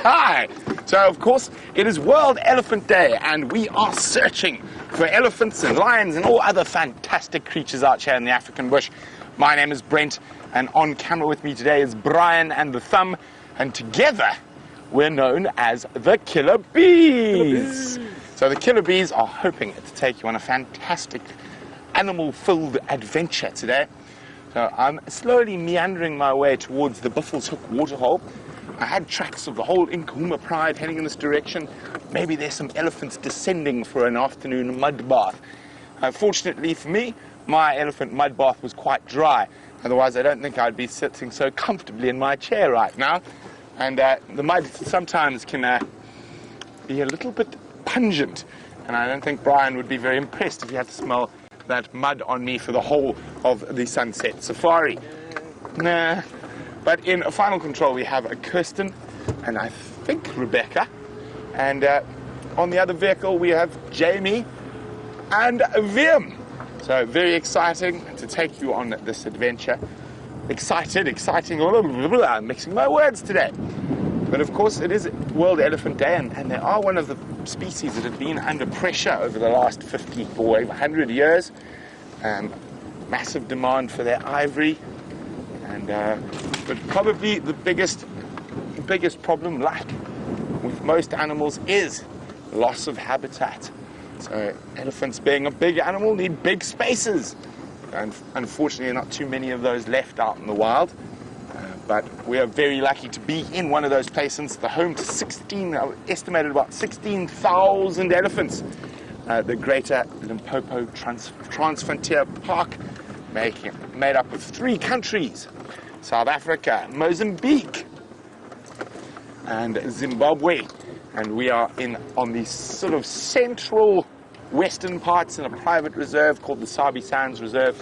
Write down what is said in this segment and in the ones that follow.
Hi! So, of course, it is World Elephant Day, and we are searching for elephants and lions and all other fantastic creatures out here in the African bush. My name is Brent, and on camera with me today is Brian and the Thumb, and together we're known as the Killer Bees. So the Killer Bees are hoping to take you on a fantastic animal-filled adventure today. So I'm slowly meandering my way towards the Buffelshoek waterhole. I had tracks of the whole Nkuhuma Pride heading in this direction. Maybe there's some elephants descending for an afternoon mud bath. Fortunately for me, my elephant mud bath was quite dry. Otherwise, I don't think I'd be sitting so comfortably in my chair right now. And the mud sometimes can be a little bit pungent. And I don't think Brian would be very impressed if he had to smell that mud on me for the whole of the sunset safari. Nah. But in final control we have a Kirsten and I think Rebecca. And on the other vehicle we have Jamie and Wim. So very exciting to take you on this adventure. Exciting, I'm mixing my words today. But of course it is World Elephant Day, and they are one of the species that have been under pressure over the last 50 or 100 years. Massive demand for their ivory, and but probably the biggest problem, like with most animals, is loss of habitat. So elephants, being a big animal, need big spaces, and unfortunately not too many of those left out in the wild. But we are very lucky to be in one of those places, the home to estimated about 16,000 elephants. The Greater Limpopo Transfrontier Park, made up of 3 countries, South Africa, Mozambique, and Zimbabwe. And we are on the sort of central western parts in a private reserve called the Sabi Sands Reserve,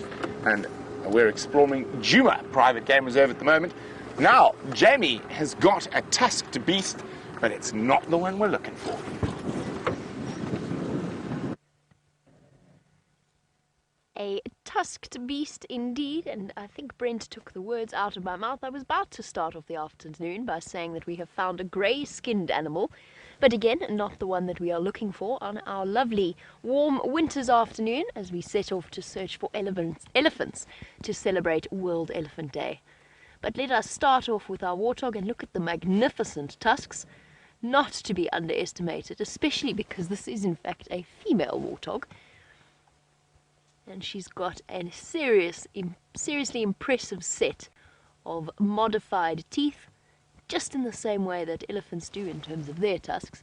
and we're exploring Djuma Private Game Reserve at the moment. Now, Jamie has got a tusked beast, but it's not the one we're looking for. A tusked beast indeed, and I think Brent took the words out of my mouth. I was about to start off the afternoon by saying that we have found a grey-skinned animal, but again, not the one that we are looking for on our lovely warm winter's afternoon as we set off to search for elephants to celebrate World Elephant Day. But let us start off with our warthog and look at the magnificent tusks, not to be underestimated, especially because this is in fact a female warthog. And she's got a seriously impressive set of modified teeth, just in the same way that elephants do in terms of their tusks.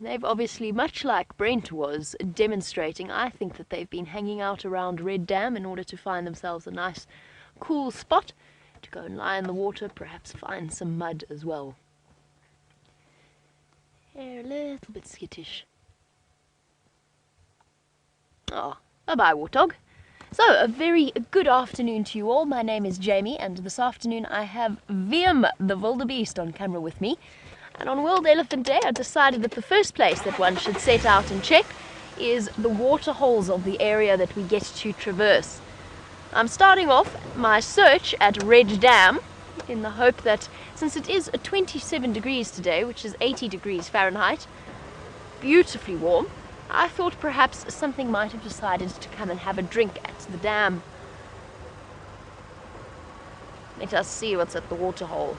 They've obviously, much like Brent was demonstrating, I think that they've been hanging out around Red Dam in order to find themselves a nice, cool spot to go and lie in the water, perhaps find some mud as well. They're a little bit skittish. Oh, bye-bye, warthog. So, a very good afternoon to you all. My name is Jamie, and this afternoon I have Wim, the wildebeest, on camera with me. And on World Elephant Day, I decided that the first place that one should set out and check is the water holes of the area that we get to traverse. I'm starting off my search at Red Dam in the hope that, since it is 27 degrees today, which is 80 degrees Fahrenheit, beautifully warm, I thought perhaps something might have decided to come and have a drink at the dam. Let us see what's at the waterhole.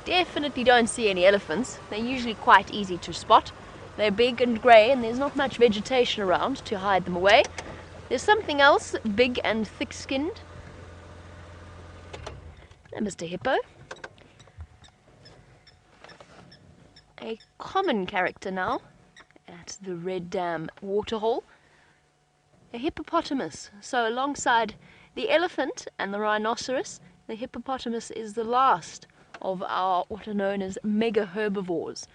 Definitely don't see any elephants. They're usually quite easy to spot. They're big and grey, and there's not much vegetation around to hide them away. There's something else, big and thick-skinned. And Mr. Hippo. A common character now at the Red Dam waterhole. A hippopotamus. So alongside the elephant and the rhinoceros, the hippopotamus is the last of our what are known as mega herbivores.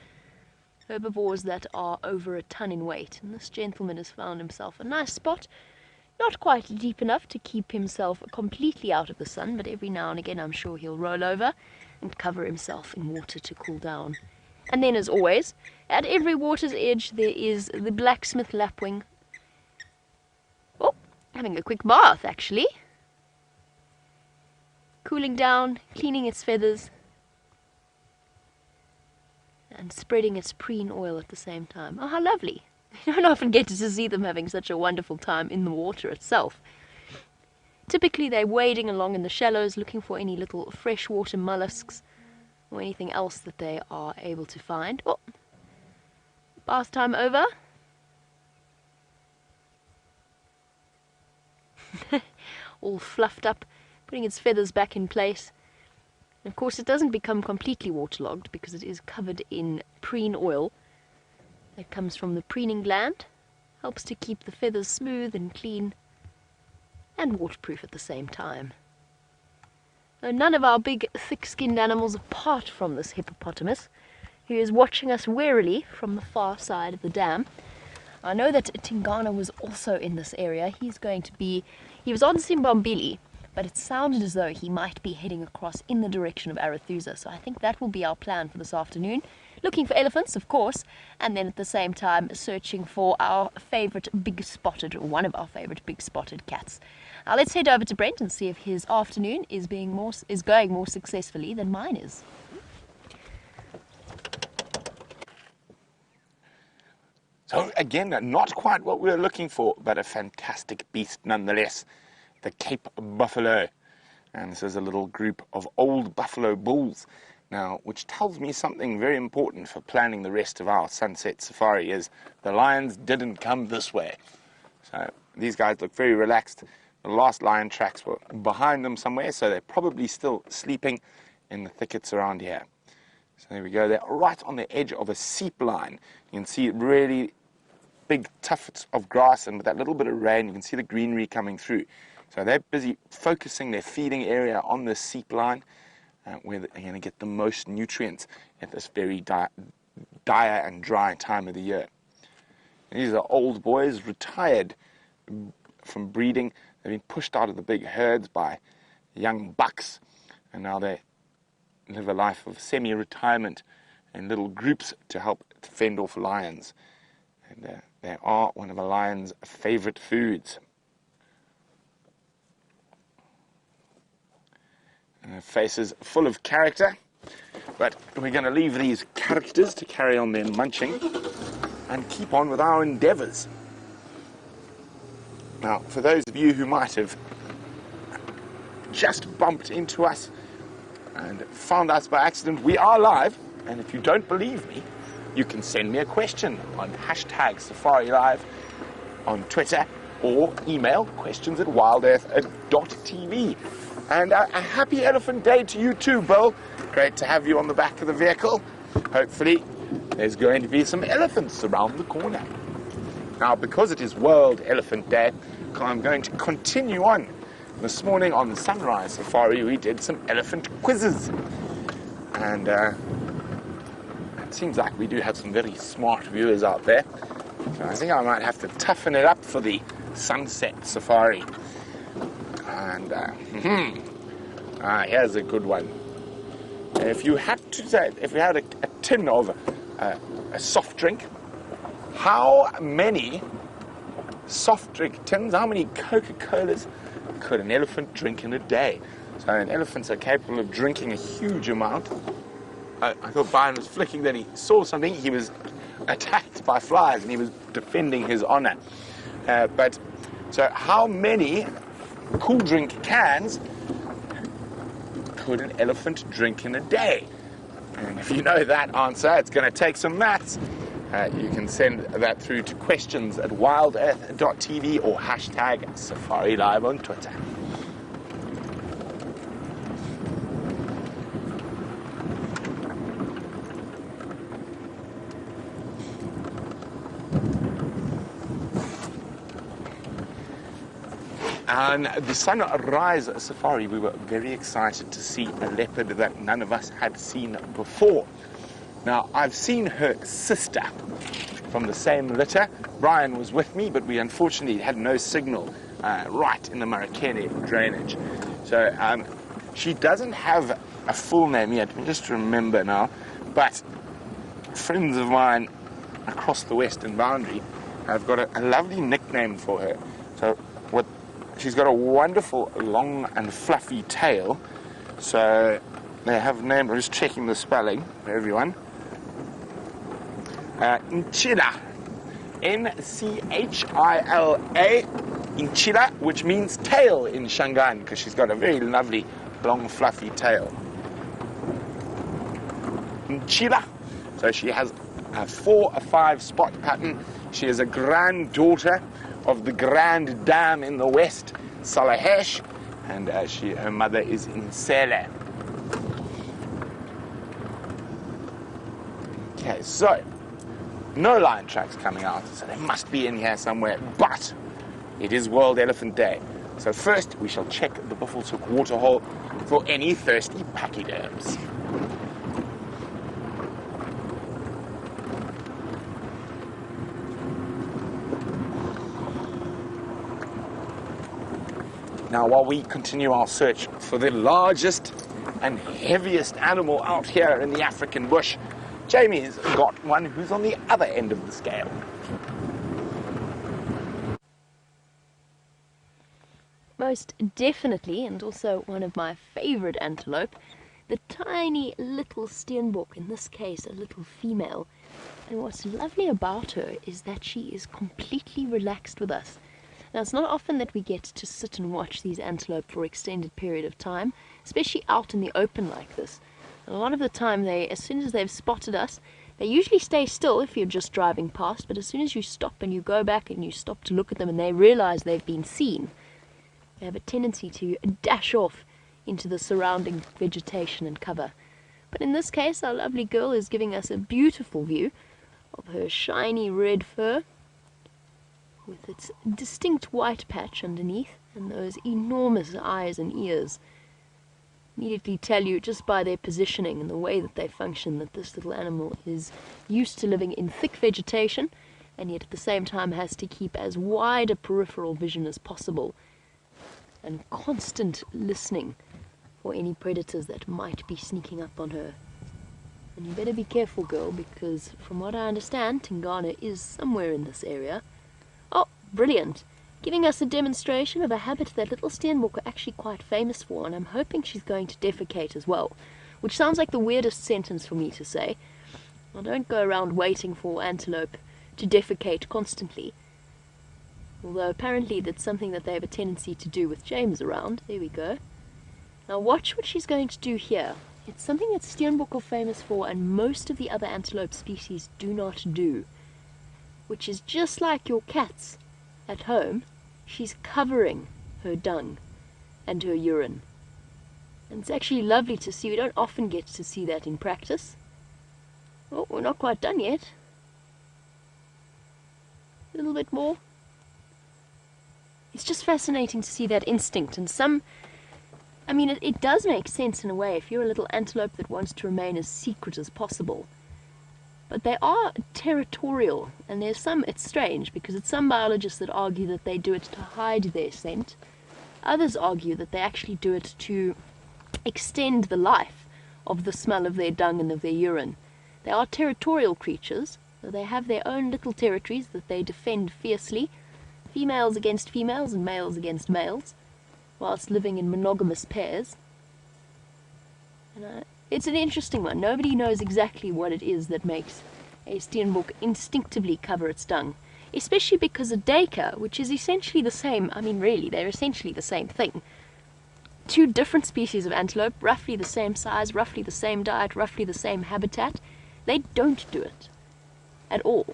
Herbivores that are over a ton in weight. And this gentleman has found himself a nice spot. Not quite deep enough to keep himself completely out of the sun, but every now and again I'm sure he'll roll over and cover himself in water to cool down. And then, as always, at every water's edge there is the blacksmith lapwing. Oh, having a quick bath, actually. Cooling down, cleaning its feathers, and spreading its preen oil at the same time. Oh, how lovely. You don't often get to see them having such a wonderful time in the water itself. Typically they're wading along in the shallows looking for any little freshwater mollusks or anything else that they are able to find. Oh, bath time over. All fluffed up, putting its feathers back in place. And of course it doesn't become completely waterlogged because it is covered in preen oil that comes from the preening gland. Helps to keep the feathers smooth and clean and waterproof at the same time. Now, none of our big thick-skinned animals apart from this hippopotamus, who is watching us warily from the far side of the dam. I know that Tingana was also in this area. He was on Simbombili, but it sounded as though he might be heading across in the direction of Arathusa, so I think that will be our plan for this afternoon. Looking for elephants, of course, and then at the same time searching for our favourite big-spotted, or one of our favourite big-spotted cats. Now let's head over to Brent and see if his afternoon is going more successfully than mine is. So again, not quite what we were looking for, but a fantastic beast nonetheless. The Cape buffalo. And this is a little group of old buffalo bulls. Now, which tells me something very important for planning the rest of our sunset safari is the lions didn't come this way. So these guys look very relaxed. The last lion tracks were behind them somewhere, so they're probably still sleeping in the thickets around here. So there we go. They're right on the edge of a seep line. You can see really big tufts of grass, and with that little bit of rain, you can see the greenery coming through. So they're busy focusing their feeding area on the seep line, where they're going to get the most nutrients at this very dire and dry time of the year. And these are old boys, retired from breeding. They've been pushed out of the big herds by young bucks, and now they live a life of semi-retirement in little groups to help fend off lions. And they are one of a lion's favorite foods. Faces full of character, but we're going to leave these characters to carry on their munching and keep on with our endeavors. Now, for those of you who might have just bumped into us and found us by accident, we are live, and if you don't believe me, you can send me a question on #SafariLive on Twitter or email questions@wildearth.tv. And a happy Elephant Day to you too, Bill. Great to have you on the back of the vehicle. Hopefully there's going to be some elephants around the corner. Now, because it is World Elephant Day, I'm going to continue on. This morning on the Sunrise Safari, we did some elephant quizzes. And it seems like we do have some very smart viewers out there. So I think I might have to toughen it up for the Sunset Safari. And here's a good one. If you had a tin of a soft drink, how many soft drink tins, how many Coca-Colas could an elephant drink in a day? So elephants are capable of drinking a huge amount. I thought Brian was flicking that he saw something. He was attacked by flies and he was defending his honor. So how many cool drink cans could an elephant drink in a day? And if you know that answer, it's going to take some maths. You can send that through to questions@wildearth.tv or #SafariLive on Twitter. On the Sunrise Safari, we were very excited to see a leopard that none of us had seen before. Now, I've seen her sister from the same litter. Brian was with me, but we unfortunately had no signal right in the Marakene drainage. So she doesn't have a full name yet, just remember now, but friends of mine across the western boundary have got a lovely nickname for her. So she's got a wonderful long and fluffy tail. So they have named, I'm just checking the spelling for everyone. Nchila, N-C-H-I-L-A, Nchila, which means tail in Shangaan, because she's got a very lovely, long, fluffy tail. Nchila. So she has a 4 or 5 spot pattern. She is a granddaughter of the Grand Dam in the west, Salahesh, and her mother is in Sele. Okay, so no lion tracks coming out, so they must be in here somewhere, but it is World Elephant Day. So first we shall check the Buffelshoek waterhole for any thirsty pachyderms. Now, while we continue our search for the largest and heaviest animal out here in the African bush, Jamie's got one who's on the other end of the scale. Most definitely, and also one of my favorite antelope, the tiny little steenbok, in this case a little female. And what's lovely about her is that she is completely relaxed with us. Now, it's not often that we get to sit and watch these antelope for an extended period of time, especially out in the open like this. And a lot of the time, as soon as they've spotted us, they usually stay still if you're just driving past, but as soon as you stop and you go back and you stop to look at them and they realize they've been seen, they have a tendency to dash off into the surrounding vegetation and cover. But in this case, our lovely girl is giving us a beautiful view of her shiny red fur, with its distinct white patch underneath and those enormous eyes and ears. Immediately tell you, just by their positioning and the way that they function, that this little animal is used to living in thick vegetation, and yet at the same time has to keep as wide a peripheral vision as possible, and constant listening for any predators that might be sneaking up on her. And you better be careful, girl, because from what I understand, Tingana is somewhere in this area. Oh, brilliant! Giving us a demonstration of a habit that little steenbok are actually quite famous for, and I'm hoping she's going to defecate as well, which sounds like the weirdest sentence for me to say. I don't go around waiting for antelope to defecate constantly, although apparently that's something that they have a tendency to do with James around. There we go. Now watch what she's going to do here. It's something that steenbok are famous for and most of the other antelope species do not do, which is just like your cats at home. She's covering her dung and her urine. And it's actually lovely to see. We don't often get to see that in practice. Oh, we're not quite done yet. A little bit more. It's just fascinating to see that instinct. And it does make sense in a way if you're a little antelope that wants to remain as secret as possible. But they are territorial, and it's strange because it's some biologists that argue that they do it to hide their scent. Others argue that they actually do it to extend the life of the smell of their dung and of their urine. They are territorial creatures, so they have their own little territories that they defend fiercely, females against females and males against males, whilst living in monogamous pairs. And it's an interesting one. Nobody knows exactly what it is that makes a steenbok instinctively cover its dung, especially because a duiker, which is essentially the same, really, they're essentially the same thing. Two different species of antelope, roughly the same size, roughly the same diet, roughly the same habitat, they don't do it at all.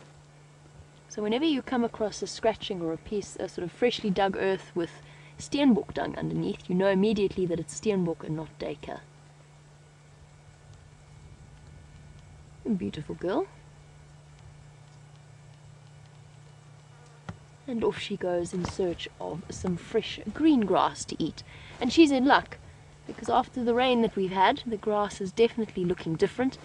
So whenever you come across a scratching or a sort of freshly dug earth with steenbok dung underneath, you know immediately that it's steenbok and not duiker. Beautiful girl. And off she goes in search of some fresh green grass to eat. And she's in luck, because after the rain that we've had, the grass is definitely looking different.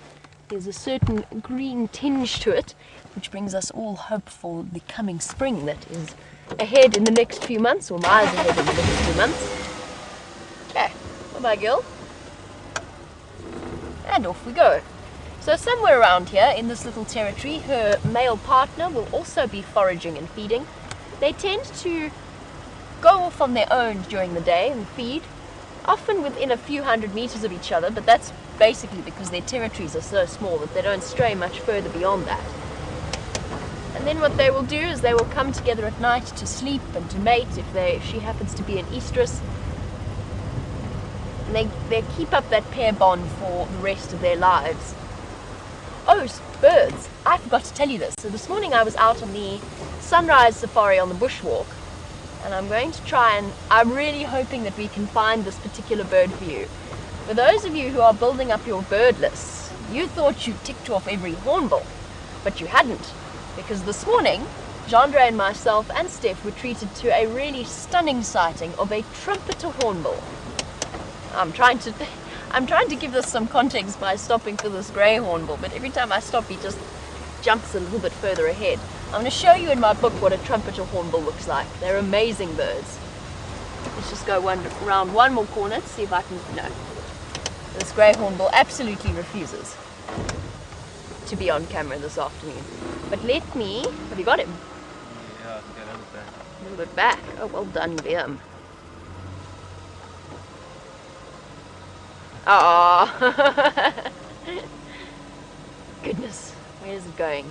There's a certain green tinge to it, which brings us all hope for the coming spring that is ahead in the next few months, or miles ahead in the next few months. Okay, bye-bye, girl. And off we go. So somewhere around here in this little territory, her male partner will also be foraging and feeding. They tend to go off on their own during the day and feed, often within a few hundred meters of each other, but that's basically because their territories are so small that they don't stray much further beyond that. And then what they will do is they will come together at night to sleep and to mate if she happens to be an estrus. And they keep up that pair bond for the rest of their lives. Oh, birds. I forgot to tell you this. So this morning I was out on the sunrise safari on the bushwalk, and I'm going to try and I'm really hoping that we can find this particular bird for you. For those of you who are building up your bird lists, you thought you ticked off every hornbill, but you hadn't. Because this morning, Jandre and myself and Steph were treated to a really stunning sighting of a trumpeter hornbill. I'm trying to give this some context by stopping for this grey hornbill, but every time I stop he just jumps a little bit further ahead. I'm going to show you in my book what a trumpeter hornbill looks like. They're amazing birds. Let's just go around one more corner to see if I can... No. This grey hornbill absolutely refuses to be on camera this afternoon. But let me... Have you got him? Yeah, it's got a little bit. A little bit back. Oh, well done, Liam. Ah, goodness, where is it going?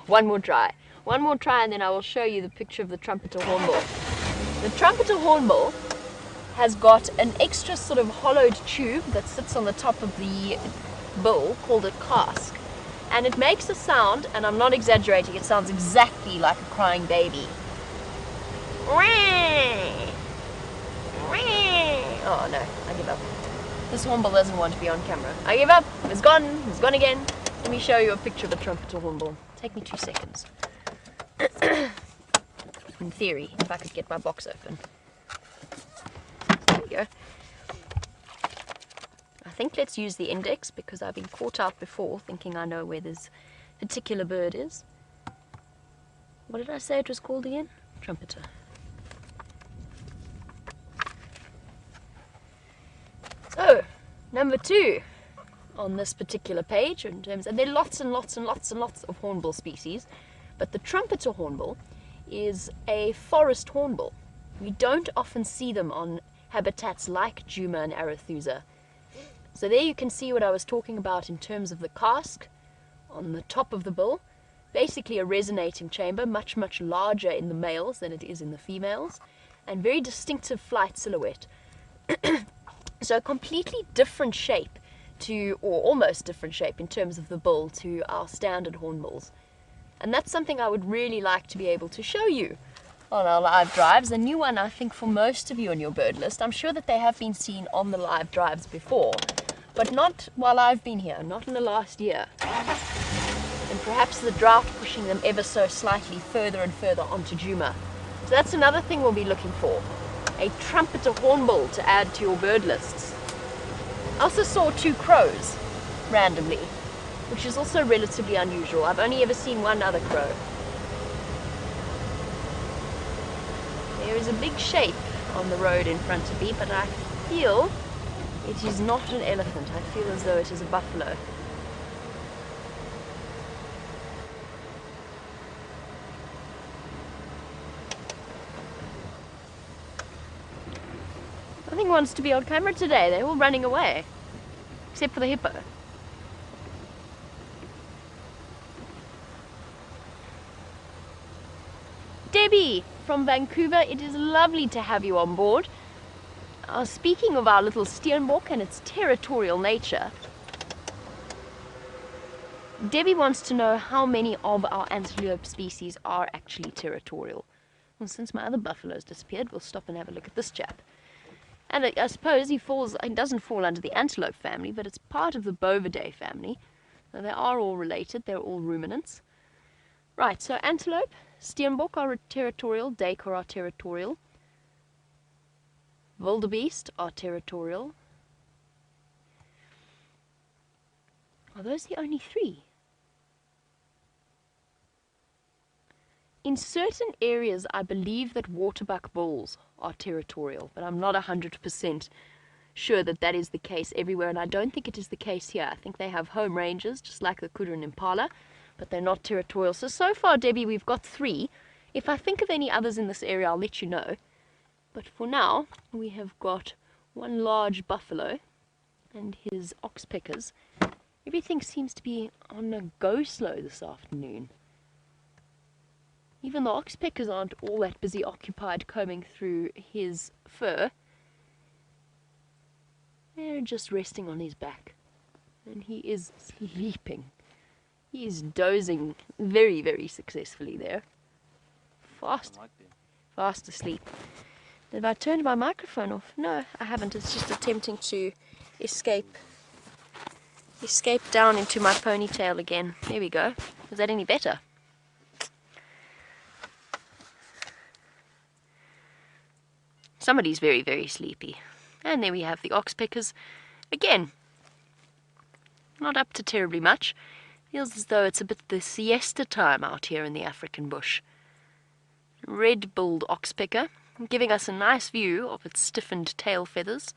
One more try, and then I will show you the picture of the trumpeter hornbill. The trumpeter hornbill has got an extra sort of hollowed tube that sits on the top of the bill called a casque, and it makes a sound, and I'm not exaggerating, it sounds exactly like a crying baby. Oh no, I give up. This hornbill doesn't want to be on camera. I give up. It's gone again. Let me show you a picture of the trumpeter hornbill. Take me 2 seconds. In theory, if I could get my box open. There we go. I think let's use the index because I've been caught out before thinking I know where this particular bird is. What did I say it was called again? Trumpeter. So, number 2 on this particular page, and there are lots and lots and lots and lots of hornbill species, but the trumpeter hornbill is a forest hornbill. We don't often see them on habitats like Juma and Arethusa. So there you can see what I was talking about in terms of the casque on the top of the bill. Basically a resonating chamber, much, much larger in the males than it is in the females, and very distinctive flight silhouette. So a completely different shape to, or almost different shape in terms of the bill to our standard hornbills. And that's something I would really like to be able to show you on our live drives. A new one, I think, for most of you on your bird list. I'm sure that they have been seen on the live drives before, but not while I've been here, not in the last year. And perhaps the drought pushing them ever so slightly further and further onto Juma. So that's another thing we'll be looking for. A trumpeter hornbill to add to your bird lists. I also saw 2 crows randomly, which is also relatively unusual. I've only ever seen one other crow. There is a big shape on the road in front of me, but I feel it is not an elephant. I feel as though it is a buffalo. Nothing wants to be on camera today. They're all running away, except for the hippo. Debbie from Vancouver, it is lovely to have you on board. Speaking of our little steenbok and its territorial nature, Debbie wants to know how many of our antelope species are actually territorial. Well, since my other buffalo's disappeared, we'll stop and have a look at this chap. And I suppose he doesn't fall under the antelope family, but it's part of the Bovidae family. Now, they are all related, they're all ruminants. Right, so antelope, steenbok are territorial, duiker are territorial, wildebeest are territorial. Are those the only 3? In certain areas, I believe that waterbuck bulls are territorial, but I'm not 100% sure that that is the case everywhere, and I don't think it is the case here. I think they have home ranges, just like the kudu and impala, but they're not territorial. So far, Debbie, we've got 3. If I think of any others in this area, I'll let you know. But for now, we have got one large buffalo and his ox pickers, everything seems to be on a go slow this afternoon. Even the ox pickers aren't all that busy occupied combing through his fur. They're just resting on his back. And he is sleeping. He is dozing very, very successfully there. Fast asleep. Have I turned my microphone off? No, I haven't. It's just attempting to escape down into my ponytail again. There we go. Is that any better? Somebody's very, very sleepy. And there we have the ox pickers. Again, not up to terribly much. Feels as though it's a bit the siesta time out here in the African bush. Red-billed ox picker, giving us a nice view of its stiffened tail feathers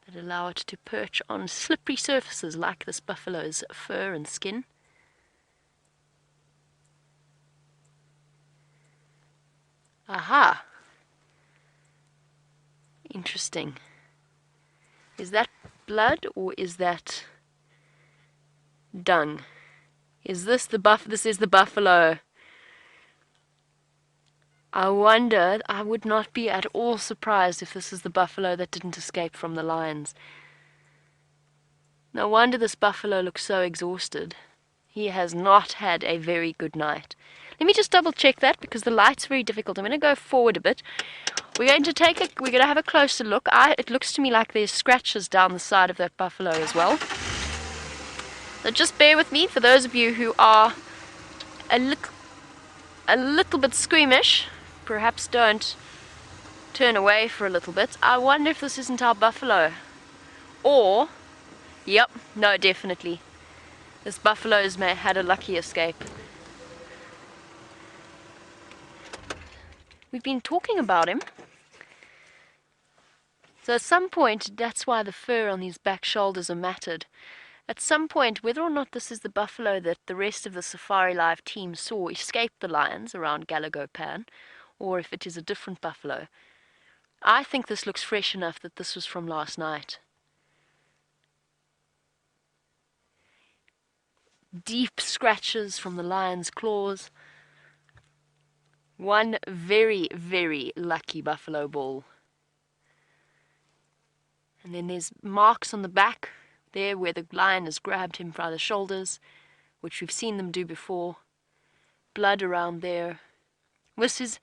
that allow it to perch on slippery surfaces like this buffalo's fur and skin. Aha! Interesting. Is that blood or is that dung? Is this this is the buffalo. I wonder, I would not be at all surprised if this is the buffalo that didn't escape from the lions. No wonder this buffalo looks so exhausted. He has not had a very good night. Let me just double check that because the light's very difficult. I'm going to go forward a bit. We're going to have a closer look. It looks to me like there's scratches down the side of that buffalo as well. So just bear with me for those of you who are a little bit squeamish. Perhaps don't turn away for a little bit. I wonder if this isn't our buffalo. Or, yep, no, definitely. This buffalo's had a lucky escape. We've been talking about him. So at some point, that's why the fur on his back shoulders are matted. At some point, whether or not this is the buffalo that the rest of the Safari Live team saw escape the lions around Galago Pan, or if it is a different buffalo, I think this looks fresh enough that this was from last night. Deep scratches from the lion's claws. One very, very lucky buffalo bull. And then there's marks on the back there where the lion has grabbed him by the shoulders, which we've seen them do before. Blood around there. This is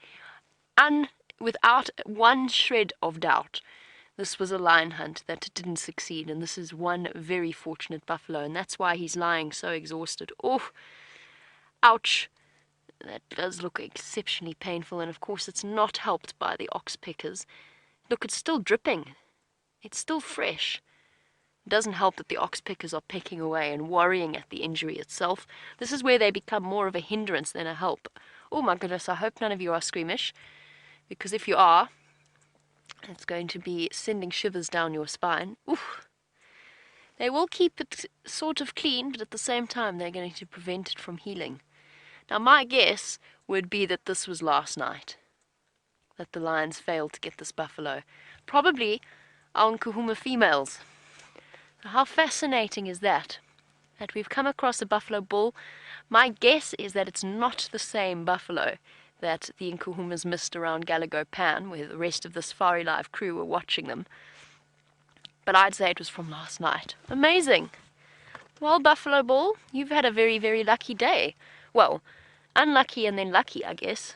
without one shred of doubt, this was a lion hunt that didn't succeed, and this is one very fortunate buffalo, and that's why he's lying so exhausted. Oh, ouch. That does look exceptionally painful, and of course it's not helped by the ox pickers. Look, it's still dripping. It's still fresh. It doesn't help that the ox pickers are pecking away and worrying at the injury itself. This is where they become more of a hindrance than a help. Oh my goodness, I hope none of you are squeamish, because if you are, it's going to be sending shivers down your spine. Oof. They will keep it sort of clean, but at the same time they're going to prevent it from healing. Now my guess would be that this was last night, that the lions failed to get this buffalo. Probably our Nkuhuma females. How fascinating is that? That we've come across a buffalo bull. My guess is that it's not the same buffalo that the Nkuhumas missed around Galago Pan, where the rest of the Safari Live crew were watching them. But I'd say it was from last night. Amazing! Well, Buffalo Bull, you've had a very, very lucky day. Well, unlucky and then lucky, I guess.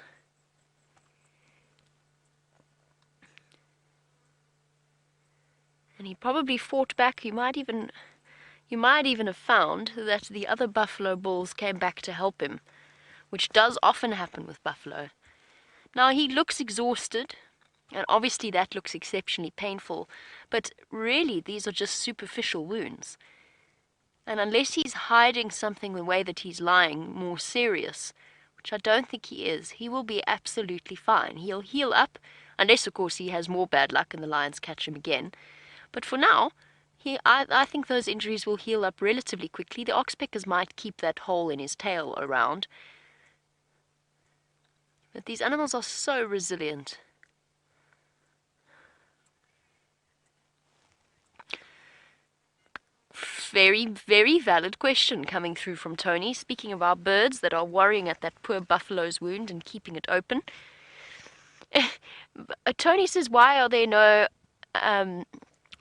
And he probably fought back. You might even have found that the other buffalo bulls came back to help him, which does often happen with buffalo. Now he looks exhausted, and obviously that looks exceptionally painful, but really these are just superficial wounds. And unless he's hiding something the way that he's lying more serious, which I don't think he is, he will be absolutely fine. He'll heal up, unless of course he has more bad luck and the lions catch him again. But for now, I think those injuries will heal up relatively quickly. The oxpeckers might keep that hole in his tail around. But these animals are so resilient. very, very valid question coming through from Tony. Speaking of our birds that are worrying at that poor buffalo's wound and keeping it open. Tony says, why are there no,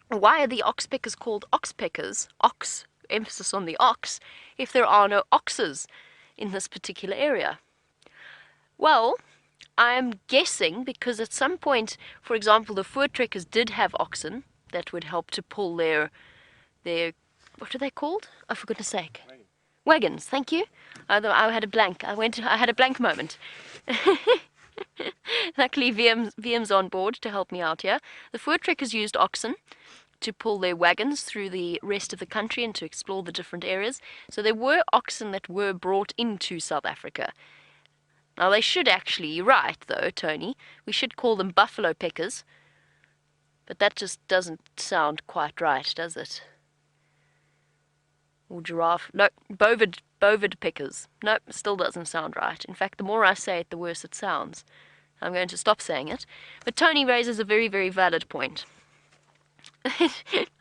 why are the oxpeckers called oxpeckers? Ox, emphasis on the ox, if there are no oxes in this particular area? Well, I'm guessing because at some point, for example, the voortrekkers did have oxen that would help to pull their what are they called? Oh, for goodness sake. Wagons, thank you. I had a blank. I had a blank moment. Luckily, VM's on board to help me out here. The voortrekkers used oxen to pull their wagons through the rest of the country and to explore the different areas. So there were oxen that were brought into South Africa. Now, they should actually, you're right though, Tony, we should call them buffalo peckers. But that just doesn't sound quite right, does it? Or giraffe. No, bovid peckers. Nope, still doesn't sound right. In fact, the more I say it, the worse it sounds. I'm going to stop saying it. But Tony raises a very, very valid point.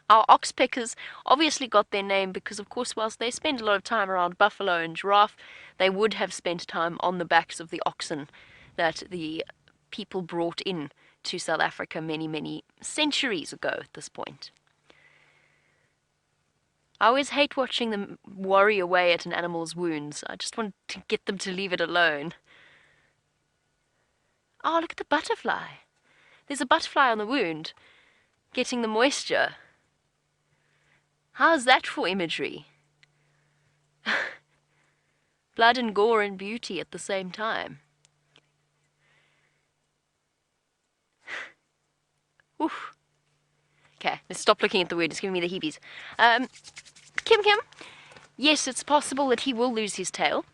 Our oxpeckers obviously got their name because, of course, whilst they spend a lot of time around buffalo and giraffe, they would have spent time on the backs of the oxen that the people brought in to South Africa many, many centuries ago at this point. I always hate watching them worry away at an animal's wounds. I just want to get them to leave it alone. Oh, look at the butterfly. There's a butterfly on the wound, getting the moisture. How's that for imagery? Blood and gore and beauty at the same time. Oof. Okay, let's stop looking at the wound. It's giving me the heebies. Kim, yes, it's possible that he will lose his tail.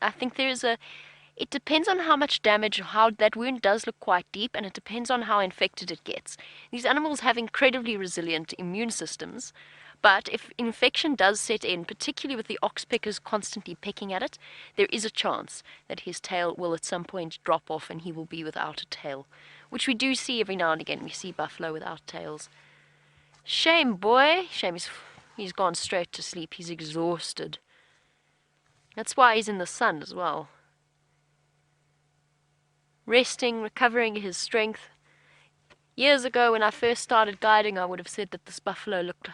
I think it depends on how much damage, how that wound does look quite deep, and it depends on how infected it gets. These animals have incredibly resilient immune systems, but if infection does set in, particularly with the oxpeckers constantly pecking at it, there is a chance that his tail will at some point drop off and he will be without a tail, which we do see every now and again. We see buffalo without tails. Shame, boy. Shame he's gone straight to sleep. He's exhausted. That's why he's in the sun as well. Resting, recovering his strength. Years ago when I first started guiding, I would have said that this buffalo looked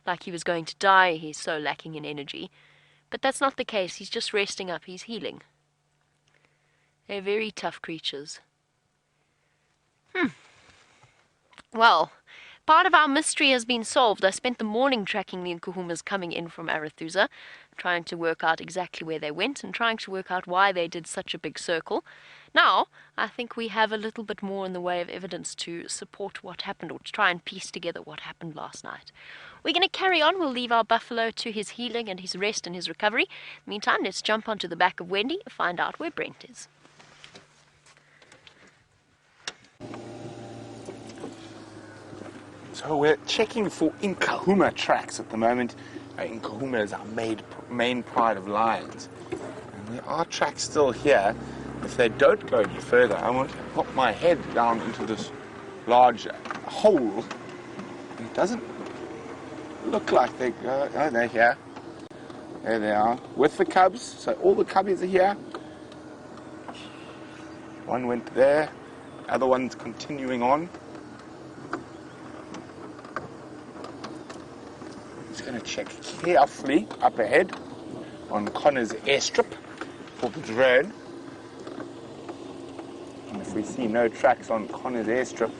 like he was going to die. He's so lacking in energy. But that's not the case. He's just resting up. He's healing. They're very tough creatures. Well, part of our mystery has been solved. I spent the morning tracking the Nkuhumas coming in from Arathusa, trying to work out exactly where they went and trying to work out why they did such a big circle. Now, I think we have a little bit more in the way of evidence to support what happened, or to try and piece together what happened last night. We're going to carry on. We'll leave our buffalo to his healing and his rest and his recovery. In the meantime, let's jump onto the back of Wendy and find out where Brent is. So we're checking for Nkahuma tracks at the moment. Nkahuma is our main pride of lions. And there are tracks still here. If they don't go any further, I want to pop my head down into this large hole. It doesn't look like they go. Oh, they're here. There they are, with the cubs. So all the cubbies are here. One went there, the other one's continuing on. Just going to check carefully up ahead on Connor's airstrip for the drone. And if we see no tracks on Connor's airstrip,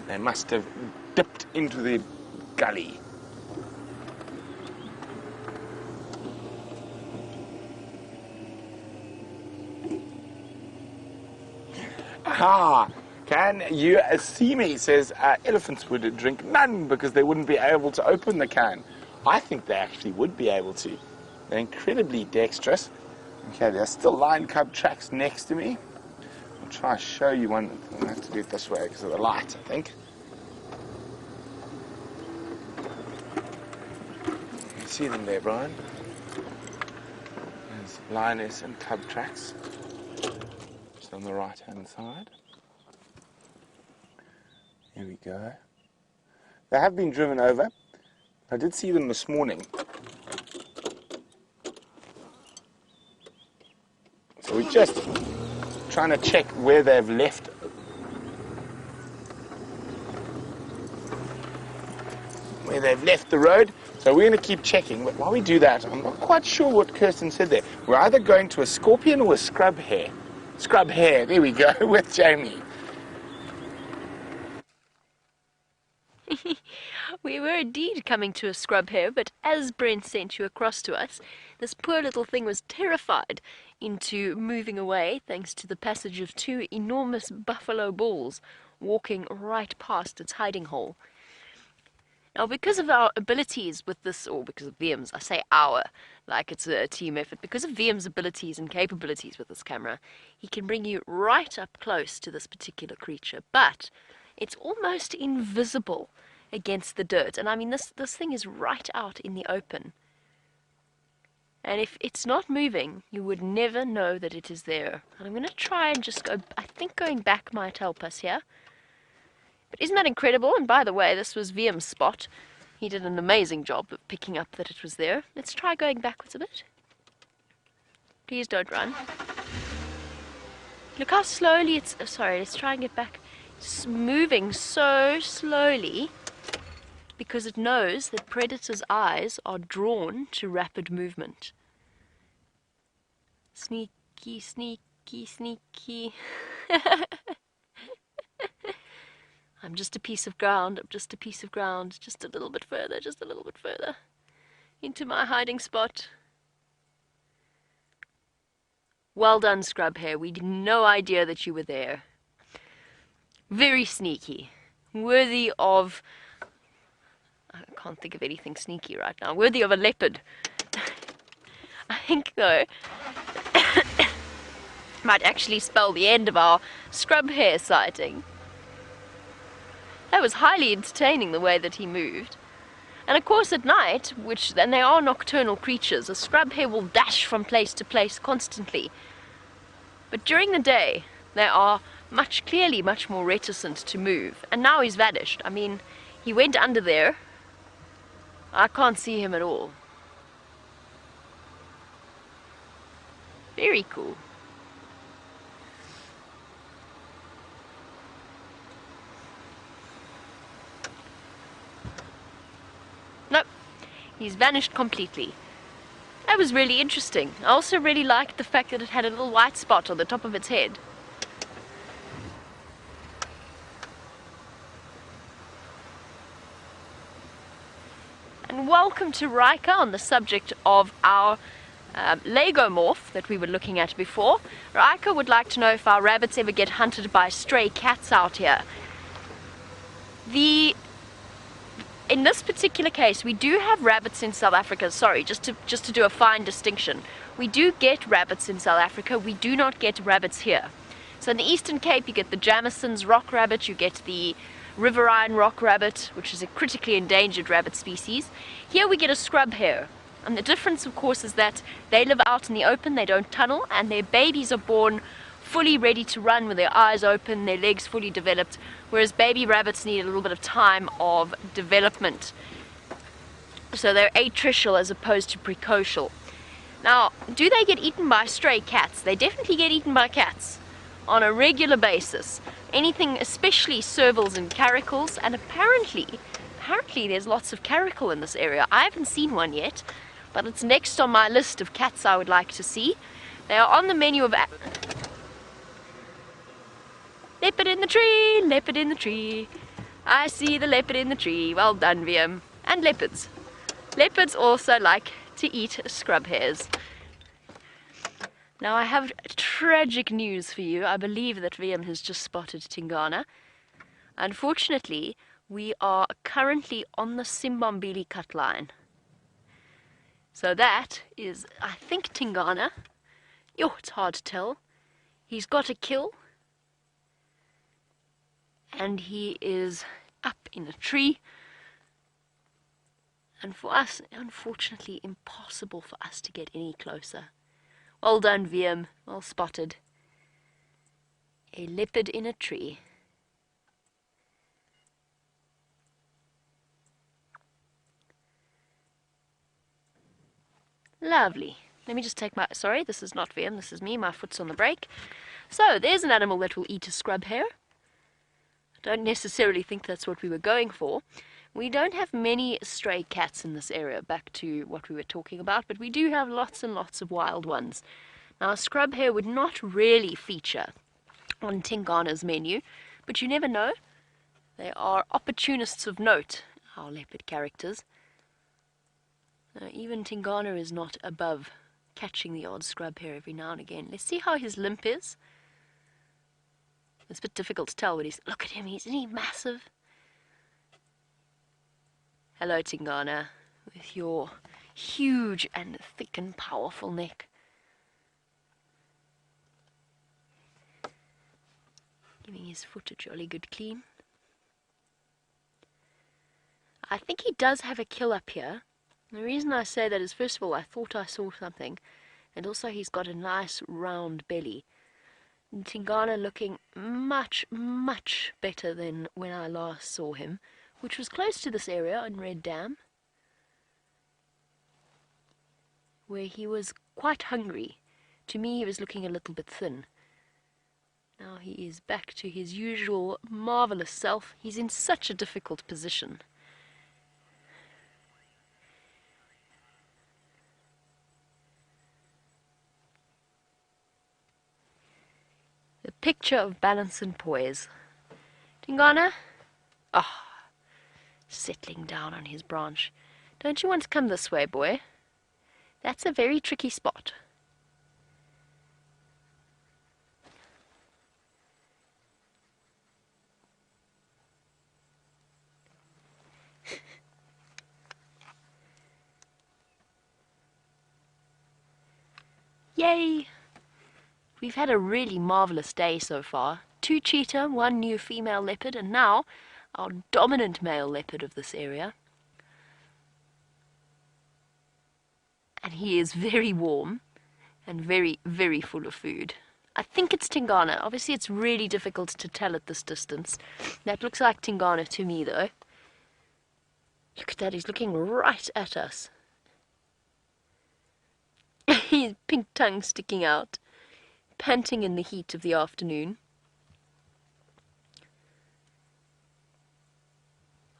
they must have dipped into the gully. Ah, can you see me? Says elephants would drink none because they wouldn't be able to open the can. I think they actually would be able to. They're incredibly dexterous. Okay, there's still lion cub tracks next to me. I'll try to show you one. I'll have to do it this way because of the light, I think. You see them there, Brian? There's lioness and cub tracks. Just on the right-hand side. Here we go. They have been driven over. I did see them this morning. So we're just trying to check where they've left. Where they've left the road. So we're going to keep checking. But while we do that, I'm not quite sure what Kirsten said there. We're either going to a scorpion or a scrub hare. Scrub hare, there we go, with Jamie. We were indeed coming to a scrub hare, but as Brent sent you across to us, this poor little thing was terrified into moving away thanks to the passage of two enormous buffalo bulls walking right past its hiding hole. Now, because of our abilities with this, or because of VM's, I say our, like it's a team effort, because of VM's abilities and capabilities with this camera, he can bring you right up close to this particular creature, but it's almost invisible against the dirt. And I mean, this thing is right out in the open. And if it's not moving, you would never know that it is there. And I'm going to try and just go, I think going back might help us here. But isn't that incredible? And by the way, this was VM's spot. He did an amazing job of picking up that it was there. Let's try going backwards a bit. Please don't run. Look how slowly it's... sorry, let's try and get back. It's moving so slowly because it knows that predators' eyes are drawn to rapid movement. Sneaky, sneaky, sneaky. I'm just a piece of ground, I'm just a piece of ground, just a little bit further, just a little bit further. Into my hiding spot. Well done, scrub hare. We had no idea that you were there. Very sneaky. Worthy of... I can't think of anything sneaky right now. Worthy of a leopard. I think, though, might actually spell the end of our scrub hare sighting. That was highly entertaining, the way that he moved. And of course at night, then they are nocturnal creatures, a scrub hare will dash from place to place constantly. But during the day, they are clearly much more reticent to move. And now he's vanished. I mean, he went under there. I can't see him at all. Very cool. Nope, he's vanished completely. That was really interesting. I also really liked the fact that it had a little white spot on the top of its head. And welcome to Rika on the subject of our Lego morph that we were looking at before. Rika would like to know if our rabbits ever get hunted by stray cats out here. In this particular case, we do have rabbits in South Africa. Sorry, just to do a fine distinction. We do get rabbits in South Africa. We do not get rabbits here. So in the Eastern Cape, you get the Jamison's rock rabbit. You get the riverine rock rabbit, which is a critically endangered rabbit species. Here we get a scrub hare. And the difference, of course, is that they live out in the open. They don't tunnel, and their babies are born fully ready to run with their eyes open, their legs fully developed, whereas baby rabbits need a little bit of time of development. So they're atricial as opposed to precocial. Now, do they get eaten by stray cats? They definitely get eaten by cats on a regular basis. Anything, especially servals and caracals, and apparently there's lots of caracal in this area. I haven't seen one yet, but it's next on my list of cats I would like to see. They are on the menu of... Leopard in the tree, leopard in the tree. I see the leopard in the tree. Well done, VM. And leopards. Leopards also like to eat scrub hares. Now I have tragic news for you. I believe that VM has just spotted Tingana. Unfortunately, we are currently on the Simbombili cut line. So that is, I think, Tingana. Yo, it's hard to tell. He's got a kill. And he is up in a tree. And for us, unfortunately, impossible for us to get any closer. Well done, VM. Well spotted. A leopard in a tree. Lovely. Let me just take my... Sorry, this is not VM, this is me. My foot's on the brake. So, there's an animal that will eat a scrub hare. I don't necessarily think that's what we were going for. We don't have many stray cats in this area, back to what we were talking about, but we do have lots and lots of wild ones. Now, a scrub hare would not really feature on Tingana's menu, but you never know. They are opportunists of note, our leopard characters. Even Tingana is not above catching the odd scrub hare every now and again. Let's see how his limp is. It's a bit difficult to tell, but look at him, isn't he massive? Hello, Tingana, with your huge and thick and powerful neck. Giving his foot a jolly good clean. I think he does have a kill up here. The reason I say that is, first of all, I thought I saw something, and also he's got a nice round belly. And Tingana looking much, much better than when I last saw him, which was close to this area in Red Dam, where he was quite hungry. To me, he was looking a little bit thin. Now he is back to his usual marvelous self. He's in such a difficult position. The picture of balance and poise. Tingana? Ah, settling down on his branch. Don't you want to come this way, boy? That's a very tricky spot. Yay! We've had a really marvelous day so far. 2 cheetah, 1 new female leopard, and now our dominant male leopard of this area. And he is very warm and very, very full of food. I think it's Tingana. Obviously, it's really difficult to tell at this distance. That looks like Tingana to me, though. Look at that, he's looking right at us. His pink tongue sticking out, panting in the heat of the afternoon.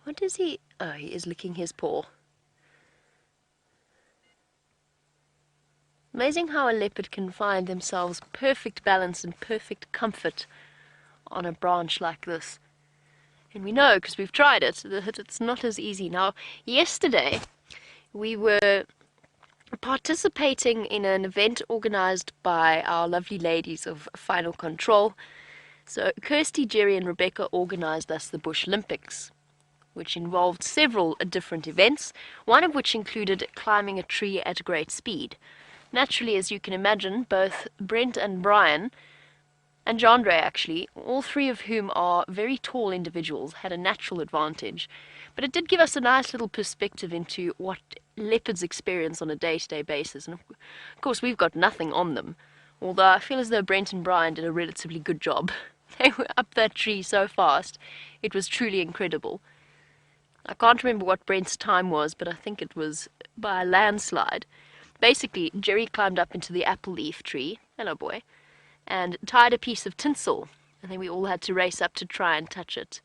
What is he? Oh, he is licking his paw. Amazing how a leopard can find themselves perfect balance and perfect comfort on a branch like this. And we know, because we've tried it, that it's not as easy. Now, yesterday we were participating in an event organized by our lovely ladies of Final Control. So Kirsty, Jerry and Rebecca organized us the Bush Olympics, which involved several different events, one of which included climbing a tree at great speed. Naturally, as you can imagine, both Brent and Brian, and Jandre actually, all 3 of whom are very tall individuals, had a natural advantage. But it did give us a nice little perspective into what leopards experience on a day-to-day basis. And of course, we've got nothing on them, although I feel as though Brent and Brian did a relatively good job. They were up that tree so fast, it was truly incredible. I can't remember what Brent's time was, but I think it was by a landslide. Basically, Jerry climbed up into the apple leaf tree, hello boy, and tied a piece of tinsel, and then we all had to race up to try and touch it.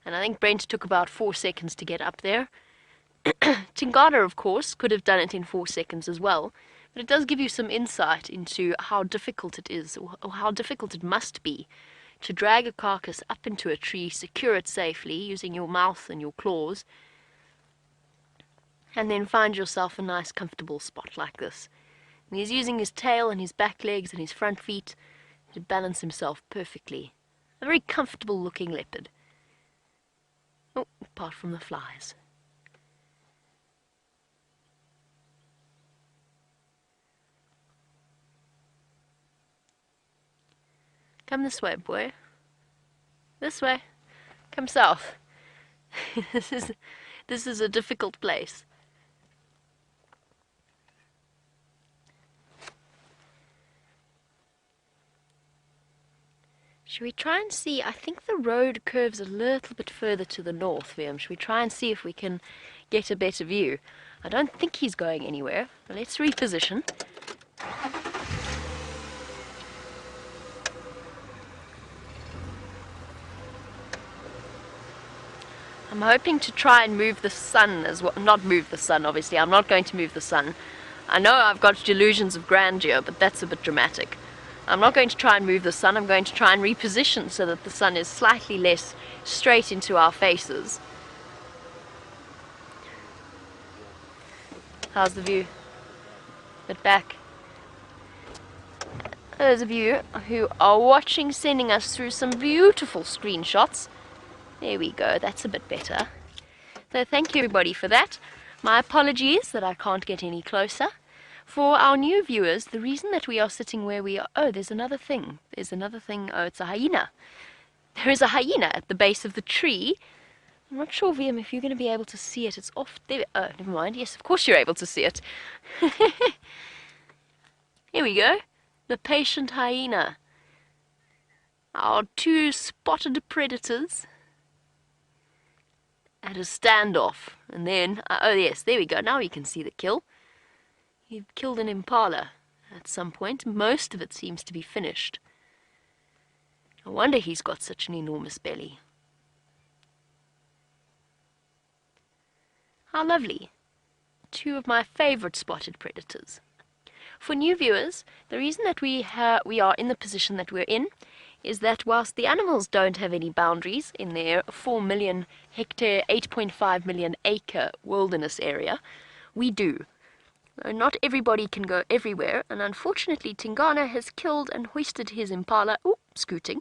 And I think Brent took about 4 seconds to get up there. Tingana, of course, could have done it in 4 seconds as well, but it does give you some insight into how difficult it is, or how difficult it must be, to drag a carcass up into a tree, secure it safely using your mouth and your claws, and then find yourself a nice comfortable spot like this. And he's using his tail and his back legs and his front feet to balance himself perfectly. A very comfortable looking leopard. Oh, apart from the flies. Come this way, boy. This way. Come south. This is a difficult place. Should we try and see? I think the road curves a little bit further to the north, Liam. Should we try and see if we can get a better view? I don't think he's going anywhere. Let's reposition. I'm hoping to try and move the sun as well. Not move the sun, obviously. I'm not going to move the sun. I know I've got delusions of grandeur, but that's a bit dramatic. I'm not going to try and move the sun. I'm going to try and reposition so that the sun is slightly less straight into our faces. How's the view? Bit back. Those of you who are watching, sending us through some beautiful screenshots. There we go, that's a bit better. So thank you everybody for that. My apologies that I can't get any closer. For our new viewers, the reason that we are sitting where we are... Oh, there's another thing. There's another thing. Oh, it's a hyena. There is a hyena at the base of the tree. I'm not sure, VM, if you're going to be able to see it. It's off there. Oh, never mind. Yes, of course you're able to see it. Here we go. The patient hyena. Our two spotted predators at a standoff. And then, oh yes, there we go. Now we can see the kill. He killed an impala at some point. Most of it seems to be finished. No wonder he's got such an enormous belly. How lovely. Two of my favorite spotted predators. For new viewers, the reason that we are in the position that we're in is that whilst the animals don't have any boundaries in their 4 million hectare, 8.5 million acre wilderness area, we do. Not everybody can go everywhere, and unfortunately Tingana has killed and hoisted his impala. Ooh, scooting.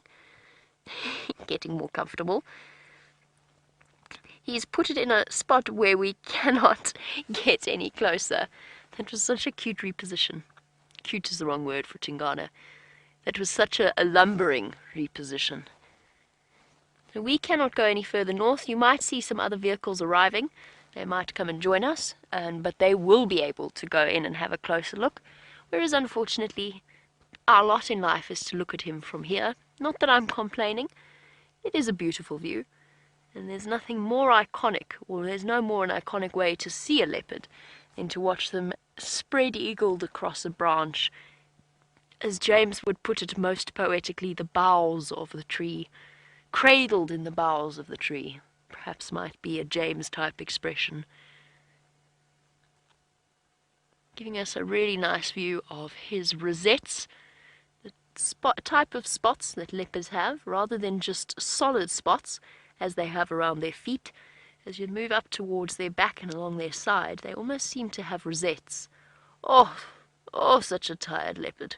Getting more comfortable. He's put it in a spot where we cannot get any closer. That was such a cute reposition. Cute is the wrong word for Tingana. That was such a lumbering reposition. So we cannot go any further north. You might see some other vehicles arriving. They might come and join us, but they will be able to go in and have a closer look. Whereas, unfortunately, our lot in life is to look at him from here. Not that I'm complaining. It is a beautiful view. And there's nothing more iconic, or there's no more an iconic way to see a leopard than to watch them spread-eagled across a branch. As James would put it most poetically, the boughs of the tree. Cradled in the boughs of the tree. Perhaps might be a James-type expression. Giving us a really nice view of his rosettes, the type of spots that leopards have, rather than just solid spots, as they have around their feet. As you move up towards their back and along their side, they almost seem to have rosettes. Oh, such a tired leopard.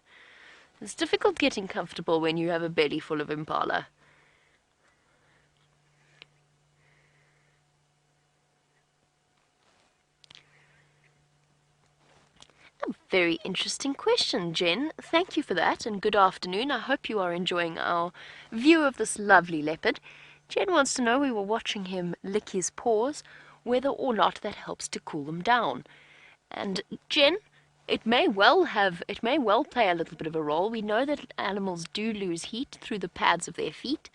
It's difficult getting comfortable when you have a belly full of impala. A very interesting question, Jen. Thank you for that, and good afternoon. I hope you are enjoying our view of this lovely leopard. Jen wants to know, we were watching him lick his paws, whether or not that helps to cool them down. And Jen, it may well play a little bit of a role. We know that animals do lose heat through the pads of their feet,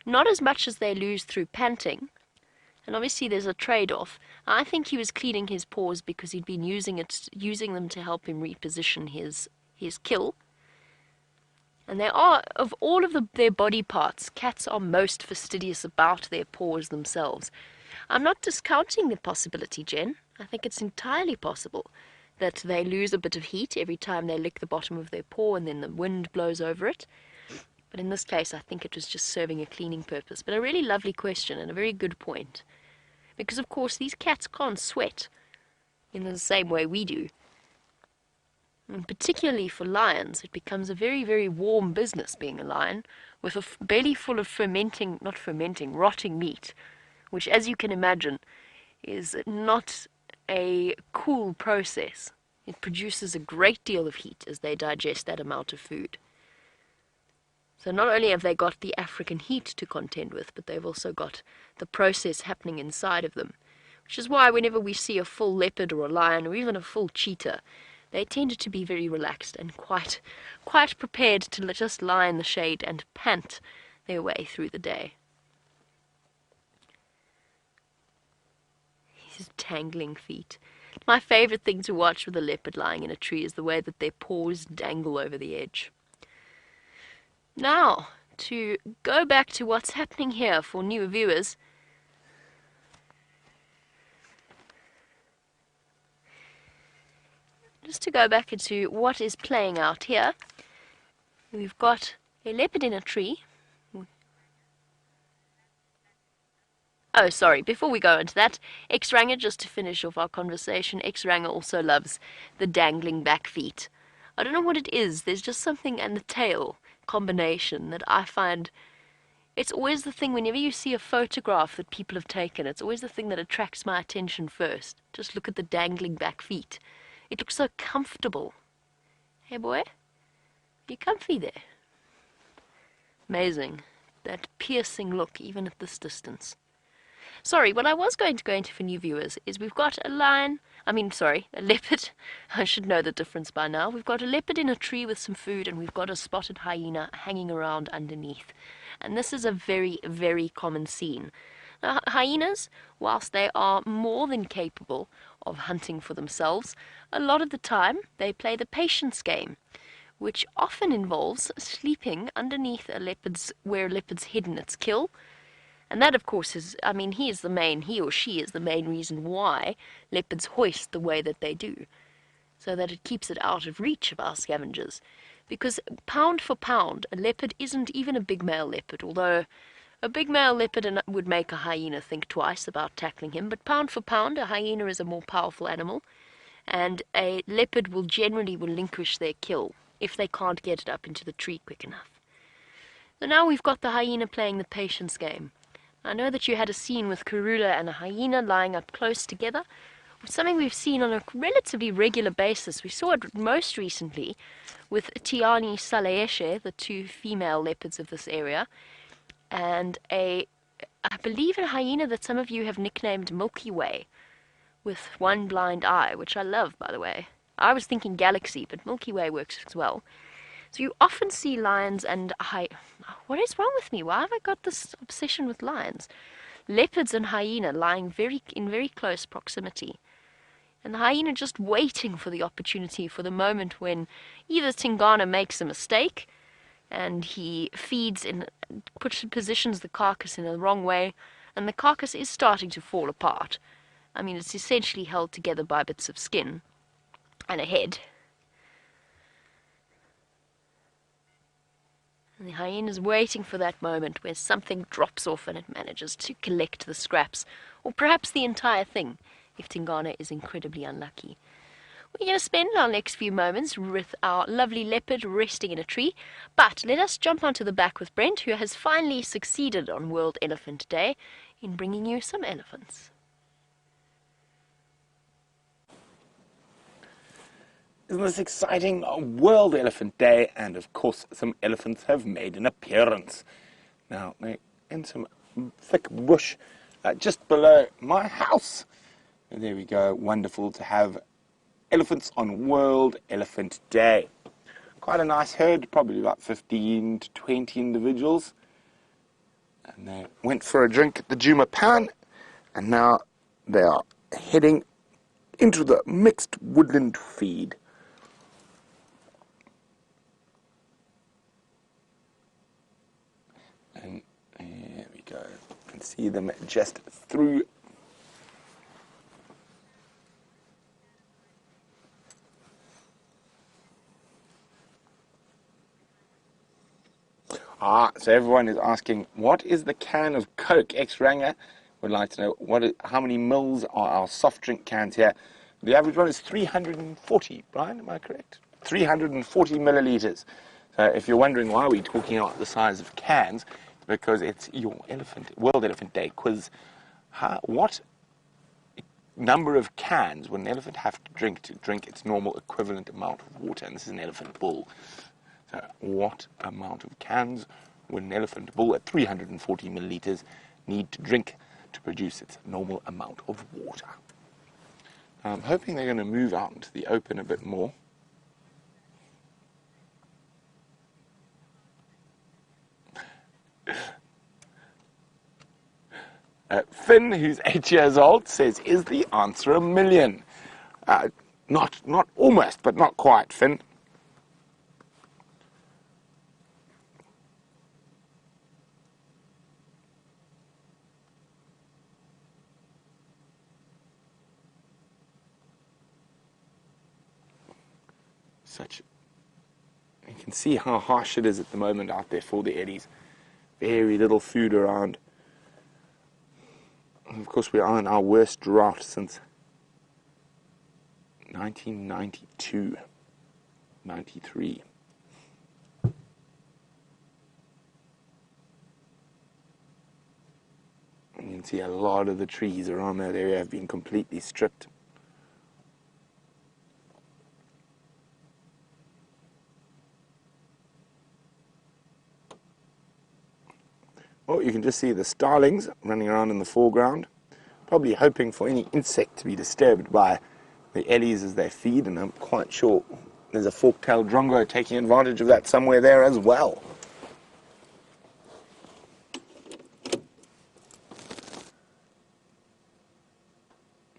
not as much as they lose through panting. And obviously there's a trade-off. I think he was cleaning his paws because he'd been using them to help him reposition his kill. And they are, of all of their body parts, cats are most fastidious about their paws themselves. I'm not discounting the possibility, Jen. I think it's entirely possible that they lose a bit of heat every time they lick the bottom of their paw and then the wind blows over it. But in this case, I think it was just serving a cleaning purpose. But a really lovely question and a very good point. Because, of course, these cats can't sweat in the same way we do. And particularly for lions, it becomes a very, very warm business being a lion, with a belly full of rotting meat, which, as you can imagine, is not a cool process. It produces a great deal of heat as they digest that amount of food. So not only have they got the African heat to contend with, but they've also got the process happening inside of them. Which is why whenever we see a full leopard or a lion or even a full cheetah, they tend to be very relaxed and quite prepared to just lie in the shade and pant their way through the day. His tangling feet. My favourite thing to watch with a leopard lying in a tree is the way that their paws dangle over the edge. Now, to go back to what's happening here for new viewers, just to go back into what is playing out here, we've got a leopard in a tree. Oh, sorry, before we go into that, X-Ranger, just to finish off our conversation, X-Ranger also loves the dangling back feet. I don't know what it is, there's just something, and the tail combination that I find, it's always the thing, whenever you see a photograph that people have taken, it's always the thing that attracts my attention first. Just look at the dangling back feet. It looks so comfortable. Hey boy, you comfy there? Amazing. That piercing look, even at this distance. Sorry, what I was going to go into for new viewers is we've got a leopard. I should know the difference by now. We've got a leopard in a tree with some food, and we've got a spotted hyena hanging around underneath. And this is a very, very common scene. Now, hyenas, whilst they are more than capable of hunting for themselves, a lot of the time they play the patience game, which often involves sleeping underneath where a leopard's hidden its kill. And that, of course, is, he or she is the main reason why leopards hoist the way that they do, so that it keeps it out of reach of our scavengers. Because pound for pound, a leopard isn't even a big male leopard, although a big male leopard would make a hyena think twice about tackling him, but pound for pound, a hyena is a more powerful animal, and a leopard will generally relinquish their kill if they can't get it up into the tree quick enough. So now we've got the hyena playing the patience game. I know that you had a scene with Karula and a hyena lying up close together. It's something we've seen on a relatively regular basis. We saw it most recently with Tiani Salaeshe, the two female leopards of this area, and I believe a hyena that some of you have nicknamed Milky Way, with one blind eye, which I love, by the way. I was thinking Galaxy, but Milky Way works as well. So you often see lions and what is wrong with me? Why have I got this obsession with lions? Leopards and hyena lying in very close proximity. And the hyena just waiting for the opportunity, for the moment when either Tingana makes a mistake and he positions the carcass in the wrong way, and the carcass is starting to fall apart. I mean, it's essentially held together by bits of skin and a head. And the hyena's waiting for that moment where something drops off and it manages to collect the scraps, or perhaps the entire thing, if Tingana is incredibly unlucky. We're going to spend our next few moments with our lovely leopard resting in a tree, but let us jump onto the back with Brent, who has finally succeeded on World Elephant Day in bringing you some elephants. Isn't this exciting? World Elephant Day, and of course some elephants have made an appearance. Now, they're in some thick bush just below my house. And there we go, wonderful to have elephants on World Elephant Day. Quite a nice herd, probably about 15 to 20 individuals. And they went for a drink at the Juma Pan, and now they are heading into the mixed woodland feed. And there we go. You can see them just through. So everyone is asking, what is the can of Coke? X-Ranger would like to know how many mils are our soft drink cans here. The average one is 340, Brian, am I correct? 340 milliliters. So if you're wondering why we're talking about the size of cans, because it's your World Elephant Day quiz. What number of cans would an elephant have to drink its normal equivalent amount of water? And this is an elephant bull. So what amount of cans would an elephant bull at 340 milliliters need to drink to produce its normal amount of water? I'm hoping they're going to move out into the open a bit more. Finn, who's 8 years old, says, is the answer 1 million? Not almost, but not quite, Finn. You can see how harsh it is at the moment out there for the ellies. Very little food around. And of course, we are in our worst drought since 1992, 93. And you can see a lot of the trees around that area have been completely stripped. Well, you can just see the starlings running around in the foreground, probably hoping for any insect to be disturbed by the ellies as they feed, and I'm quite sure there's a fork-tailed drongo taking advantage of that somewhere there as well.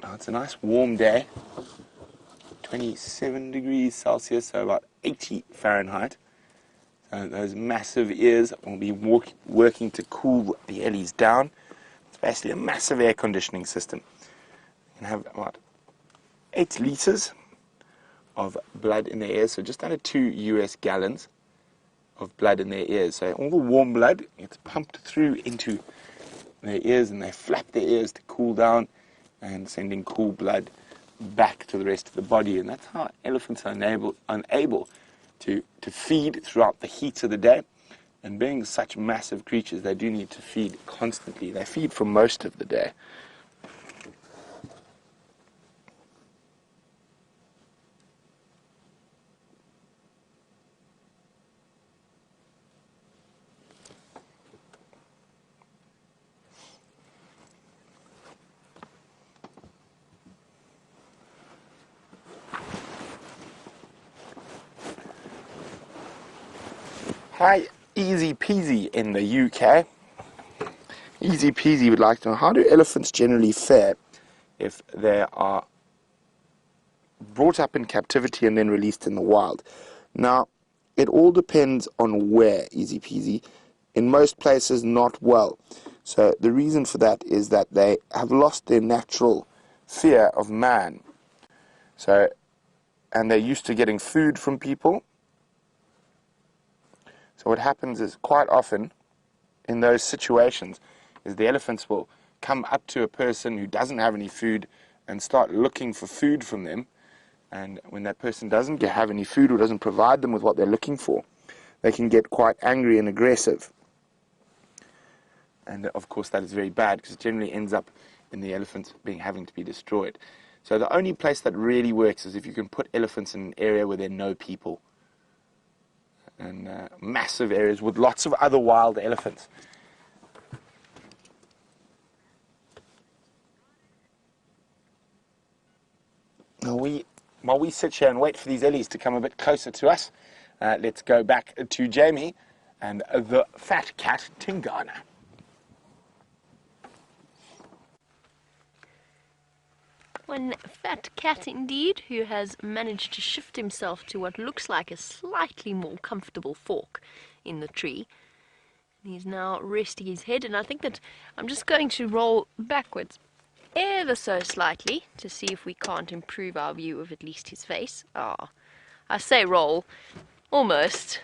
Now, it's a nice warm day, 27 degrees Celsius, so about 80 Fahrenheit. So those massive ears will be working to cool the ellies down. It's basically a massive air conditioning system. You can have about 8 liters of blood in their ears, so just under 2 US gallons of blood in their ears. So all the warm blood gets pumped through into their ears, and they flap their ears to cool down and sending cool blood back to the rest of the body. And that's how elephants are unable to feed throughout the heat of the day. And being such massive creatures, they do need to feed constantly. They feed for most of the day. Hi, Easy Peasy in the UK. Easy Peasy would like to know, how do elephants generally fare if they are brought up in captivity and then released in the wild? Now, it all depends on where, Easy Peasy. In most places, not well. So the reason for that is that they have lost their natural fear of man. And they're used to getting food from people. So what happens is, quite often in those situations, is the elephants will come up to a person who doesn't have any food and start looking for food from them. And when that person doesn't have any food or doesn't provide them with what they're looking for, they can get quite angry and aggressive. And of course that is very bad, because it generally ends up in the elephants having to be destroyed. So the only place that really works is if you can put elephants in an area where there are no people, and massive areas with lots of other wild elephants. Now while we sit here and wait for these ellies to come a bit closer to us, let's go back to Jamie and the fat cat Tingana. One fat cat indeed, who has managed to shift himself to what looks like a slightly more comfortable fork in the tree. He's now resting his head, and I think that I'm just going to roll backwards ever so slightly to see if we can't improve our view of at least his face. I say roll, almost.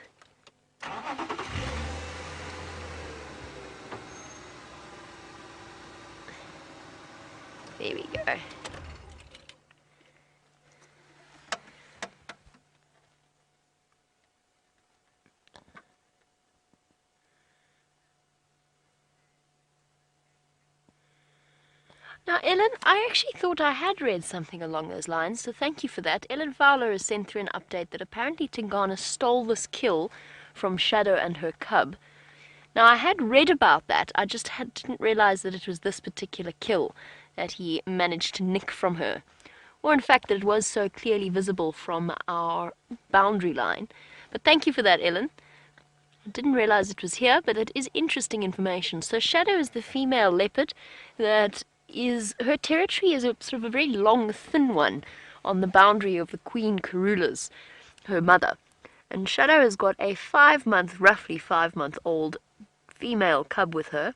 There we go. Now, Ellen, I actually thought I had read something along those lines, so thank you for that. Ellen Fowler has sent through an update that apparently Tingana stole this kill from Shadow and her cub. Now, I had read about that, I just didn't realize that it was this particular kill that he managed to nick from her. Or, in fact, that it was so clearly visible from our boundary line. But thank you for that, Ellen. I didn't realize it was here, but it is interesting information. So Shadow is the female leopard that her territory is a sort of a very long, thin one on the boundary of the Queen Karula's, her mother. And Shadow has got a roughly 5-month-old female cub with her.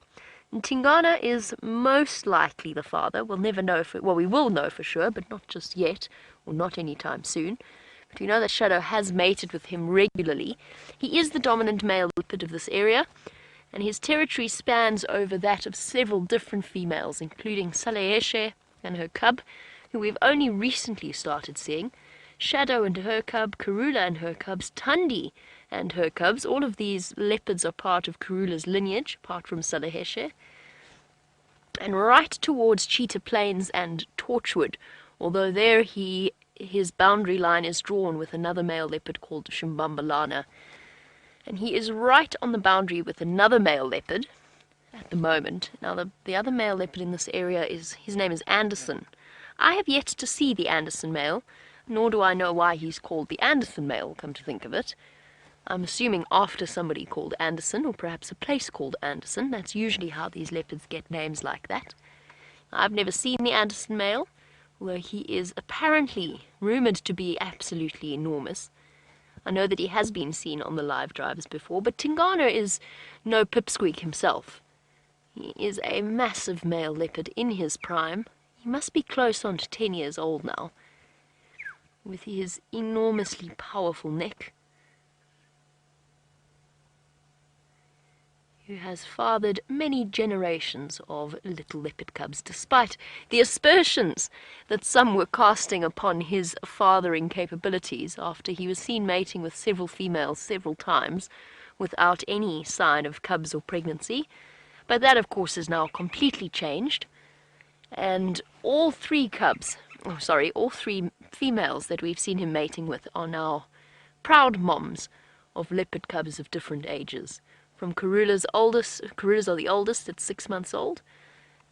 And Tingana is most likely the father. We'll never know we will know for sure, but not just yet, or not anytime soon. But we know that Shadow has mated with him regularly. He is the dominant male leopard of this area, and his territory spans over that of several different females, including Saleheshe and her cub, who we've only recently started seeing, Shadow and her cub, Karula and her cubs, Tundi and her cubs. All of these leopards are part of Karula's lineage, apart from Saleheshe. And right towards Cheetah Plains and Torchwood, although there his boundary line is drawn with another male leopard called Shimbambalana. And he is right on the boundary with another male leopard at the moment. Now, the other male leopard in this area his name is Anderson. I have yet to see the Anderson male, nor do I know why he's called the Anderson male, come to think of it. I'm assuming after somebody called Anderson, or perhaps a place called Anderson. That's usually how these leopards get names like that. I've never seen the Anderson male, although he is apparently rumoured to be absolutely enormous. I know that he has been seen on the live drivers before, but Tingana is no pipsqueak himself. He is a massive male leopard in his prime. He must be close on to 10 years old now, with his enormously powerful neck, who has fathered many generations of little leopard cubs, despite the aspersions that some were casting upon his fathering capabilities after he was seen mating with several females several times without any sign of cubs or pregnancy. But that, of course, is now completely changed, and all three females that we've seen him mating with are now proud moms of leopard cubs of different ages. From Karula's are the oldest at 6 months old,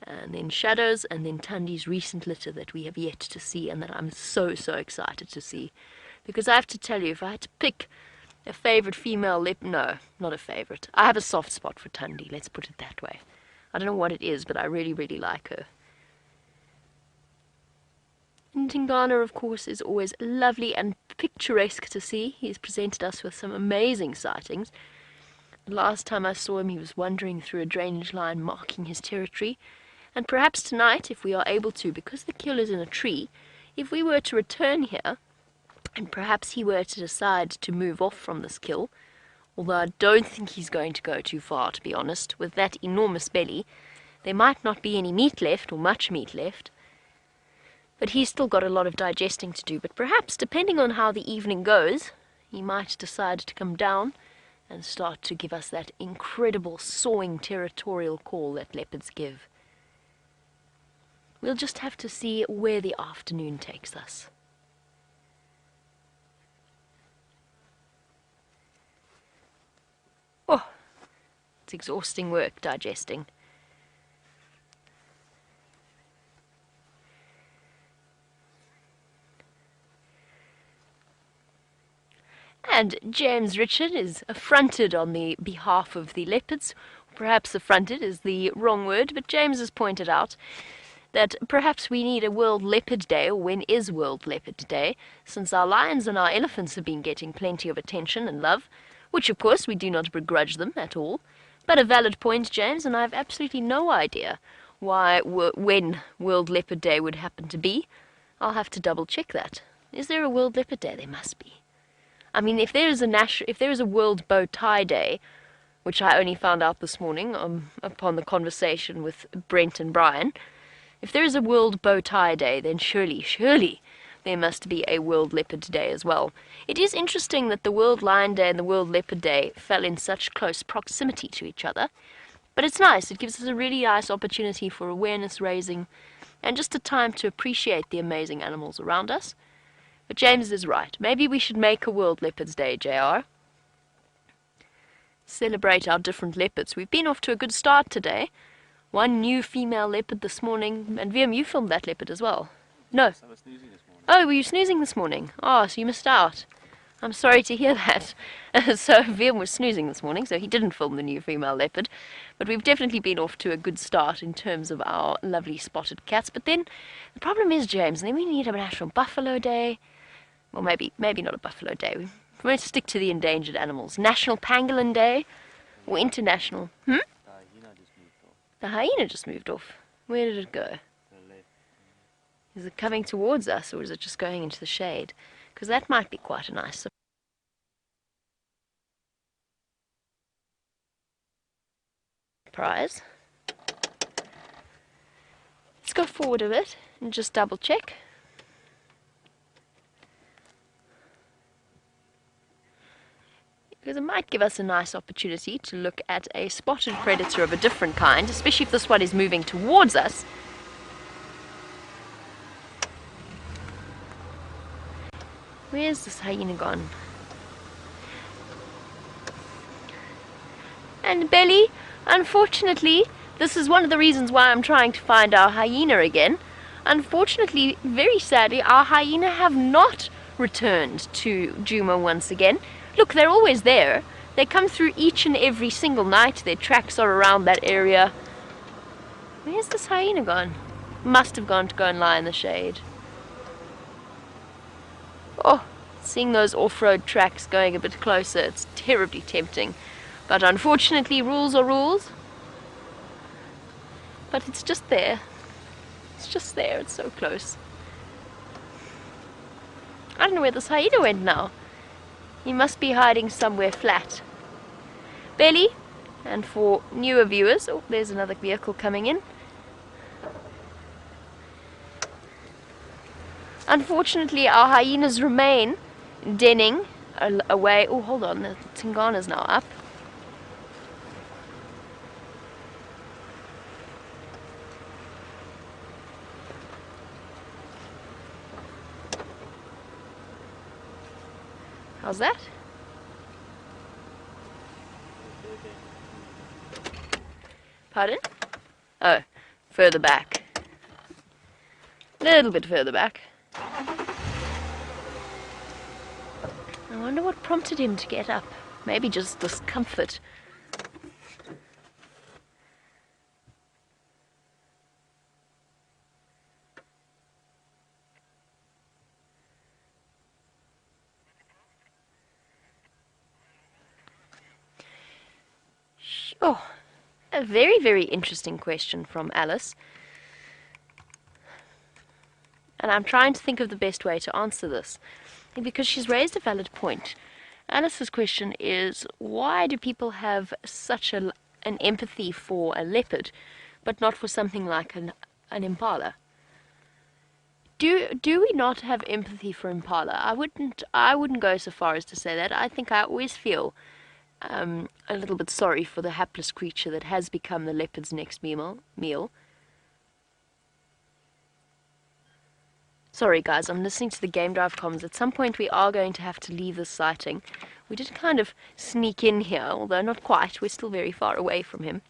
and then Shadow's, and then Tundi's recent litter that we have yet to see, and that I'm so excited to see. Because I have to tell you, if I had to pick a favourite female leopard, no, not a favourite. I have a soft spot for Tundi, let's put it that way. I don't know what it is, but I really like her. And Tingana, of course, is always lovely and picturesque to see. He's presented us with some amazing sightings. The last time I saw him, he was wandering through a drainage line marking his territory. And perhaps tonight, if we are able to, because the kill is in a tree, if we were to return here, and perhaps he were to decide to move off from this kill, although I don't think he's going to go too far, to be honest. With that enormous belly, there might not be any meat left, or much meat left. But he's still got a lot of digesting to do. But perhaps, depending on how the evening goes, he might decide to come down and start to give us that incredible sawing territorial call that leopards give. We'll just have to see where the afternoon takes us. Oh, it's exhausting work digesting. And James Richard is affronted on the behalf of the leopards. Perhaps affronted is the wrong word, but James has pointed out that perhaps we need a World Leopard Day, or when is World Leopard Day, since our lions and our elephants have been getting plenty of attention and love, which of course we do not begrudge them at all. But a valid point, James, and I have absolutely no idea when World Leopard Day would happen to be. I'll have to double check that. Is there a World Leopard Day? There must be. I mean, if there is a World Bow Tie Day, which I only found out this morning upon the conversation with Brent and Brian, if there is a World Bow Tie Day, then surely there must be a World Leopard Day as well. It is interesting that the World Lion Day and the World Leopard Day fell in such close proximity to each other, but it's nice. It gives us a really nice opportunity for awareness raising and just a time to appreciate the amazing animals around us. But James is right. Maybe we should make a World Leopards Day, JR. Celebrate our different leopards. We've been off to a good start today. One new female leopard this morning. And Viam, you filmed that leopard as well. No. I was snoozing this morning. Oh, were you snoozing this morning? Oh, so you missed out. I'm sorry to hear that. So Viam was snoozing this morning, so he didn't film the new female leopard. But we've definitely been off to a good start in terms of our lovely spotted cats. But then the problem is, James, then we need a national buffalo day. Well, maybe not a buffalo day. We won't stick to the endangered animals. National pangolin day or international. Hyena just moved off. The hyena just moved off. Where did it go? To the left. Is it coming towards us, or is it just going into the shade? Because that might be quite a nice surprise. Let's go forward a bit and just double check. Because it might give us a nice opportunity to look at a spotted predator of a different kind, especially if this one is moving towards us. Where's this hyena gone? And Belly, unfortunately, this is one of the reasons why I'm trying to find our hyena again. Unfortunately, very sadly, our hyena have not returned to Djuma once again. Look, they're always there. They come through each and every single night. Their tracks are around that area. Where's this hyena gone? Must have gone to go and lie in the shade. Oh, seeing those off-road tracks going a bit closer, it's terribly tempting. But unfortunately, rules are rules. But it's just there. It's just there. It's so close. I don't know where this hyena went now. He must be hiding somewhere flat. Belly, and for newer viewers, oh, there's another vehicle coming in. Unfortunately, our hyenas remain denning away. Oh, hold on, the Tingana's now up. How's that? Pardon? Oh, further back. A little bit further back. I wonder what prompted him to get up. Maybe just discomfort. Oh, a very, very interesting question from Alice. And I'm trying to think of the best way to answer this, because she's raised a valid point. Alice's question is, why do people have such an empathy for a leopard, but not for something like an impala? Do we not have empathy for impala? I wouldn't go so far as to say that. I think I always feel a little bit sorry for the hapless creature that has become the leopard's next meal. Sorry guys, I'm listening to the game drive comms. At some point we are going to have to leave this sighting. We did kind of sneak in here, although not quite. We're still very far away from him.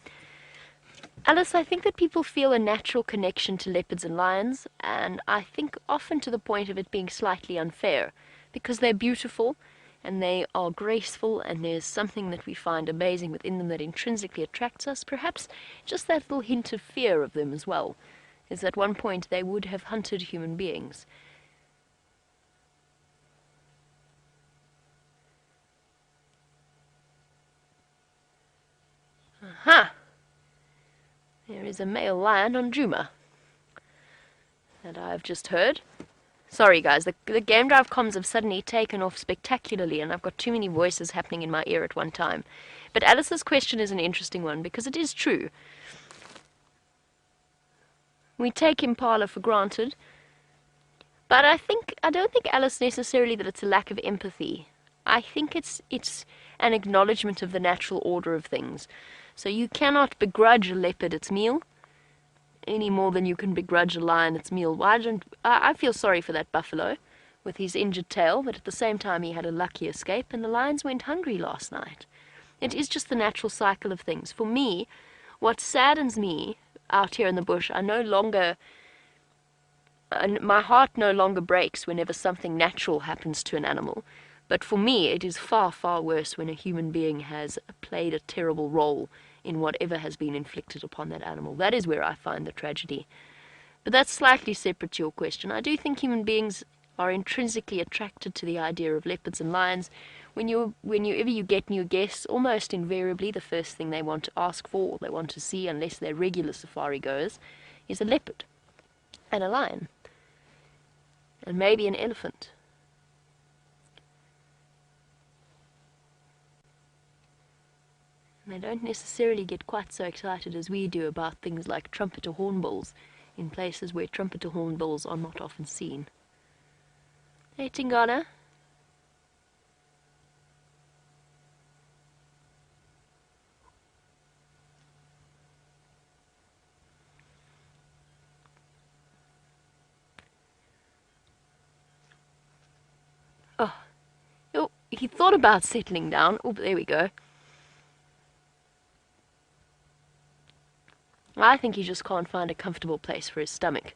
Alice, I think that people feel a natural connection to leopards and lions, and I think often to the point of it being slightly unfair, because they're beautiful and they are graceful, and there's something that we find amazing within them that intrinsically attracts us. Perhaps just that little hint of fear of them as well, is at one point they would have hunted human beings. Aha! There is a male lion on Djuma that I've just heard. Sorry guys, the game drive comms have suddenly taken off spectacularly, and I've got too many voices happening in my ear at one time. But Alice's question is an interesting one, because it is true. We take impala for granted, but I don't think, Alice, necessarily that it's a lack of empathy. I think it's an acknowledgement of the natural order of things. So you cannot begrudge a leopard its meal any more than you can begrudge a lion its meal. I feel sorry for that buffalo with his injured tail, but at the same time he had a lucky escape, and the lions went hungry last night. It is just the natural cycle of things. For me, what saddens me out here in the bush, my heart no longer breaks whenever something natural happens to an animal, But for me, it is far, far worse when a human being has played a terrible role in whatever has been inflicted upon that animal. That is where I find the tragedy. But that's slightly separate to your question. I do think human beings are intrinsically attracted to the idea of leopards and lions. Whenever you get new guests, almost invariably the first thing they want to ask for, or they want to see, unless they're regular safari goers, is a leopard and a lion and maybe an elephant. And they don't necessarily get quite so excited as we do about things like trumpeter hornbills in places where trumpeter hornbills are not often seen. Hey, Tingana. Oh, he thought about settling down. Oh, there we go. I think he just can't find a comfortable place for his stomach.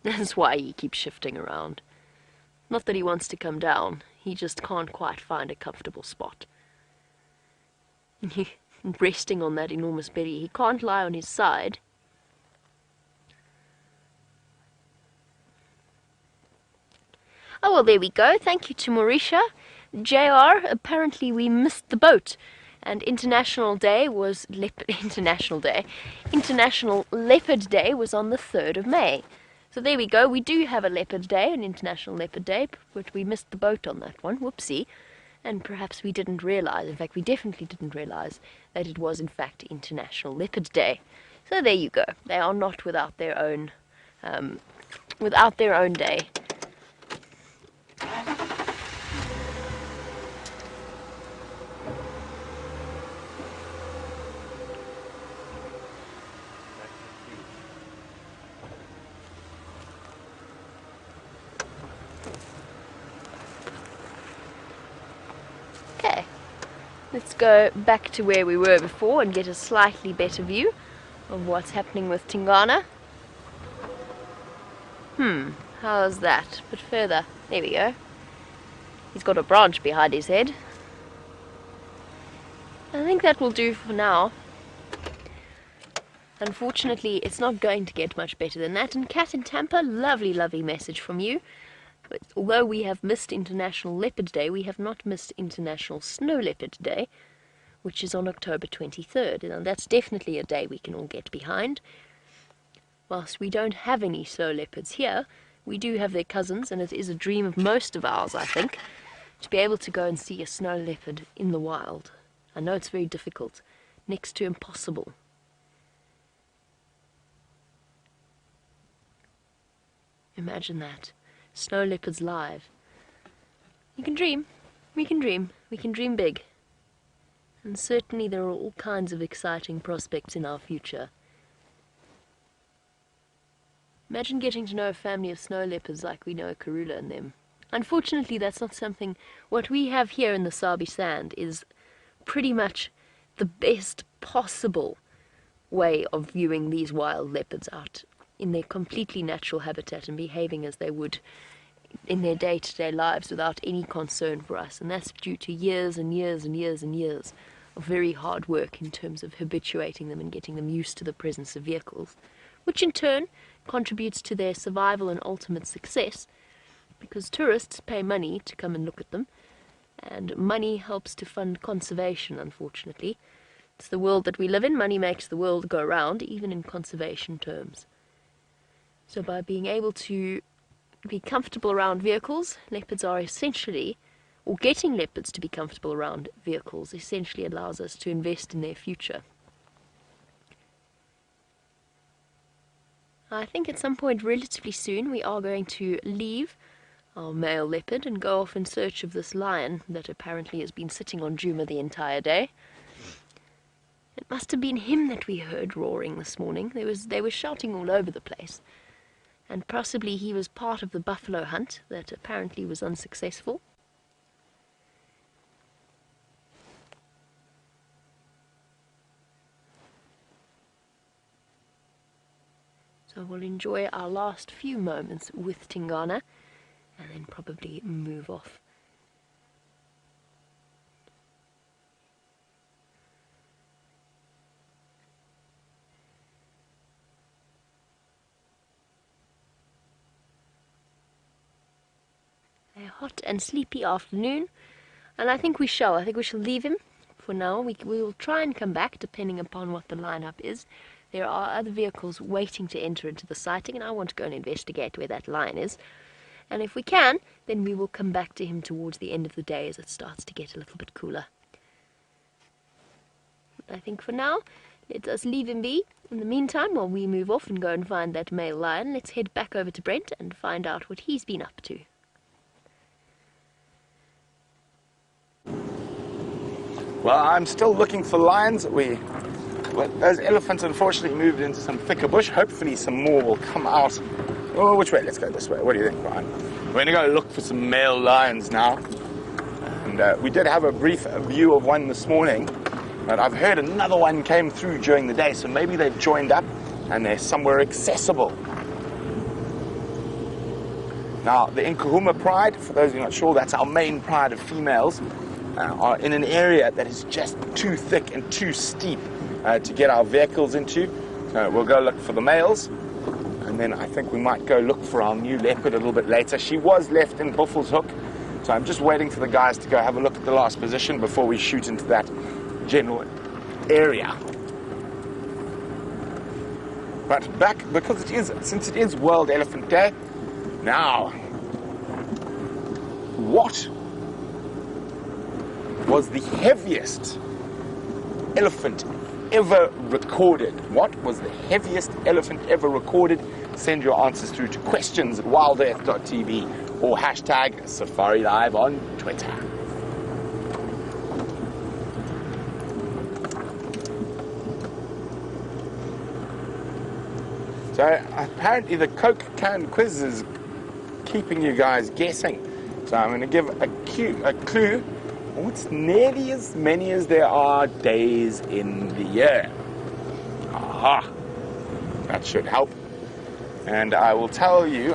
That's why he keeps shifting around. Not that he wants to come down, he just can't quite find a comfortable spot. Resting on that enormous belly, he can't lie on his side. Oh, well, there we go. Thank you to Mauricia. JR, apparently we missed the boat. And International Leopard Day was on the 3rd of May. So there we go. We do have a Leopard Day, an International Leopard Day, but we missed the boat on that one. Whoopsie. And perhaps we didn't realize, in fact we definitely didn't realize, that it was in fact International Leopard Day. So there you go. They are not without their own day. Okay, let's go back to where we were before and get a slightly better view of what's happening with Tingana. How's that? A bit further. There we go. He's got a branch behind his head. I think that will do for now. Unfortunately, it's not going to get much better than that. And Cat in Tampa, lovely, lovely message from you. But although we have missed International Leopard Day, we have not missed International Snow Leopard Day, which is on October 23rd. And that's definitely a day we can all get behind. Whilst we don't have any snow leopards here, we do have their cousins, and it is a dream of most of ours, I think, to be able to go and see a snow leopard in the wild. I know it's very difficult, next to impossible. Imagine that. Snow leopards live. You can dream. We can dream. We can dream big. And certainly there are all kinds of exciting prospects in our future. Imagine getting to know a family of snow leopards like we know Karula and them. Unfortunately, that's not something... What we have here in the Sabi Sand is pretty much the best possible way of viewing these wild leopards out in their completely natural habitat and behaving as they would in their day-to-day lives without any concern for us. And that's due to years and years and years and years of very hard work in terms of habituating them and getting them used to the presence of vehicles, which in turn contributes to their survival and ultimate success, because tourists pay money to come and look at them, and money helps to fund conservation, unfortunately. It's the world that we live in. Money makes the world go round, even in conservation terms. So by being able to be comfortable around vehicles, leopards are essentially, or getting leopards to be comfortable around vehicles essentially allows us to invest in their future. I think at some point relatively soon we are going to leave our male leopard and go off in search of this lion that apparently has been sitting on Juma the entire day. It must have been him that we heard roaring this morning. They were shouting all over the place. And possibly he was part of the buffalo hunt that apparently was unsuccessful. So we'll enjoy our last few moments with Tingana and then probably move off hot and sleepy afternoon, and I think we shall leave him for now. We will try and come back depending upon what the lineup is. There are other vehicles waiting to enter into the sighting, and I want to go and investigate where that lion is. And if we can, then we will come back to him towards the end of the day as it starts to get a little bit cooler. I think for now, let us leave him be. In the meantime, while we move off and go and find that male lion, let's head back over to Brent and find out what he's been up to. Well, I'm still looking for lions. Those elephants unfortunately moved into some thicker bush. Hopefully some more will come out. Oh, which way? Let's go this way. What do you think, Brian? We're going to go look for some male lions now. And we did have a brief view of one this morning. But I've heard another one came through during the day, so maybe they've joined up and they're somewhere accessible. Now, the Nkahuma pride, for those who are not sure, that's our main pride of females, are in an area that is just too thick and too steep to get our vehicles into. So we'll go look for the males, and then I think we might go look for our new leopard a little bit later. She was left in Buffelshoek, so I'm just waiting for the guys to go have a look at the last position before we shoot into that general area. But back, because since it is World Elephant Day, now, what was the heaviest elephant ever recorded? What was the heaviest elephant ever recorded? Send your answers through to questions@wildearth.tv or hashtag Safari Live on Twitter. So apparently the Coke can quiz is keeping you guys guessing. So I'm going to give a clue. It's nearly as many as there are days in the year. Aha! That should help. And I will tell you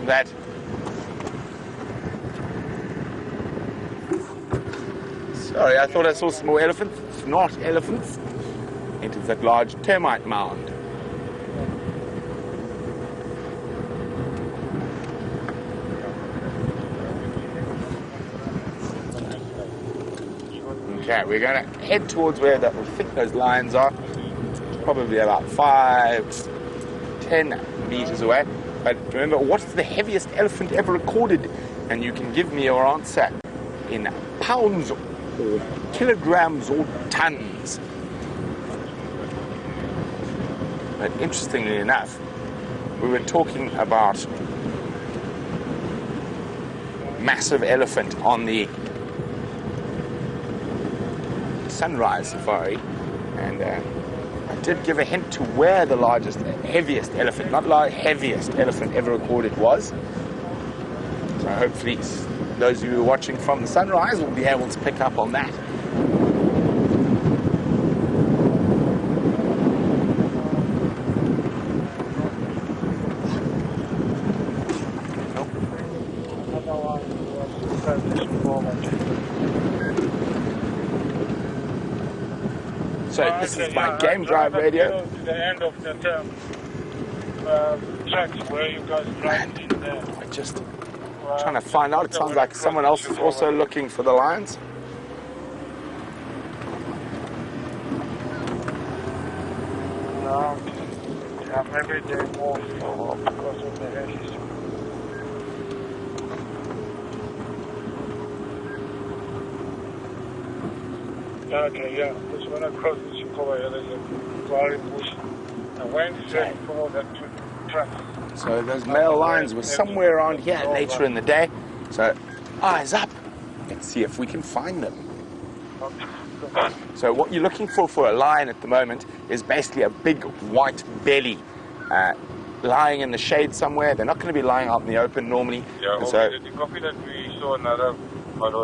that sorry, I thought I saw some more elephants. It's not elephants. It is that large termite mound. Okay, we're going to head towards where we think those lions are. It's probably about 5-10 meters away. But remember, what's the heaviest elephant ever recorded? And you can give me your answer in pounds or kilograms or tons. But interestingly enough, we were talking about massive elephant on the sunrise safari, and I did give a hint to where the heaviest elephant, not heaviest elephant ever recorded was. So hopefully those of you who are watching from the sunrise will be able to pick up on that. So this is my game drive radio. To the end of the tracks where you guys drive in there. I'm just trying to find out. It sounds like someone else is also looking for the lions. No, yeah, maybe they moved because of the hedges. Okay, yeah. Just when I cross the Chicago, there's a flowery bush. And when you follow that track. So those male lions were somewhere around here later in the day. So eyes up. Let's see if we can find them. So what you're looking for a lion at the moment is basically a big white belly lying in the shade somewhere. They're not going to be lying out in the open normally. Yeah, and so the copy that we saw another. what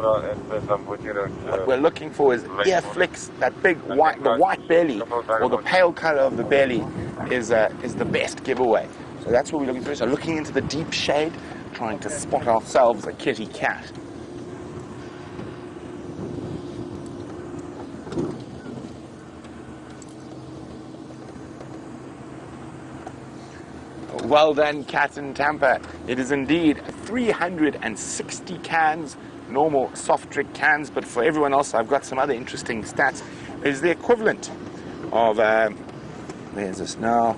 we're looking for is ear flicks. That big white, the white belly or the pale color of the belly is the best giveaway. So that's what we're looking for. So looking into the deep shade, trying to spot ourselves a kitty cat. Well done, Cat and Tampa. It is indeed 360 cans, normal soft drink cans, but for everyone else, I've got some other interesting stats. It is the equivalent of, where's this now?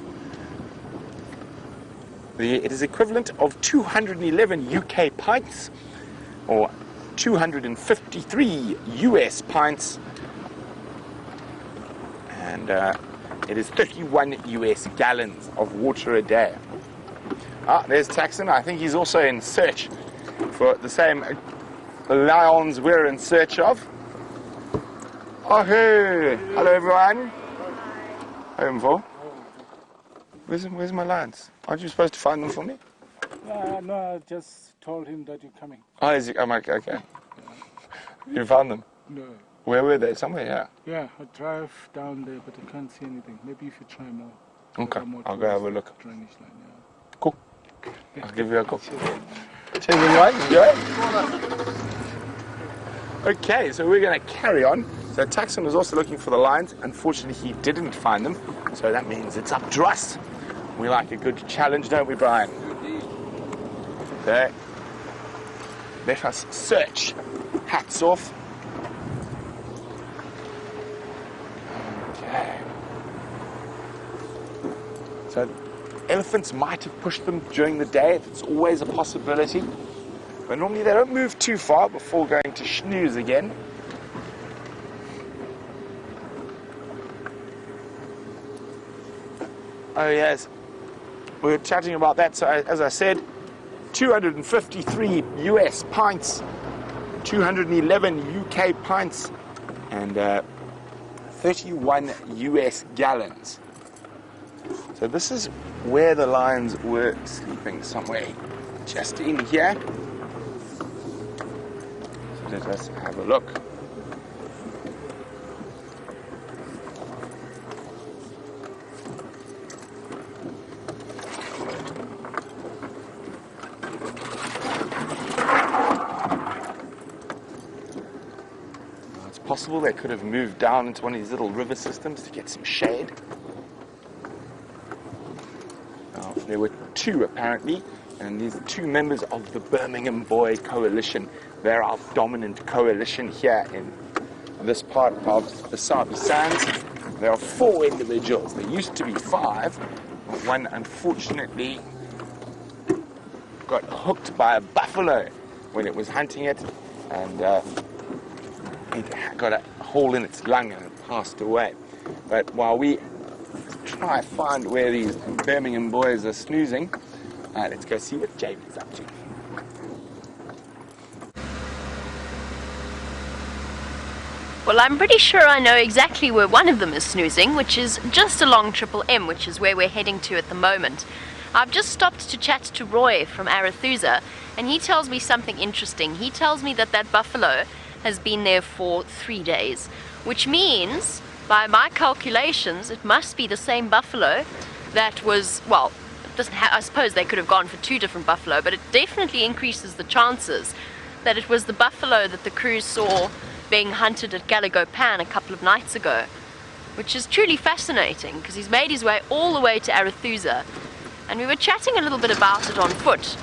It is equivalent of 211 UK pints, or 253 US pints, and it is 31 US gallons of water a day. Ah, there's Taxon. I think he's also in search for the same lions we're in search of. Oh, hey. Hello, everyone. Home for? Where's my lions? Aren't you supposed to find them for me? No, I just told him that you're coming. Oh, is he? I'm like, okay. You found them? No. Where were they? Somewhere, yeah. Yeah, I drive down there, but I can't see anything. Maybe if you try more. Okay, I'll go have a look. Drainage line, yeah. Cool. I'll give you a call. Cheers, everyone. Enjoy. Okay, so we're going to carry on. So Taxon was also looking for the lions. Unfortunately, he didn't find them. So that means it's up to us. We like a good challenge, don't we, Brian? So, let us search. Hats off. Okay. So elephants might have pushed them during the day. It's always a possibility. But normally they don't move too far before going to snooze again. Oh yes, we were chatting about that. So as I said, 253 US pints, 211 UK pints, and 31 US gallons. So this is where the lions were sleeping, somewhere just in here. So let us have a look. Possible they could have moved down into one of these little river systems to get some shade. Now, there were two apparently, and these are two members of the Birmingham Boy Coalition. They're our dominant coalition here in this part of the Sabi Sands. There are 4 individuals. There used to be 5, but one unfortunately got hooked by a buffalo when it was hunting it, and it got a hole in its lung and it passed away. But while we try to find where these Birmingham boys are snoozing, let's go see what Jamie's up to. Well, I'm pretty sure I know exactly where one of them is snoozing, which is just along Triple M, which is where we're heading to at the moment. I've just stopped to chat to Roy from Arethusa, and he tells me something interesting. He tells me that that buffalo has been there for 3 days, which means, by my calculations, it must be the same buffalo that was, well, I suppose they could have gone for 2 different buffalo, but it definitely increases the chances that it was the buffalo that the crew saw being hunted at Gallagher Pan a couple of nights ago, which is truly fascinating because he's made his way all the way to Arethusa, and we were chatting a little bit about it on foot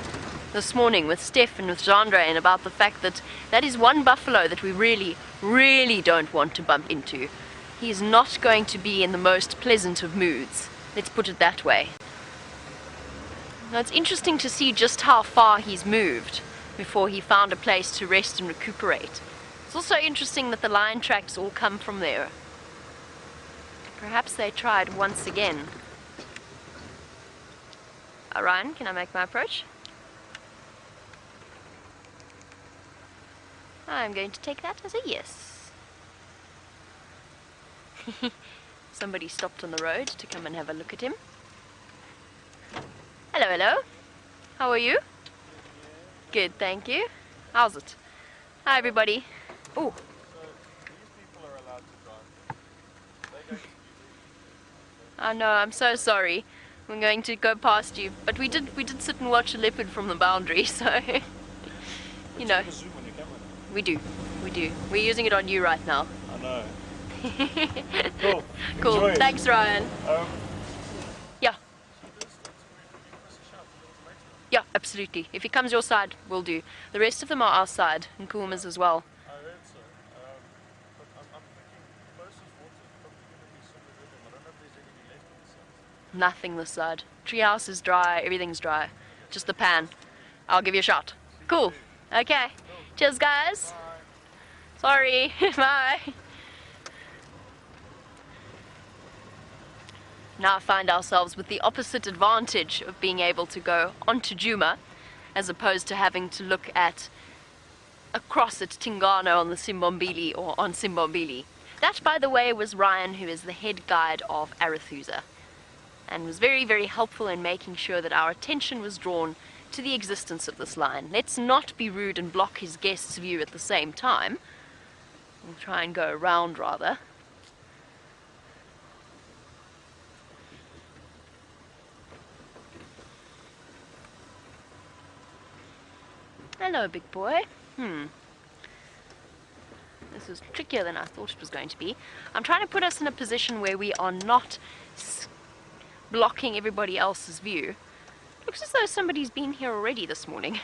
this morning with Steph and with Jandre, and about the fact that that is one buffalo that we really don't want to bump into. He's not going to be in the most pleasant of moods, let's put it that way. Now it's interesting to see just how far he's moved before he found a place to rest and recuperate. It's also interesting that the lion tracks all come from there. Perhaps they tried once again. Ryan, can I make my approach? I'm going to take that as a yes. Somebody stopped on the road to come and have a look at him. Hello, hello. How are you? Good, thank you. How's it? Hi, everybody. Oh. So these people are allowed to drive. I know, I'm so sorry. We're going to go past you, but we did sit and watch a leopard from the boundary, so you know. We do. We're using it on you right now. I know. Cool. Cool. Enjoy it. Thanks, Ryan. Yeah. absolutely. If he comes your side, we'll do. The rest of them are our side, and Kuumas as well. I heard so. But I'm thinking closest water is probably going to be somewhere rhythm. I don't know if there's anything left on the side. Nothing this side. Treehouse is dry, everything's dry. Just the pan. I'll give you a shot. Cool. Okay. Cheers, guys. Sorry. Bye. Now find ourselves with the opposite advantage of being able to go onto Djuma as opposed to having to look at across at Tingana on the Simbombili or on Simbombili. That, by the way, was Ryan, who is the head guide of Arethusa, and was very, very helpful in making sure that our attention was drawn to the existence of this line. Let's not be rude and block his guest's view at the same time. We'll try and go around rather. Hello, big boy. This is trickier than I thought it was going to be. I'm trying to put us in a position where we are not blocking everybody else's view. Looks as though somebody's been here already this morning.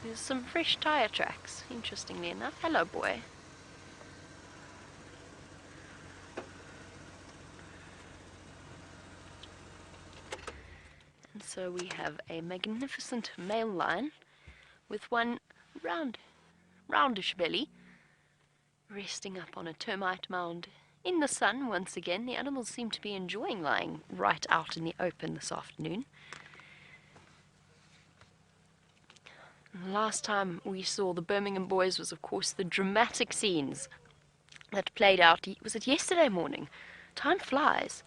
There's some fresh tire tracks, interestingly enough. Hello, boy. And so we have a magnificent male lion with one roundish belly resting up on a termite mound in the sun once again. The animals seem to be enjoying lying right out in the open this afternoon. And the last time we saw the Birmingham boys was, of course, the dramatic scenes that played out. Was it yesterday morning? Time flies.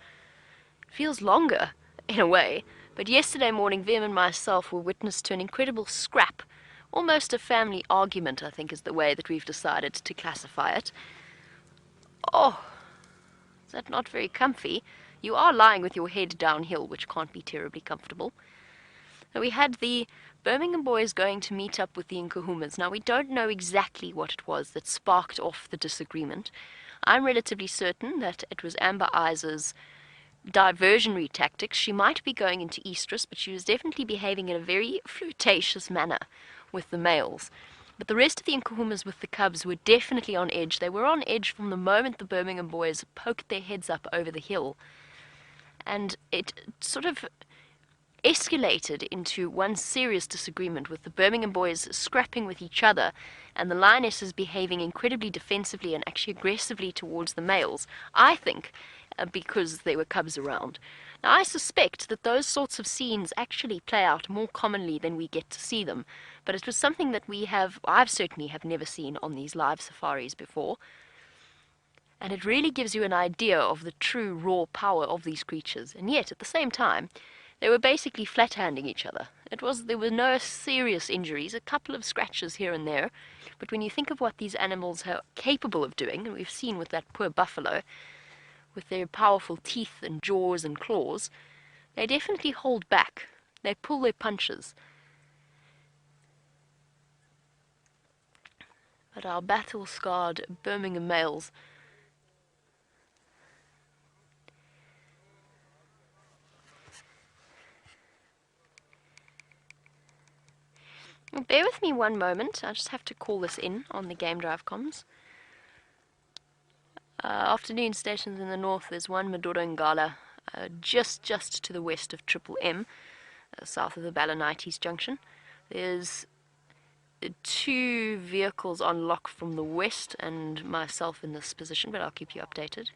It feels longer in a way, but yesterday morning Vim and myself were witness to an incredible scrap. Almost a family argument, I think, is the way that we've decided to classify it. Oh, is that not very comfy? You are lying with your head downhill, which can't be terribly comfortable. So we had the Birmingham boys going to meet up with the Nkuhumas. Now, we don't know exactly what it was that sparked off the disagreement. I'm relatively certain that it was Amber Iser's diversionary tactics. She might be going into estrus, but she was definitely behaving in a very flirtatious manner with the males. But the rest of the Nkuhumas with the cubs were definitely on edge. They were on edge from the moment the Birmingham boys poked their heads up over the hill. And it sort of escalated into one serious disagreement, with the Birmingham boys scrapping with each other and the lionesses behaving incredibly defensively and actually aggressively towards the males, I think, because there were cubs around. Now, I suspect that those sorts of scenes actually play out more commonly than we get to see them, but it was something that I've certainly have never seen on these live safaris before, and it really gives you an idea of the true raw power of these creatures. And yet, at the same time, they were basically flat-handing each other. There were no serious injuries, a couple of scratches here and there, but when you think of what these animals are capable of doing, and we've seen with that poor buffalo, with their powerful teeth and jaws and claws, they definitely hold back. They pull their punches. But our battle-scarred Birmingham males bear with me one moment. I just have to call this in on the Game Drive comms. Afternoon stations in the north, there's one Maduro Ngala, just to the west of Triple M, south of the Balanites Junction. There's 2 vehicles on lock from the west and myself in this position, but I'll keep you updated.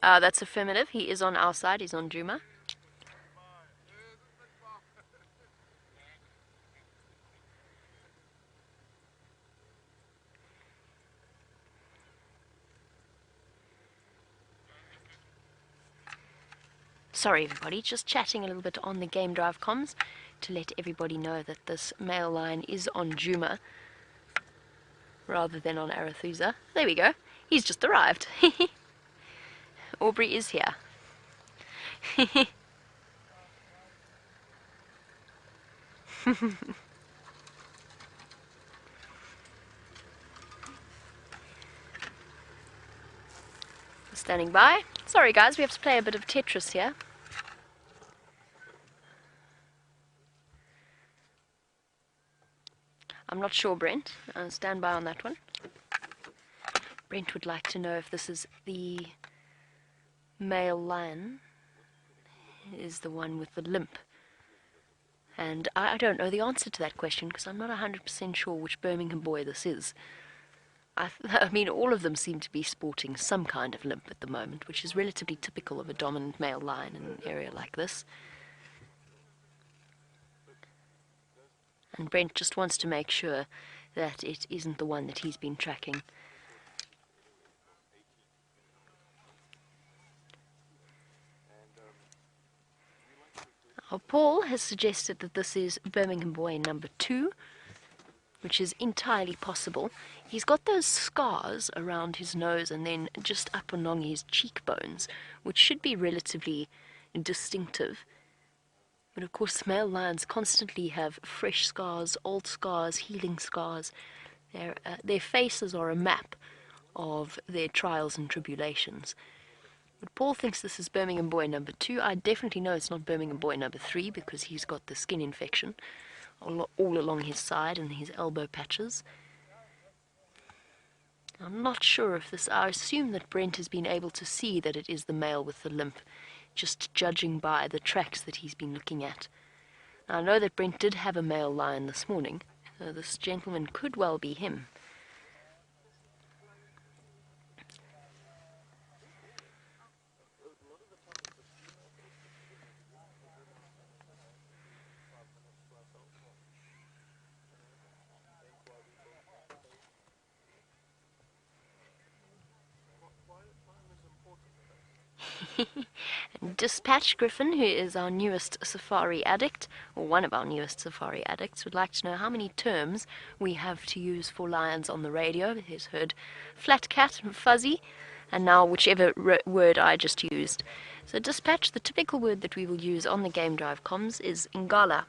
That's affirmative. He is on our side. He's on Djuma. Sorry everybody, just chatting a little bit on the Game Drive comms to let everybody know that this male lion is on Djuma rather than on Arethusa. There we go. He's just arrived. Aubrey is here. Standing by. Sorry guys, we have to play a bit of Tetris here. I'm not sure, Brent. Stand by on that one. Brent would like to know if this is the male lion, is the one with the limp. And I don't know the answer to that question because I'm not 100% sure which Birmingham boy this is. I mean, all of them seem to be sporting some kind of limp at the moment, which is relatively typical of a dominant male lion in an area like this. And Brent just wants to make sure that it isn't the one that he's been tracking. Paul has suggested that this is Birmingham boy number 2, which is entirely possible. He's got those scars around his nose and then just up along his cheekbones, which should be relatively distinctive. But of course, male lions constantly have fresh scars, old scars, healing scars. Their faces are a map of their trials and tribulations. But Paul thinks this is Birmingham boy number 2. I definitely know it's not Birmingham boy number 3 because he's got the skin infection all along his side and his elbow patches. I'm not sure if this... I assume that Brent has been able to see that it is the male with the limp, just judging by the tracks that he's been looking at. Now, I know that Brent did have a male lion this morning, so this gentleman could well be him. Dispatch Griffin, who is our newest safari addict, or one of our newest safari addicts, would like to know how many terms we have to use for lions on the radio. He's heard flat cat and fuzzy, and now whichever word I just used. So Dispatch, the typical word that we will use on the Game Drive comms is Ngala,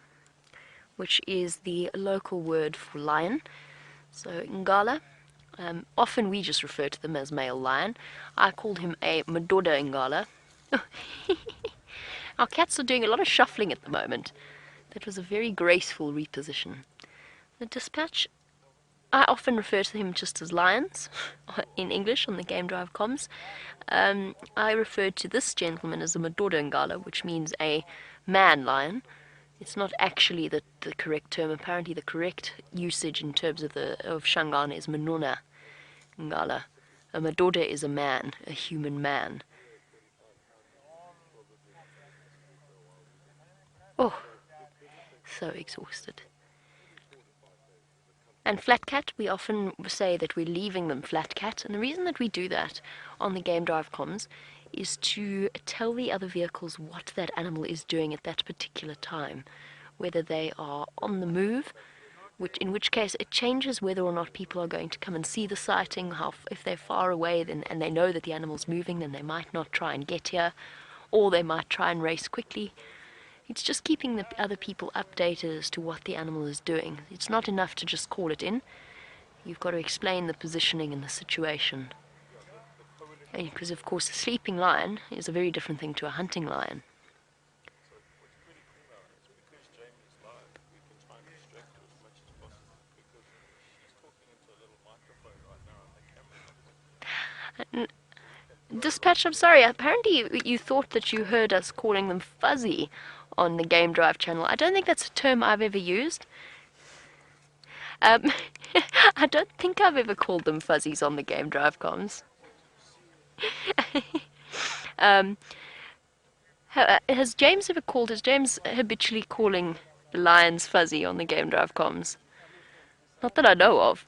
which is the local word for lion. So Ngala, often we just refer to them as male lion. I called him a Madoda Ngala. Our cats are doing a lot of shuffling at the moment. That was a very graceful reposition. The Dispatch, I often refer to him just as lions in English on the Game Drive comms. I referred to this gentleman as a Madoda Ngala, which means a man lion. It's not actually the correct term. Apparently the correct usage in terms of Shangana is Manona Ngala. A Madoda is a man, a human man. Oh, so exhausted. And flat cat, we often say that we're leaving them flat cat, and the reason that we do that on the Game Drive comms is to tell the other vehicles what that animal is doing at that particular time, whether they are on the move, in which case it changes whether or not people are going to come and see the sighting. If they're far away and they know that the animal's moving, then they might not try and get here, or they might try and race quickly. It's just keeping the other people updated as to what the animal is doing. It's not enough to just call it in. You've got to explain the positioning and the situation. Because, of course, a sleeping lion is a very different thing to a hunting lion. Dispatch, I'm sorry, apparently you thought that you heard us calling them fuzzy on the Game Drive channel. I don't think that's a term I've ever used. I don't think I've ever called them fuzzies on the Game Drive comms. Has James habitually calling the lions fuzzy on the Game Drive comms? Not that I know of.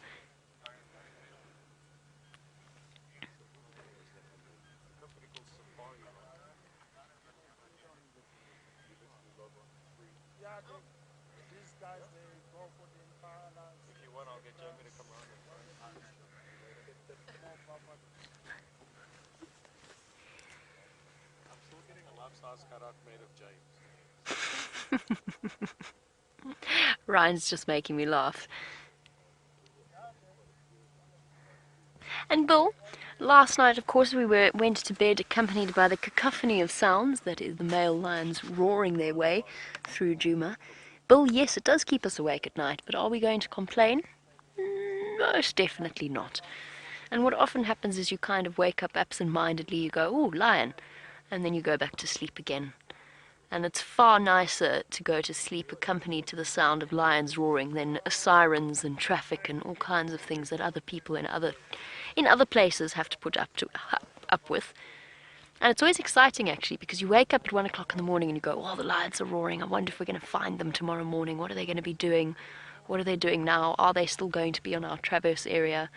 These guys, they go for the entire lives. If you want, I'll get Jamie to come around. I'm still getting a life-size cutout made of James. Ryan's just making me laugh. And Bill, last night, of course, we went to bed accompanied by the cacophony of sounds, that is, the male lions roaring their way through Juma. Bill, yes, it does keep us awake at night, but are we going to complain? Most definitely not. And what often happens is you kind of wake up absent-mindedly, you go, "Oh, lion," and then you go back to sleep again. And it's far nicer to go to sleep accompanied to the sound of lions roaring than sirens and traffic and all kinds of things that other people in other places have to put up with. And it's always exciting, actually, because you wake up at 1 o'clock in the morning and you go, "Oh, the lions are roaring. I wonder if we're going to find them tomorrow morning. What are they going to be doing? What are they doing now? Are they still going to be on our traverse area?"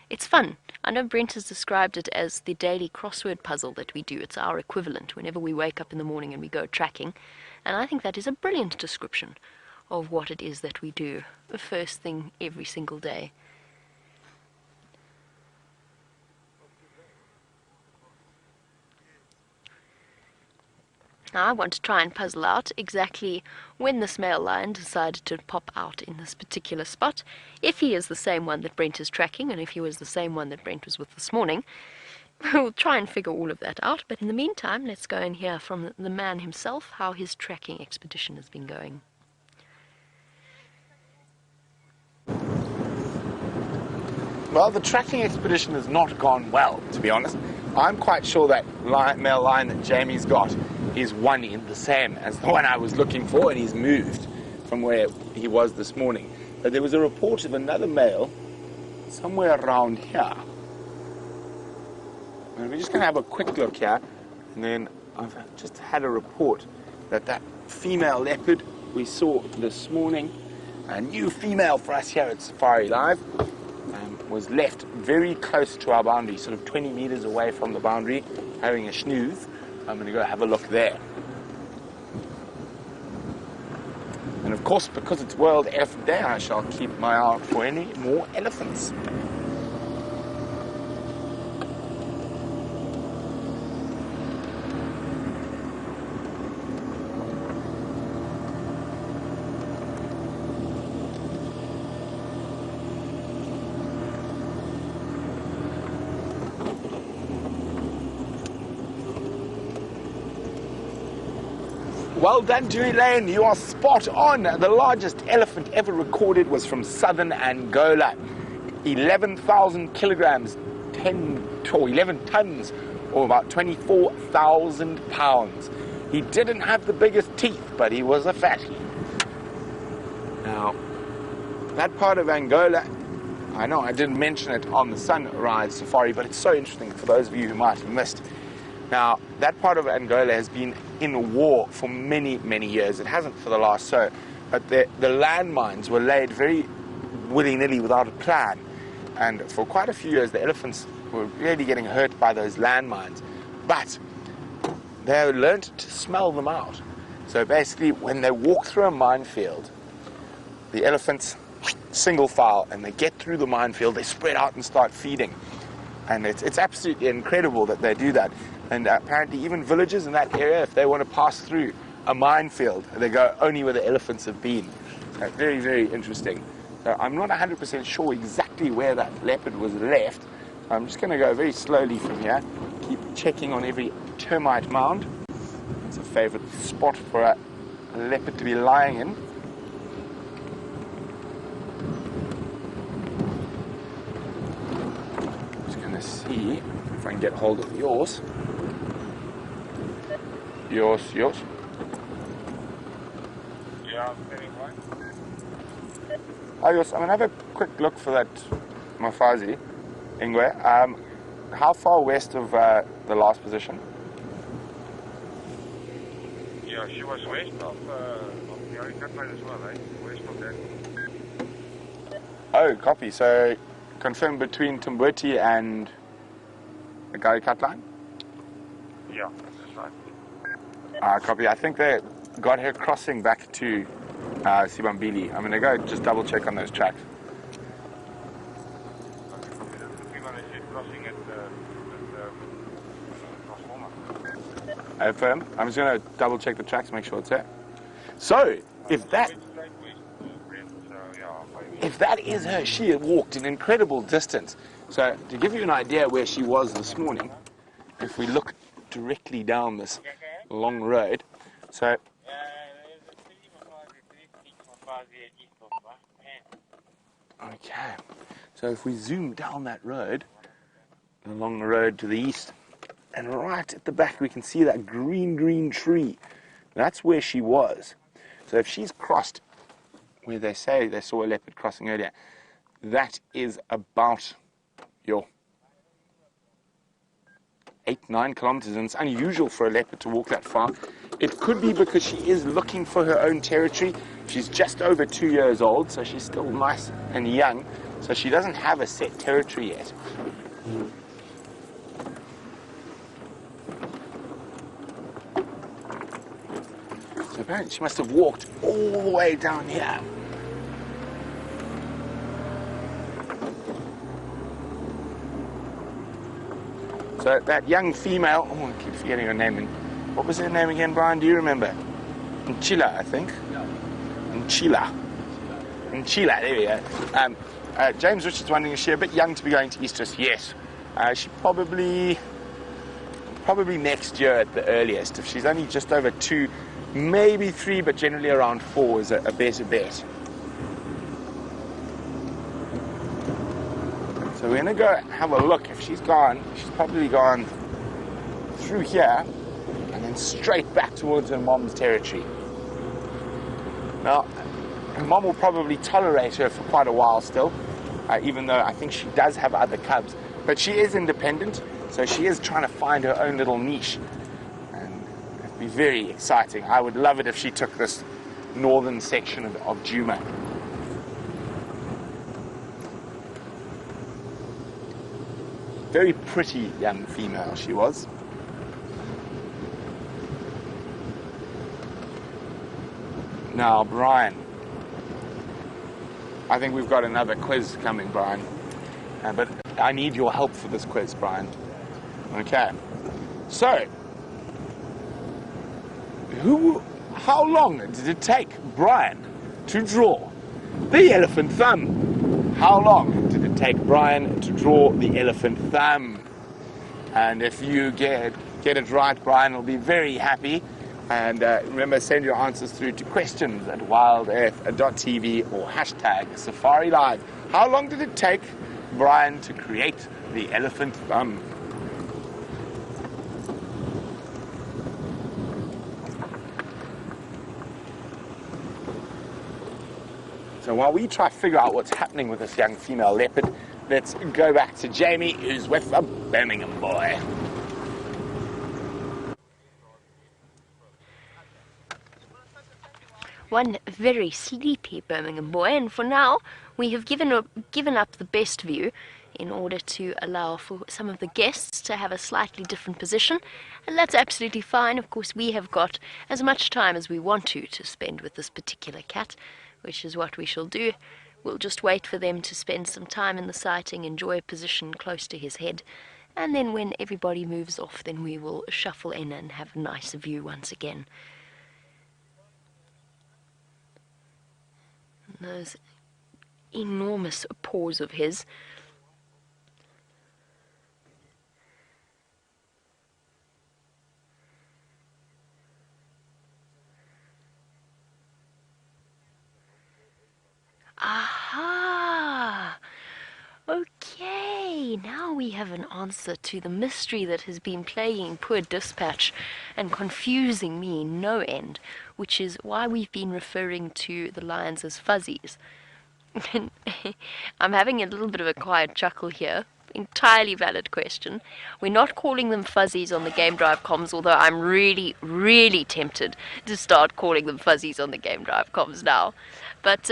It's fun. I know Brent has described it as the daily crossword puzzle that we do. It's our equivalent whenever we wake up in the morning and we go tracking. And I think that is a brilliant description of what it is that we do the first thing every single day. Now, I want to try and puzzle out exactly when this male lion decided to pop out in this particular spot. If he is the same one that Brent is tracking, and if he was the same one that Brent was with this morning, we'll try and figure all of that out. But in the meantime, let's go and hear from the man himself how his tracking expedition has been going. Well, the tracking expedition has not gone well, to be honest. I'm quite sure that male lion that Jamie's got is one in the same as the one I was looking for, and he's moved from where he was this morning. But there was a report of another male somewhere around here. And we're just going to have a quick look here, and then I've just had a report that that female leopard we saw this morning, a new female for us here at Safari Live, was left very close to our boundary, sort of 20 meters away from the boundary, having a snooze. I'm going to go have a look there. And of course, because it's World Elephant Day, I shall keep my eye out for any more elephants. Well done, Dewey Lane, you are spot on. The largest elephant ever recorded was from southern Angola. 11,000 kilograms, 11 tons, or about 24,000 pounds. He didn't have the biggest teeth, but he was a fatty. Now, that part of Angola, I know I didn't mention it on the sunrise safari, but it's so interesting for those of you who might have missed. Now, that part of Angola has been in war for many, many years. It hasn't for the last so, but the landmines were laid very willy-nilly without a plan. And for quite a few years, the elephants were really getting hurt by those landmines. But they learned to smell them out. So basically, when they walk through a minefield, the elephants single file, and they get through the minefield, they spread out and start feeding. And it's absolutely incredible that they do that. And apparently even villages in that area, if they want to pass through a minefield, they go only where the elephants have been. So very, very interesting. So I'm not 100% sure exactly where that leopard was left. I'm just going to go very slowly from here, keep checking on every termite mound. It's a favorite spot for a leopard to be lying in. Just going to see if I can get hold of yours. Yours. Yeah, I'm getting one. Oh, yours. I'm going to have a quick look for that Mafazi, Ingwe. How far west of the last position? Yeah, she was west of the other cut as well, eh? West of that. Oh, copy. So, confirm between Tumbuti and the Gary cut line? Yeah, that's right. Copy. I think they got her crossing back to Sibambili. I'm going to go just double check on those tracks. Crossing at Transformer. Firm. I'm just going to double check the tracks, make sure it's there. So, if that... if that is her, she had walked an incredible distance. So to give you an idea where she was this morning, if we look directly down this long road, so okay, so if we zoom down that road, along the road to the east, and right at the back we can see that green tree. That's where she was. So if she's crossed where they say they saw a leopard crossing earlier, that is about 8-9 kilometers, and it's unusual for a leopard to walk that far. It could be because she is looking for her own territory. She's just over 2 years old, so she's still nice and young, so she doesn't have a set territory yet. So apparently she must have walked all the way down here. So that young female, oh, I keep forgetting her name. What was her name again, Brian? Do you remember? Nchila, I think. Yeah. Nchila, there we go. James Richards wondering, is she a bit young to be going to Eastress? Yes. She probably next year at the earliest. If she's only just over 2, maybe 3, but generally around 4 is a better bet. So we're going to go have a look. If she's gone, she's probably gone through here and then straight back towards her mom's territory. Now, her mom will probably tolerate her for quite a while still, even though I think she does have other cubs. But she is independent, so she is trying to find her own little niche. And it'd be very exciting. I would love it if she took this northern section of Djuma. Very pretty young female she was. Now, Brian, I think we've got another quiz coming, Brian. But I need your help for this quiz, Brian. Okay. So, how long did it take Brian to draw the elephant thumb? How long did it take Brian to draw the elephant thumb? And if you get it right, Brian will be very happy. And remember, send your answers through to questions@wildearth.tv or #SafariLive. How long did it take Brian to create the elephant thumb? So while we try to figure out what's happening with this young female leopard, let's go back to Jamie, who's with a Birmingham boy. One very sleepy Birmingham boy, and for now we have given up the best view in order to allow for some of the guests to have a slightly different position, and that's absolutely fine. Of course, we have got as much time as we want to spend with this particular cat, which is what we shall do. We'll just wait for them to spend some time in the sighting, enjoy a position close to his head, and then when everybody moves off, then we will shuffle in and have a nicer view once again. Those enormous paws of his. Aha! Okay, now we have an answer to the mystery that has been plaguing poor Dispatch and confusing me no end, which is why we've been referring to the lions as fuzzies. I'm having a little bit of a quiet chuckle here. Entirely valid question. We're not calling them fuzzies on the Game Drive comms, although I'm really, really tempted to start calling them fuzzies on the Game Drive comms now. But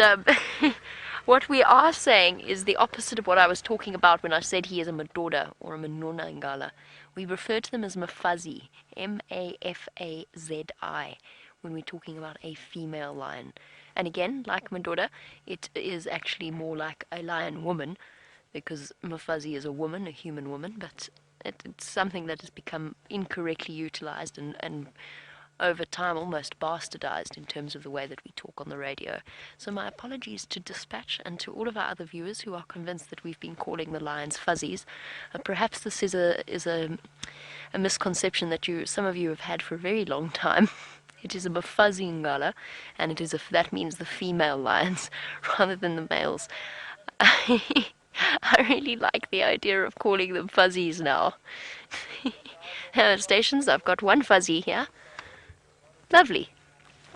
what we are saying is the opposite of what I was talking about when I said he is a Madoda or a Manona Ngala. We refer to them as Mafuzzi, M-A-F-A-Z-I, when we're talking about a female lion. And again, like Madoda, it is actually more like a lion woman, because Mafuzzi is a woman, a human woman, but it's something that has become incorrectly utilized and over time almost bastardized in terms of the way that we talk on the radio. So my apologies to Dispatch and to all of our other viewers who are convinced that we've been calling the lions fuzzies. Perhaps this is a misconception that some of you have had for a very long time. It is a mafuzzy ngala, and that means the female lions rather than the males. I really like the idea of calling them fuzzies now. Stations, I've got one fuzzy here. Lovely.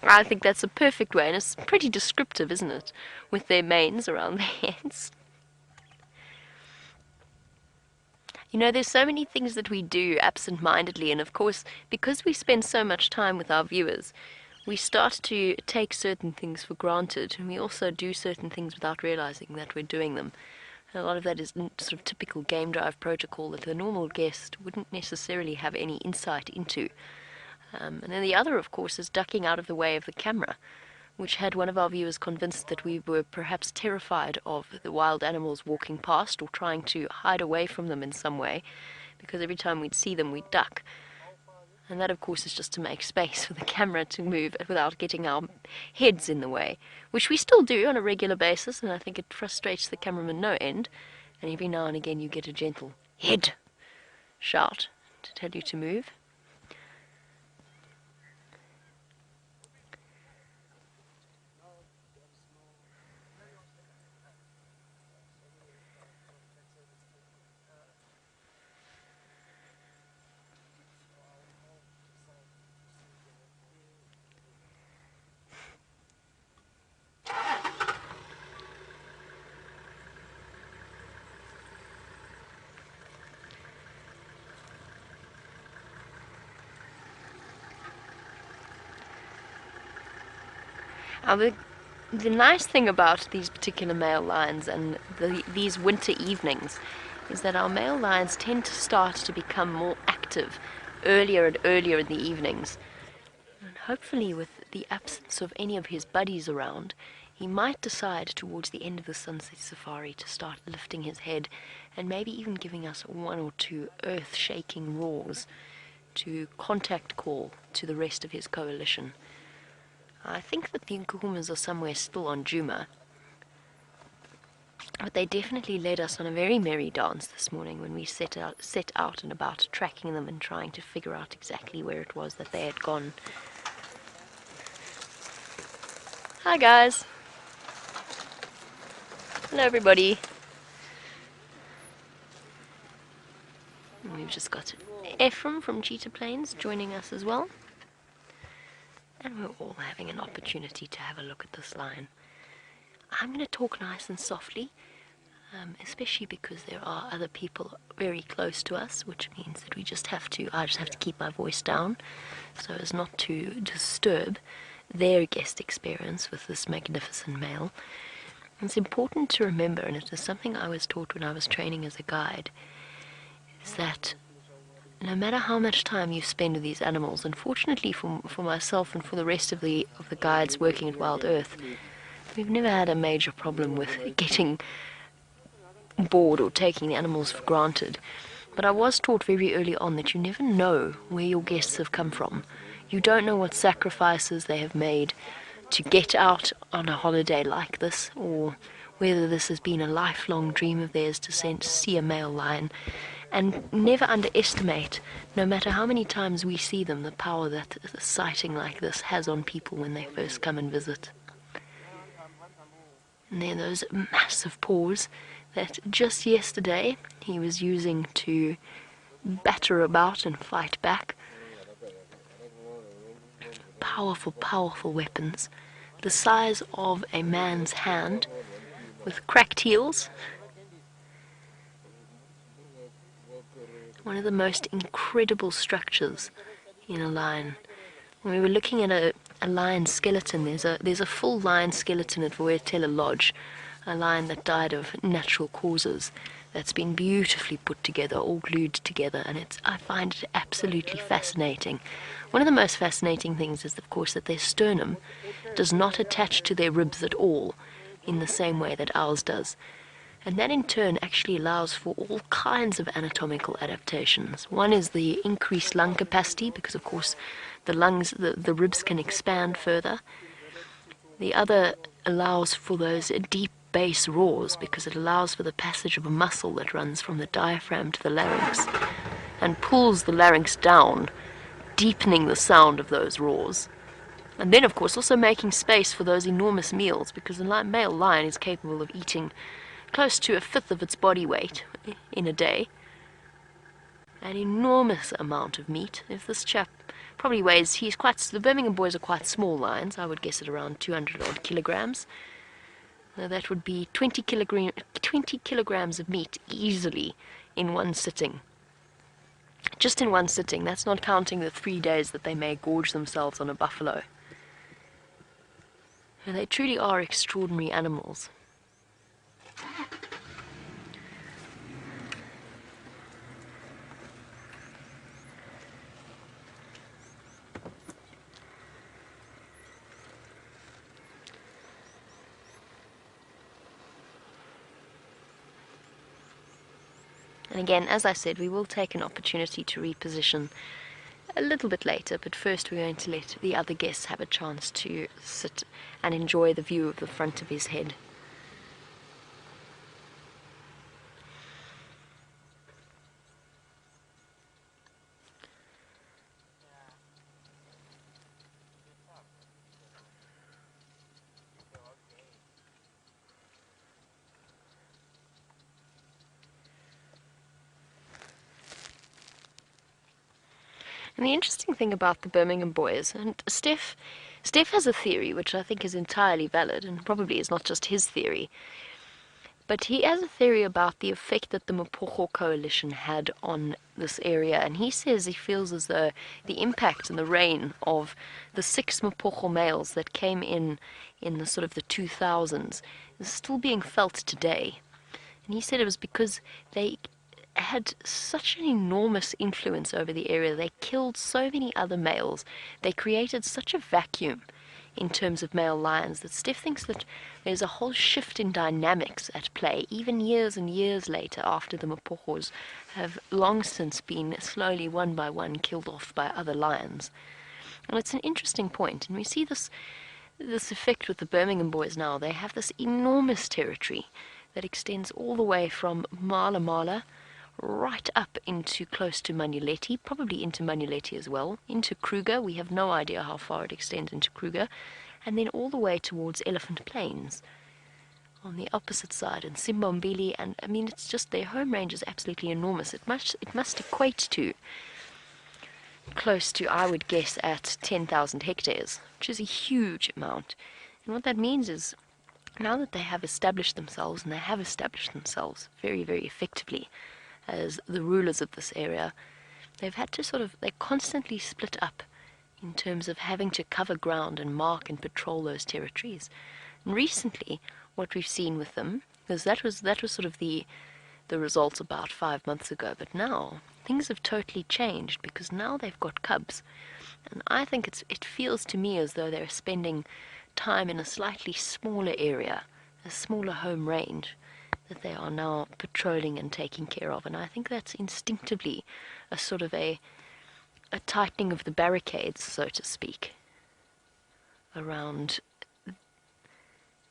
I think that's a perfect way, and it's pretty descriptive, isn't it? With their manes around their heads. You know, there's so many things that we do absent-mindedly, and of course, because we spend so much time with our viewers, we start to take certain things for granted, and we also do certain things without realizing that we're doing them. And a lot of that is sort of typical game drive protocol that the normal guest wouldn't necessarily have any insight into. And then the other, of course, is ducking out of the way of the camera, which had one of our viewers convinced that we were perhaps terrified of the wild animals walking past or trying to hide away from them in some way, because every time we'd see them, we'd duck. And that, of course, is just to make space for the camera to move without getting our heads in the way, which we still do on a regular basis, and I think it frustrates the cameraman no end. And every now and again you get a gentle head shout to tell you to move. Now, the nice thing about these particular male lions and these winter evenings is that our male lions tend to start to become more active earlier and earlier in the evenings. And hopefully, with the absence of any of his buddies around, he might decide towards the end of the sunset safari to start lifting his head and maybe even giving us one or two earth-shaking roars to contact call to the rest of his coalition. I think that the Nkuhumas are somewhere still on Djuma, but they definitely led us on a very merry dance this morning when we set out and about tracking them and trying to figure out exactly where it was that they had gone. Hi guys! Hello everybody! And we've just got Ephraim from Cheetah Plains joining us as well. And we're all having an opportunity to have a look at this lion. I'm going to talk nice and softly, especially because there are other people very close to us, which means that I just have to keep my voice down so as not to disturb their guest experience with this magnificent male. It's important to remember, and it is something I was taught when I was training as a guide, is that no matter how much time you spend with these animals, and fortunately for myself and for the rest of the guides working at WildEarth, we've never had a major problem with getting bored or taking the animals for granted. But I was taught very early on that you never know where your guests have come from. You don't know what sacrifices they have made to get out on a holiday like this, or whether this has been a lifelong dream of theirs to see a male lion. And never underestimate, no matter how many times we see them, the power that a sighting like this has on people when they first come and visit. And then those massive paws that just yesterday he was using to batter about and fight back. Powerful, powerful weapons, the size of a man's hand, with cracked heels. One of the most incredible structures in a lion. When we were looking at a lion skeleton, there's a full lion skeleton at Voyatella Lodge, a lion that died of natural causes, that's been beautifully put together, all glued together, and I find it absolutely fascinating. One of the most fascinating things is, of course, that their sternum does not attach to their ribs at all, in the same way that ours does. And that in turn actually allows for all kinds of anatomical adaptations. One is the increased lung capacity, because of course the lungs, the ribs can expand further. The other allows for those deep bass roars, because it allows for the passage of a muscle that runs from the diaphragm to the larynx and pulls the larynx down, deepening the sound of those roars. And then, of course, also making space for those enormous meals, because the male lion is capable of eating close to a fifth of its body weight in a day. An enormous amount of meat. If this chap probably weighs, the Birmingham boys are quite small lions, I would guess at around 200 odd kilograms. Now that would be 20 kilograms of meat easily in one sitting. Just in one sitting, that's not counting the 3 days that they may gorge themselves on a buffalo. And they truly are extraordinary animals. And again, as I said, we will take an opportunity to reposition a little bit later, but first we're going to let the other guests have a chance to sit and enjoy the view of the front of his head. And the interesting thing about the Birmingham boys, and Steph has a theory which I think is entirely valid, and probably is not just his theory, but he has a theory about the effect that the Mapocho coalition had on this area, and he says he feels as though the impact and the reign of the 6 Mapocho males that came in the sort of the 2000s is still being felt today. And he said it was because they had such an enormous influence over the area. They killed so many other males. They created such a vacuum in terms of male lions that Steph thinks that there's a whole shift in dynamics at play, even years and years later, after the Mapochos have long since been slowly, one by one, killed off by other lions. And it's an interesting point, and we see this effect with the Birmingham boys now. They have this enormous territory that extends all the way from Mala Mala right up into close to Manuleti, probably into Manuleti as well, into Kruger. We have no idea how far it extends into Kruger, and then all the way towards Elephant Plains on the opposite side, and Simbombili, and I mean, it's just, their home range is absolutely enormous. It must equate to close to, I would guess, at 10,000 hectares, which is a huge amount. And what that means is, now that they have established themselves, and they have established themselves very, very effectively as the rulers of this area, they've had to they constantly split up in terms of having to cover ground and mark and patrol those territories. And recently, what we've seen with them is that was sort of the results about 5 months ago, but now things have totally changed, because now they've got cubs, and I think it feels to me as though they're spending time in a slightly smaller area, a smaller home range, that they are now patrolling and taking care of. And I think that's instinctively a sort of a tightening of the barricades, so to speak, around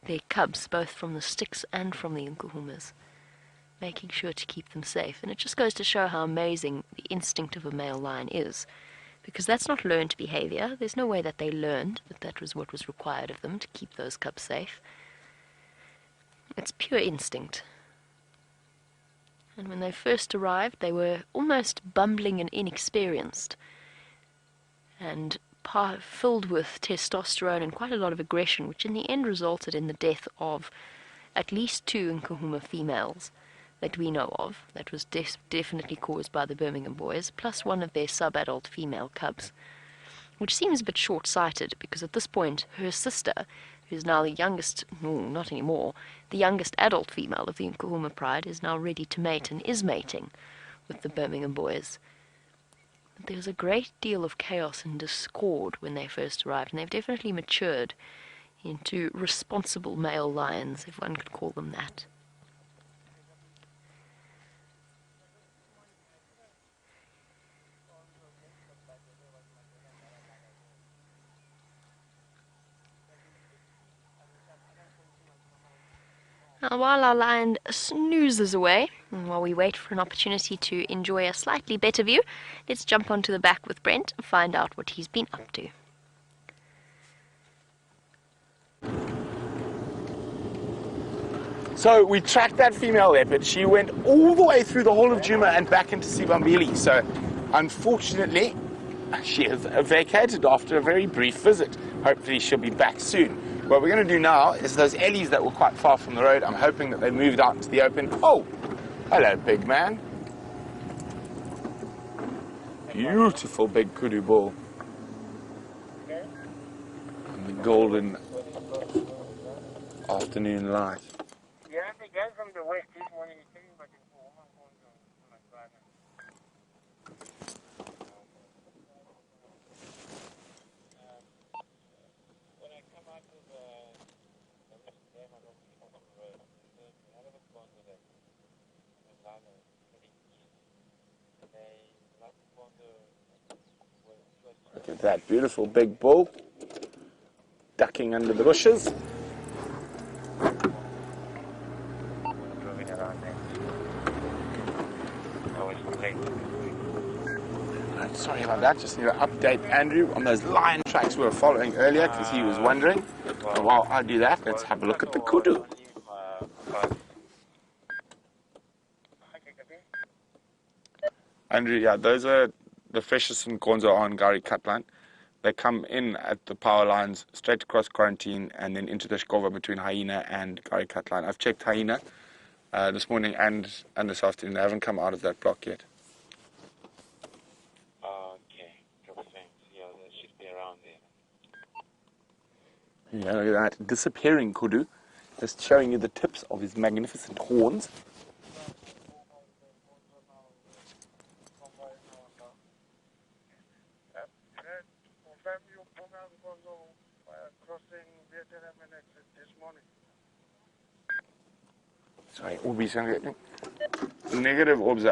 their cubs, both from the sticks and from the Nkuhumas, making sure to keep them safe. And it just goes to show how amazing the instinct of a male lion is, because that's not learned behavior. There's no way that they learned that was what was required of them to keep those cubs safe. It's pure instinct. And when they first arrived, they were almost bumbling and inexperienced, and filled with testosterone and quite a lot of aggression, which in the end resulted in the death of at least 2 Nkuhuma females that we know of. That was definitely caused by the Birmingham boys, plus one of their sub-adult female cubs, which seems a bit short-sighted, because at this point her sister, who's now the youngest, no, not anymore, the youngest adult female of the Nkuhuma pride, is now ready to mate and is mating with the Birmingham boys. But there was a great deal of chaos and discord when they first arrived, and they've definitely matured into responsible male lions, if one could call them that. Now, while our lion snoozes away, and while we wait for an opportunity to enjoy a slightly better view, let's jump onto the back with Brent and find out what he's been up to. So we tracked that female leopard. She went all the way through the whole of Djuma and back into Sibambili. So unfortunately, she has vacated after a very brief visit. Hopefully she'll be back soon. What we're going to do now is those ellies that were quite far from the road, I'm hoping that they moved out into the open. Oh, hello, big man. Beautiful big kudu bull. And the golden afternoon light. Yeah, the guy from the west this morning is saying, but it's a woman going to my father. When I come out to the west dam, I don't see on the road. A lot of it's gone to the line heading east. They like to go on the Look at that beautiful big bull ducking under the bushes. moving around there. Always late. Sorry about that, just need to update Andrew on those lion tracks we were following earlier because he was wondering. And while I do that, let's have a look at the kudu. Andrew, yeah, those are the freshest Nkonzo on Gari Cutline. They come in at the power lines, straight across quarantine, and then into the Shkova between Hyena and Gari Cutline. I've checked Hyena this morning and this afternoon. They haven't come out of that block yet. Okay, thanks. Yeah, they should be around there. Yeah, look at that. Disappearing kudu. Just showing you the tips of his magnificent horns. Sorry, Orbis. Negative orbs.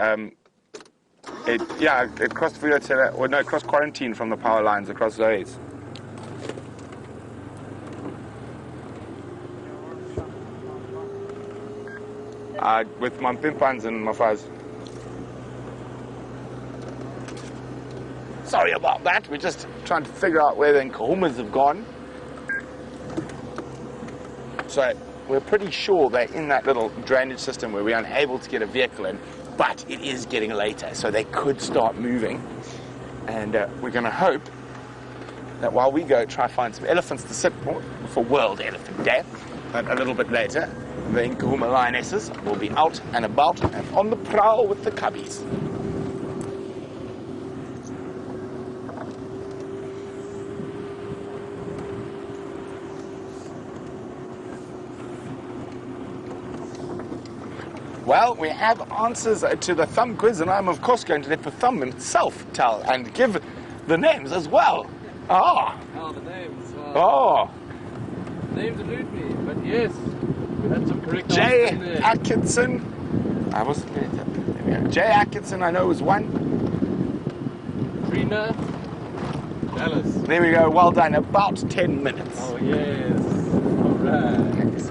It crossed Vulatela, or no, it crossed quarantine from the power lines across those. With my pimpans and my fuzz. Sorry about that. We're just trying to figure out where the Nkahumas have gone. So we're pretty sure they're in that little drainage system where we're unable to get a vehicle in, but it is getting later, so they could start moving. And we're going to hope that while we go try find some elephants to sit for World Elephant Day, but a little bit later, the Nkahuma lionesses will be out and about and on the prowl with the cubbies. Well, we have answers to the thumb quiz, and I'm of course going to let the thumb himself tell and give the names as well. Oh, the names. Oh. Names elude me, but yes, we had some correct Jay answers in there. Atkinson. I wasn't there. There we go. Jay Atkinson, I know, was one. Trina Dallas. There we go. Well done. About 10 minutes. Oh yes. All right. Thanks.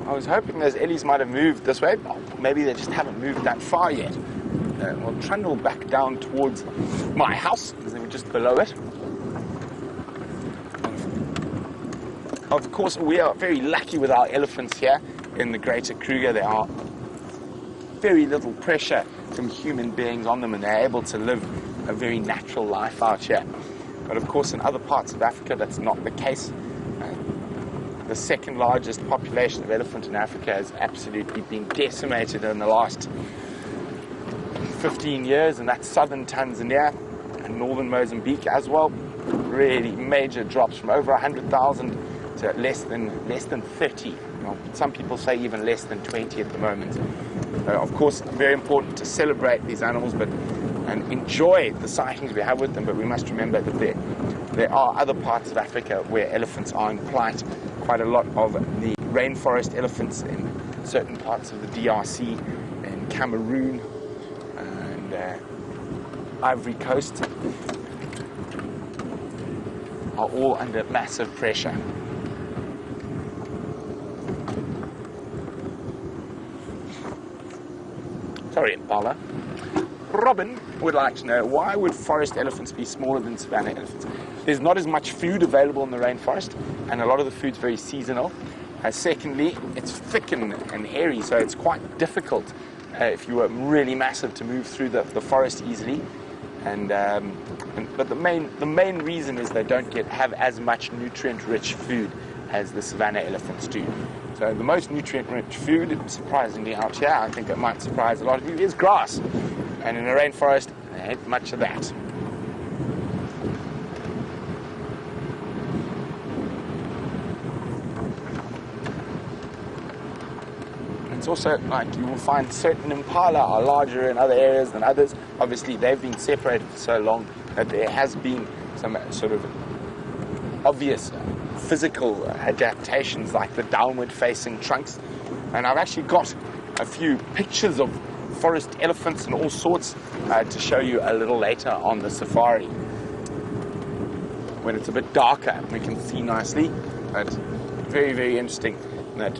I was hoping those ellies might have moved this way. Oh, maybe they just haven't moved that far yet. We'll trundle back down towards my house because they were just below it. Of course, we are very lucky with our elephants here in the Greater Kruger. There are very little pressure from human beings on them, and they're able to live a very natural life out here. But of course, in other parts of Africa, that's not the case. The second largest population of elephant in Africa has absolutely been decimated in the last 15 years, and that's southern Tanzania and northern Mozambique as well. Really major drops from over 100,000 to less than 30. You know, some people say even less than 20 at the moment. Of course, very important to celebrate these animals and enjoy the sightings we have with them, but we must remember that there are other parts of Africa where elephants are in plight. Quite a lot of the rainforest elephants in certain parts of the DRC and Cameroon and Ivory Coast are all under massive pressure. Sorry, Impala. Robin would like to know, why would forest elephants be smaller than savanna elephants? There's not as much food available in the rainforest, and a lot of the food's very seasonal. Secondly, it's thick and airy, so it's quite difficult if you were really massive to move through the forest easily. But the main reason is they don't have as much nutrient-rich food as the savanna elephants do. So the most nutrient-rich food, surprisingly out here, I think it might surprise a lot of you, is grass. And in a rainforest, there ain't much of that. It's also like you will find certain impala are larger in other areas than others. Obviously, they've been separated for so long that there has been some sort of obvious physical adaptations, like the downward-facing trunks. And I've actually got a few pictures of forest elephants and all sorts to show you a little later on the safari. When it's a bit darker, we can see nicely. But very, very interesting that.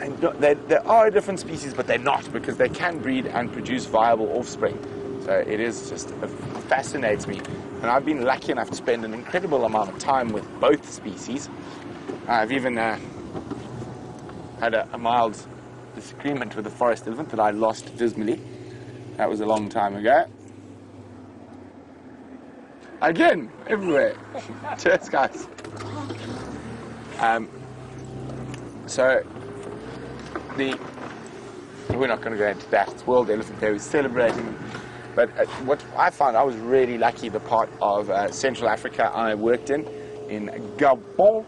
And there are different species, but they're not, because they can breed and produce viable offspring. So it is just, it fascinates me. And I've been lucky enough to spend an incredible amount of time with both species. I've even had a mild disagreement with a forest elephant that I lost dismally. That was a long time ago. Again, everywhere. Cheers, guys. We're not going to go into that. It's World Elephant Day. We're celebrating them. But what I found, I was really lucky. The part of Central Africa I worked in Gabon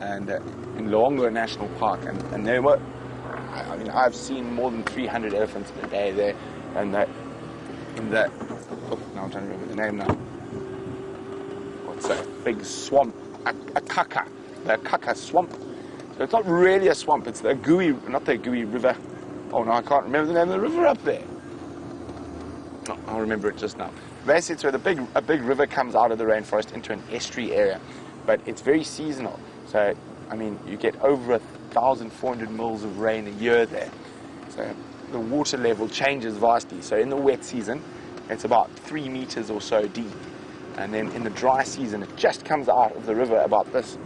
and in Luongo National Park, and there were, I mean, I've seen more than 300 elephants a day there, and now I'm trying to remember the name now. What's that big swamp? A Kaka swamp. So it's not really a swamp, it's the not the Gui River. Oh no, I can't remember the name of the river up there. No, I'll remember it just now. Basically, it's where a big river comes out of the rainforest into an estuary area, but it's very seasonal. So, I mean, you get over 1,400 mils of rain a year there. So the water level changes vastly. So in the wet season, it's about 3 meters or so deep. And then in the dry season, it just comes out of the river about this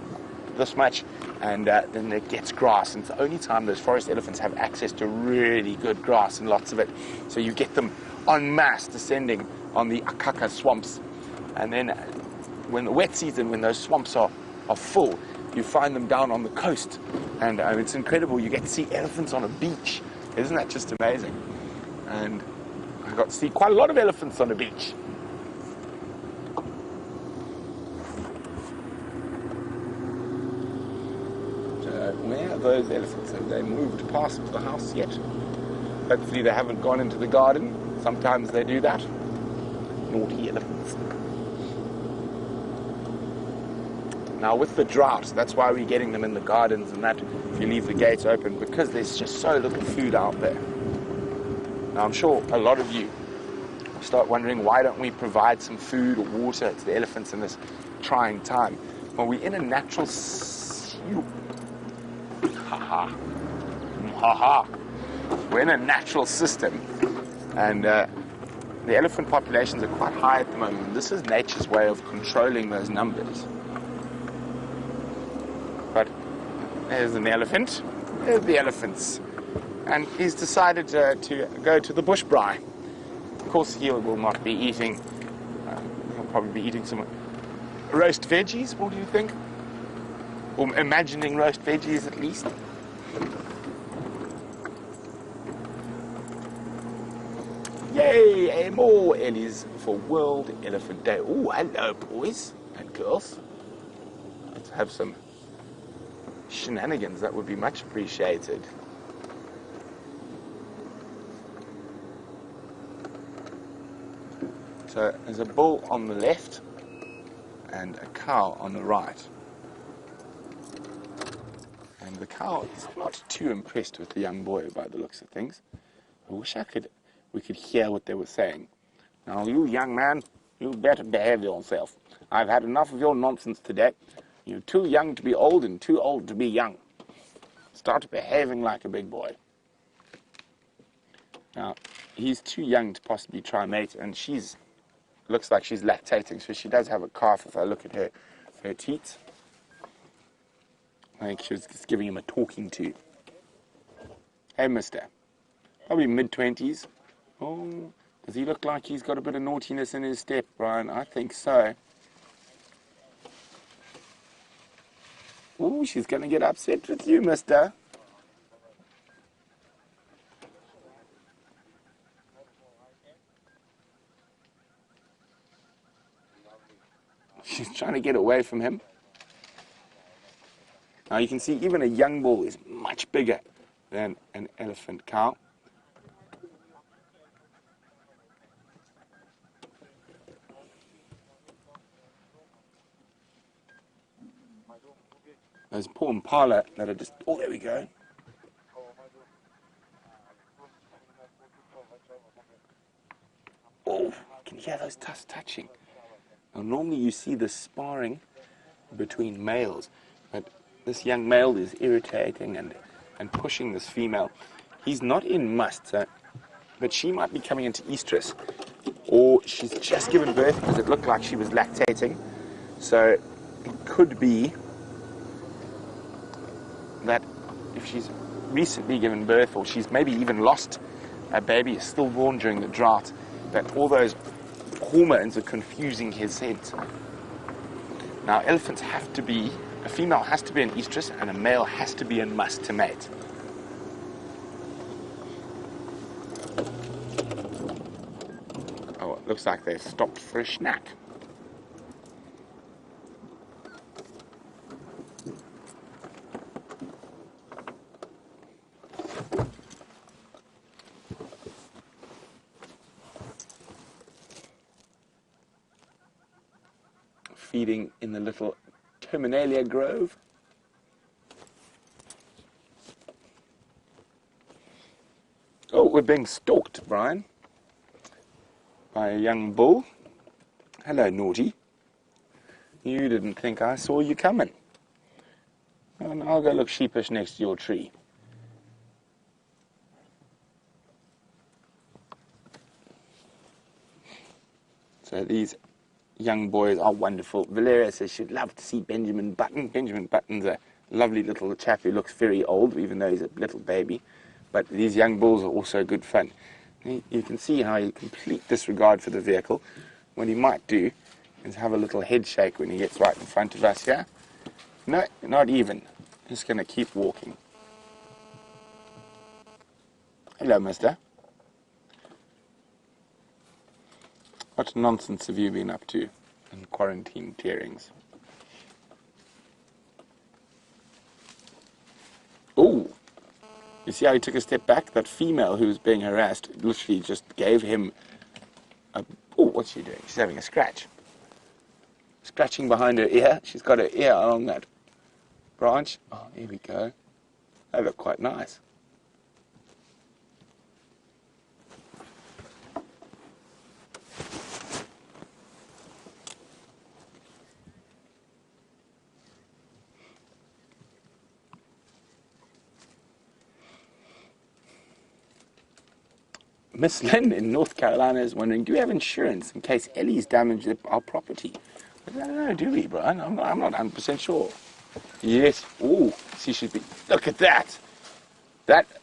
much, and then it gets grass. And it's the only time those forest elephants have access to really good grass, and lots of it. So you get them en masse descending on the Akaka swamps. And then when the wet season, when those swamps are full, you find them down on the coast. And it's incredible. You get to see elephants on a beach. Isn't that just amazing? And I got to see quite a lot of elephants on the beach. Where are those elephants? Have they moved past the house yet? Hopefully they haven't gone into the garden. Sometimes they do that. Naughty elephants. Now with the drought, that's why we're getting them in the gardens and that, if you leave the gates open, because there's just so little food out there. Now I'm sure a lot of you start wondering, why don't we provide some food or water to the elephants in this trying time? Well, we're in a natural we're in a natural system, and the elephant populations are quite high at the moment. This is nature's way of controlling those numbers. But there's an elephant. There's the elephants. And he's decided to go to the bush braai. Of course, he will not be eating, he'll probably be eating some roast veggies, what do you think? Or imagining roast veggies at least. Yay! More ellies for World Elephant Day. Oh, hello, boys and girls. Let's have some shenanigans. That would be much appreciated. So there's a bull on the left and a cow on the right. And the cow is not too impressed with the young boy by the looks of things. I wish we could hear what they were saying. Now, you young man, you better behave yourself. I've had enough of your nonsense today. You're too young to be old and too old to be young. Start behaving like a big boy. Now, he's too young to possibly try mate, and looks like she's lactating, so she does have a calf if I look at her teats. I think she was just giving him a talking to. Hey, mister. Probably mid-20s. Oh, does he look like he's got a bit of naughtiness in his step, Brian? I think so. Oh, she's going to get upset with you, mister. She's trying to get away from him. Now you can see even a young bull is much bigger than an elephant cow. Those poor impala that are just, oh, there we go. Oh, can you hear those tusks touching? Now normally you see the sparring between males, but this young male is irritating and pushing this female. He's not in must, but she might be coming into estrus, or she's just given birth because it looked like she was lactating. So it could be that if she's recently given birth, or she's maybe even lost a baby, is stillborn during the drought, that all those hormones are confusing his scent. Now, elephants have to be, a female has to be in estrus and a male has to be in must to mate. Oh, it looks like they've stopped for a snack. Feeding in the little Terminalia grove. Oh, we're being stalked, Brian, by a young bull. Hello, naughty. You didn't think I saw you coming. And I'll go look sheepish next to your tree. So these young boys are wonderful. Valeria says she'd love to see Benjamin Button. Benjamin Button's a lovely little chap who looks very old, even though he's a little baby. But these young bulls are also good fun. You can see how he complete disregard for the vehicle. What he might do is have a little head shake when he gets right in front of us here. No, not even. Just going to keep walking. Hello, mister. What nonsense have you been up to in quarantine tearings? Oh, you see how he took a step back? That female who was being harassed literally just gave him a... Oh, what's she doing? She's having a scratch. Scratching behind her ear. She's got her ear along that branch. Oh, here we go. They look quite nice. Miss Lynn in North Carolina is wondering, do we have insurance in case Ellie's damaged our property? I don't know, do we, Brian? I'm not 100% sure. Yes. Oh, see, she's been... Look at that.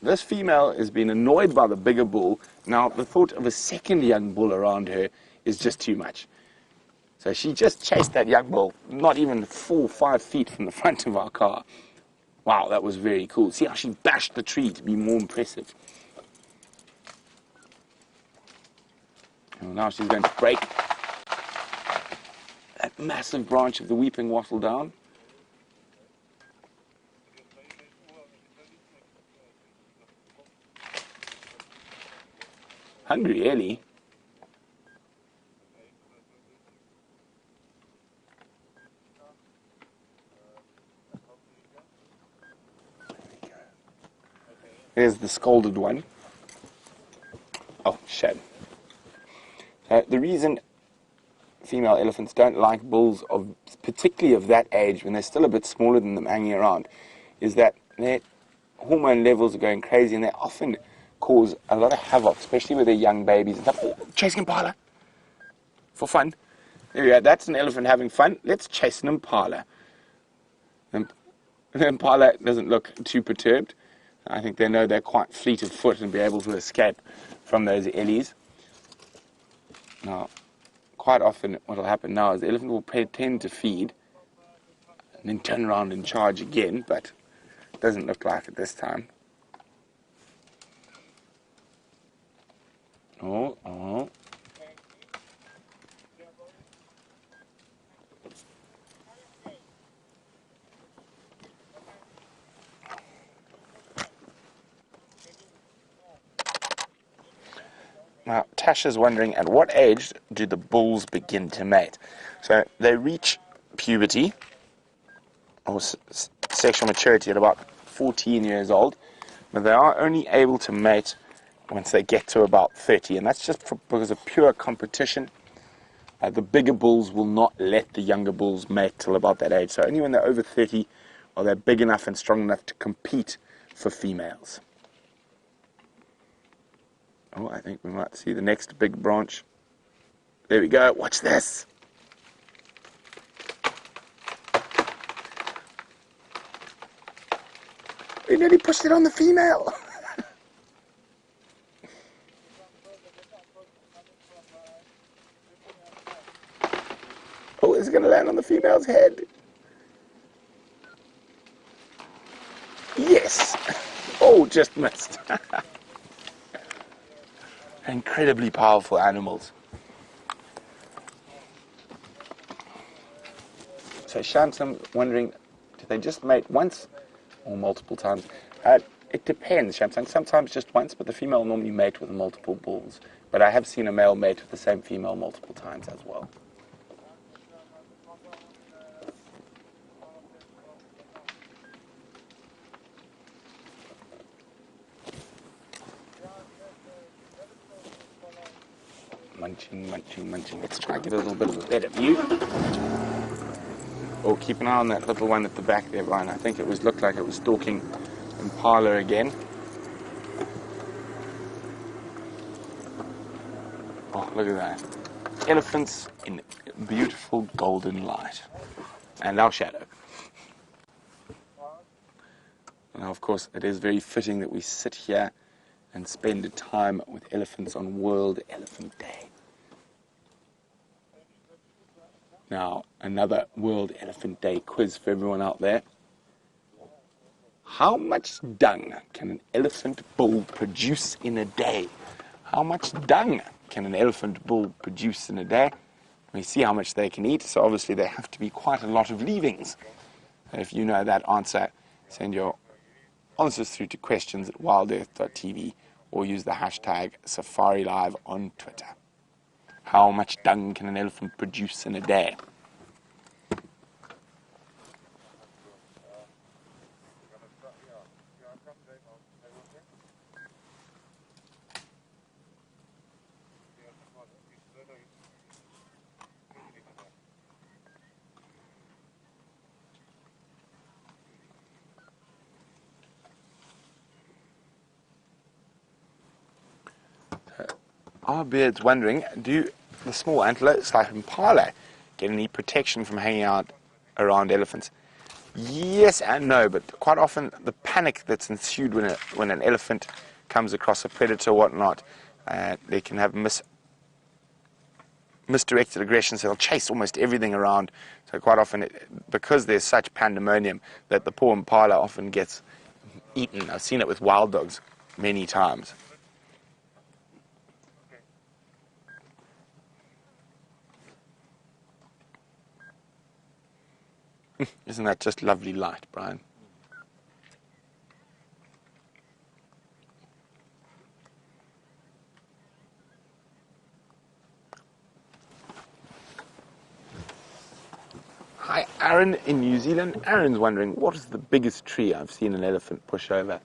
This female has been annoyed by the bigger bull. Now, the thought of a second young bull around her is just too much. So she just chased that young bull, not even 4 or 5 feet from the front of our car. Wow, that was very cool. See how she bashed the tree to be more impressive. And now she's going to break that massive branch of the weeping wattle down. Hungry Ellie. There's the scolded one. Oh, shame. The reason female elephants don't like bulls, particularly of that age, when they're still a bit smaller than them hanging around, is that their hormone levels are going crazy, and they often cause a lot of havoc, especially with their young babies and stuff. Oh, chasing impala for fun. There we go. That's an elephant having fun. Let's chase an impala. The impala doesn't look too perturbed. I think they know they're quite fleet of foot and be able to escape from those ellies. Now, quite often what will happen now is the elephant will tend to feed and then turn around and charge again, but it doesn't look like it this time. Oh. Now, Tasha's wondering, at what age do the bulls begin to mate? So they reach puberty or sexual maturity at about 14 years old, but they are only able to mate once they get to about 30, and that's just because of pure competition. The bigger bulls will not let the younger bulls mate till about that age, so only when they're over 30 are they big enough and strong enough to compete for females. Oh, I think we might see the next big branch. There we go. Watch this. He nearly pushed it on the female. Oh, it's going to land on the female's head. Yes. Oh, just missed. Incredibly powerful animals. So Shantam wondering, do they just mate once or multiple times? It depends, Shantam. Sometimes just once, but the female normally mate with multiple bulls. But I have seen a male mate with the same female multiple times as well. Munching. Let's try and get a little bit of a better view. Oh, keep an eye on that little one at the back there, Brian. I think it looked like it was stalking impala again. Oh, look at that. Elephants in beautiful golden light. And our shadow. Now, of course, it is very fitting that we sit here and spend time with elephants on World Elephant Day. Now, another World Elephant Day quiz for everyone out there. How much dung can an elephant bull produce in a day? How much dung can an elephant bull produce in a day? We see how much they can eat, so obviously there have to be quite a lot of leavings. If you know that answer, send your answers through to questions@wildearth.tv or use the hashtag #SafariLive on Twitter. How much dung can an elephant produce in a day? Our beard's wondering, do the small antelopes like impala get any protection from hanging out around elephants? Yes and no, but quite often the panic that's ensued when an elephant comes across a predator or whatnot, they can have misdirected aggression, so they'll chase almost everything around. So quite often, because there's such pandemonium, that the poor impala often gets eaten. I've seen it with wild dogs many times. Isn't that just lovely light, Brian? Hi, Aaron in New Zealand. Aaron's wondering, what is the biggest tree I've seen an elephant push over?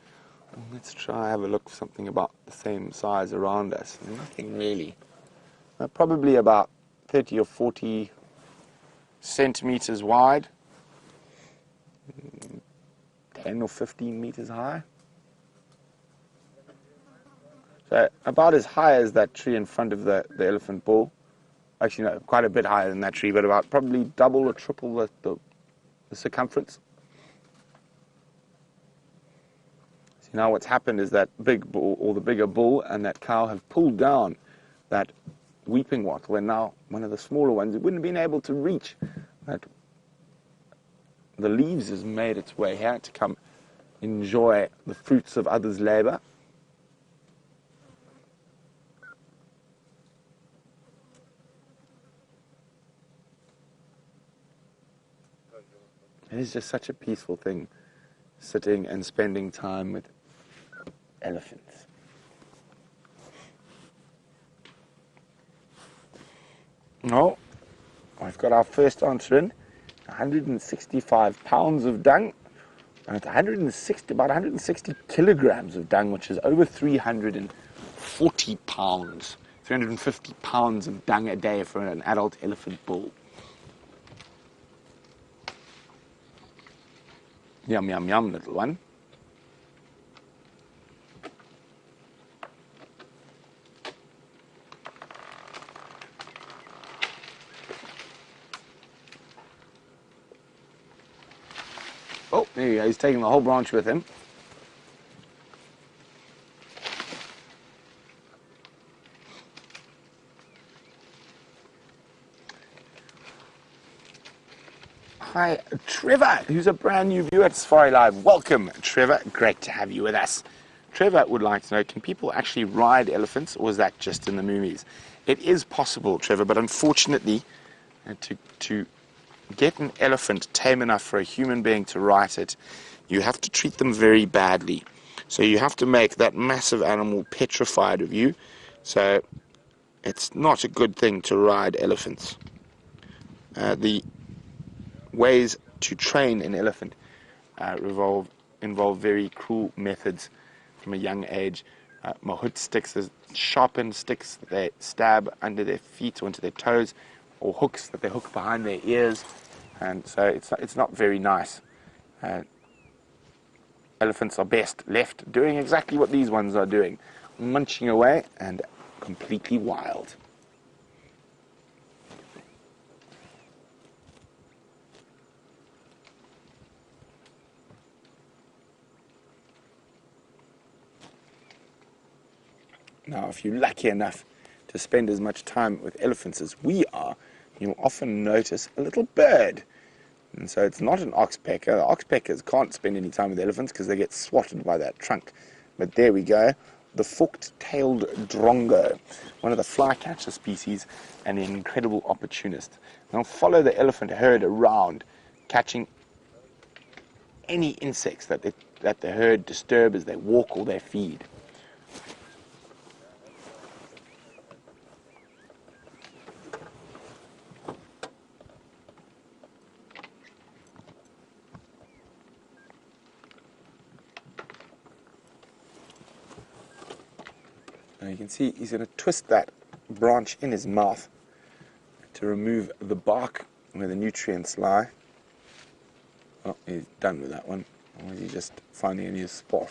Let's try have a look for something about the same size around us. Nothing really. probably about 30 or 40 centimeters wide, 10 or 15 meters high. So about as high as that tree in front of the elephant bull. Actually, no, quite a bit higher than that tree, but about probably double or triple the circumference. So now what's happened is that big bull, or the bigger bull, and that cow have pulled down that weeping wattle, and now one of the smaller ones, it wouldn't have been able to reach that. The leaves has made its way here to come enjoy the fruits of others' labor. It is just such a peaceful thing, sitting and spending time with elephants. Oh, I've got our first answer in. 165 pounds of dung, and it's about 160 kilograms of dung, which is over 340 pounds, 350 pounds of dung a day for an adult elephant bull. Yum, yum, yum, little one. Oh, there you go. He's taking the whole branch with him. Hi, Trevor, who's a brand new viewer at Safari Live. Welcome, Trevor. Great to have you with us. Trevor would like to know, can people actually ride elephants, or is that just in the movies? It is possible, Trevor, but unfortunately, to get an elephant tame enough for a human being to ride it, you have to treat them very badly. So you have to make that massive animal petrified of you. So it's not a good thing to ride elephants. The ways to train an elephant involve very cruel methods from a young age. Mahout sticks, sharpened sticks that they stab under their feet or into their toes, or hooks that they hook behind their ears, and so it's not very nice. Elephants are best left doing exactly what these ones are doing, munching away and completely wild. Now, if you're lucky enough to spend as much time with elephants as we are, you'll often notice a little bird. And so it's not an oxpecker. The oxpeckers can't spend any time with elephants because they get swatted by that trunk. But there we go, the forked-tailed drongo, one of the flycatcher species and an incredible opportunist. They'll follow the elephant herd around, catching any insects that the herd disturb as they walk or they feed. Now you can see he's going to twist that branch in his mouth to remove the bark where the nutrients lie. Oh, he's done with that one. Or is he just finding a new spot?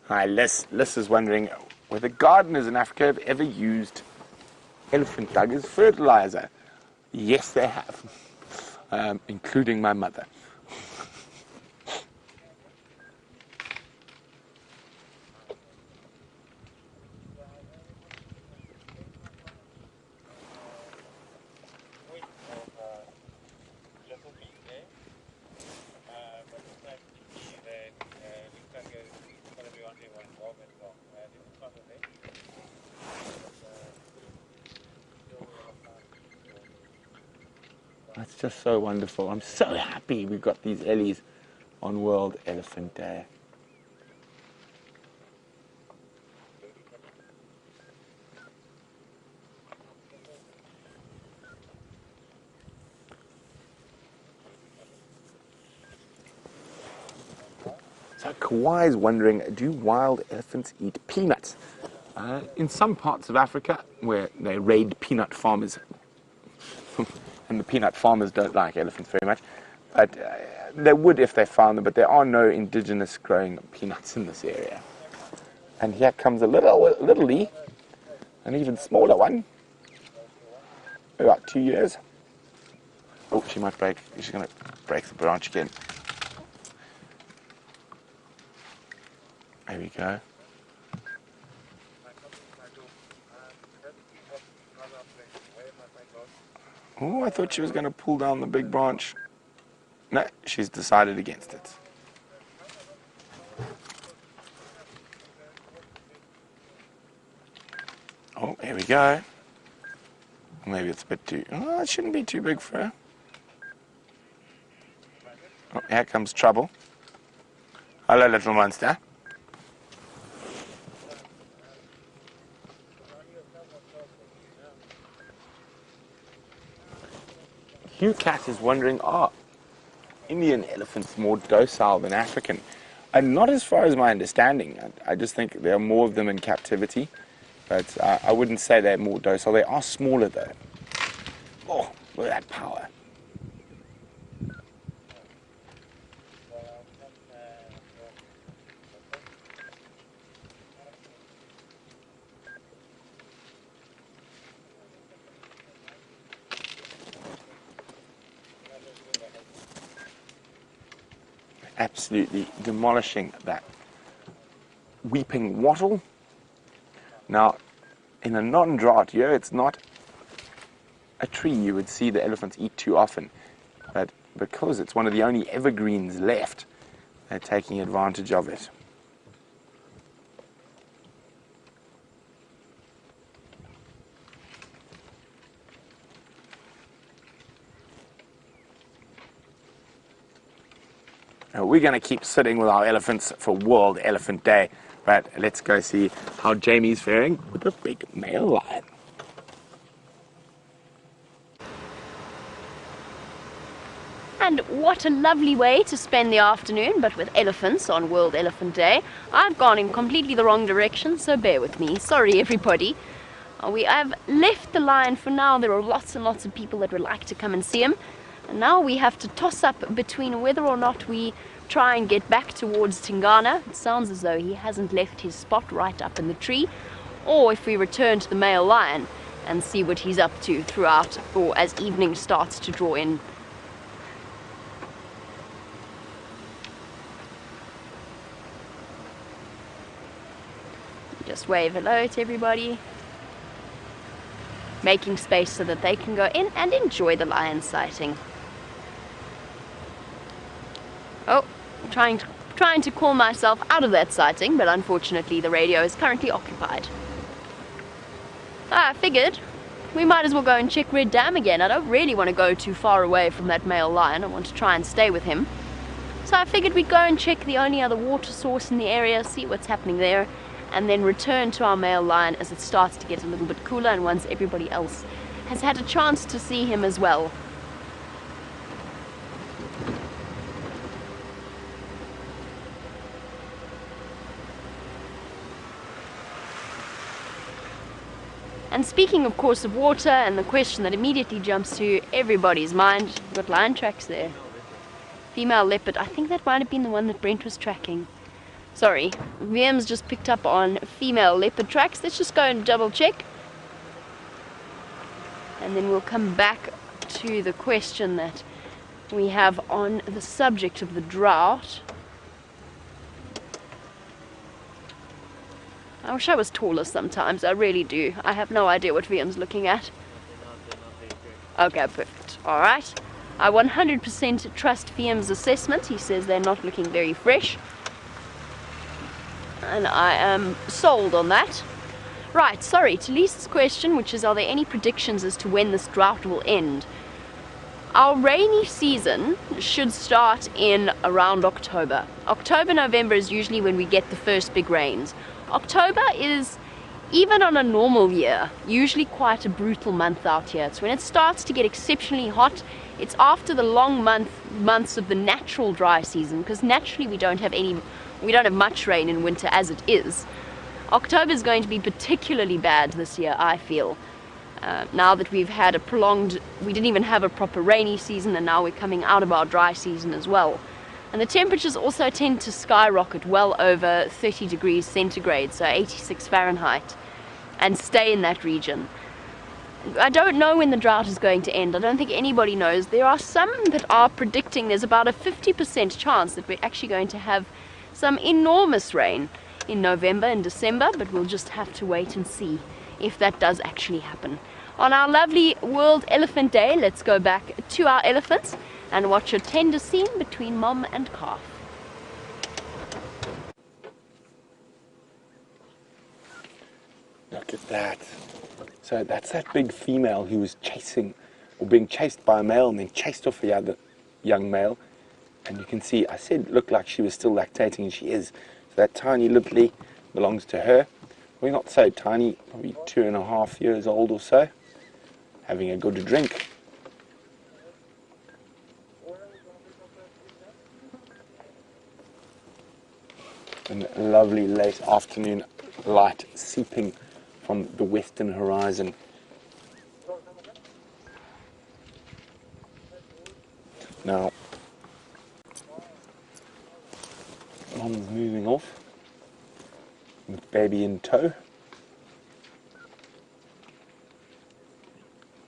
Hi, Liz. Liz is wondering whether gardeners in Africa have ever used elephant dung as fertilizer. Yes, they have, including my mother. That's just so wonderful. I'm so happy we've got these ellies on World Elephant Day. Kawai's wondering, do wild elephants eat peanuts? In some parts of Africa where they raid peanut farmers, and the peanut farmers don't like elephants very much, but they would if they found them, but there are no indigenous growing peanuts in this area. And here comes a little an even smaller one, about 2 years. Oh, she might break, she's going to break the branch again. There we go. Oh, I thought she was going to pull down the big branch. No, she's decided against it. Oh, here we go. Maybe it's a bit too... Oh, it shouldn't be too big for her. Oh, here comes trouble. Hello, little monster. Hugh Cat is wondering, are Indian elephants more docile than African? And not as far as my understanding. I just think there are more of them in captivity. But I wouldn't say they're more docile. They are smaller, though. Oh, look at that power. Absolutely demolishing that weeping wattle. Now, in a non-drought year, it's not a tree you would see the elephants eat too often. But because it's one of the only evergreens left, they're taking advantage of it. Now, we're going to keep sitting with our elephants for World Elephant Day, but let's go see how Jamie's faring with the big male lion. And what a lovely way to spend the afternoon, but with elephants on World Elephant Day. I've gone in completely the wrong direction, so bear with me. Sorry, everybody. I've left the lion for now. There are lots and lots of people that would like to come and see him. And now we have to toss up between whether or not we try and get back towards Tingana. It sounds as though he hasn't left his spot right up in the tree. Or if we return to the male lion and see what he's up to throughout, or as evening starts to draw in. Just wave hello to everybody. Making space so that they can go in and enjoy the lion sighting. Oh, trying to call myself out of that sighting, but unfortunately the radio is currently occupied. I figured we might as well go and check Red Dam again. I don't really want to go too far away from that male lion. I want to try and stay with him. So I figured we'd go and check the only other water source in the area, see what's happening there, and then return to our male lion as it starts to get a little bit cooler and once everybody else has had a chance to see him as well. And speaking of course of water, and the question that immediately jumps to everybody's mind, we've got lion tracks there. Female leopard, I think that might have been the one that Brent was tracking. Sorry, VM's just picked up on female leopard tracks. Let's just go and double check. And then we'll come back to the question that we have on the subject of the drought. I wish I was taller sometimes, I really do. I have no idea what VM's looking at. Okay, perfect. Alright. I 100% trust VM's assessment. He says they're not looking very fresh. And I am sold on that. Right, sorry, to Lisa's question, which is, are there any predictions as to when this drought will end? Our rainy season should start in around October. October, November is usually when we get the first big rains. October is, even on a normal year, usually quite a brutal month out here. It's when it starts to get exceptionally hot. It's after the long months of the natural dry season, because naturally we don't have any we don't have much rain in winter as it is. October is going to be particularly bad this year, I feel. Now that we've had we didn't even have a proper rainy season, and now we're coming out of our dry season as well. And the temperatures also tend to skyrocket well over 30 degrees centigrade, so 86 Fahrenheit, and stay in that region. I don't know when the drought is going to end. I don't think anybody knows. There are some that are predicting there's about a 50% chance that we're actually going to have some enormous rain in November and December, but we'll just have to wait and see if that does actually happen. On our lovely World Elephant Day, let's go back to our elephants and watch a tender scene between mom and calf. Look at that. So that's that big female who was chasing, or being chased by a male and then chased off the other young male. And you can see, I said it looked like she was still lactating, and she is. So that tiny littly belongs to her. We're not so tiny, probably 2.5 years old or so, having a good drink. And a lovely late afternoon light seeping from the western horizon. Now, mom's moving off with baby in tow.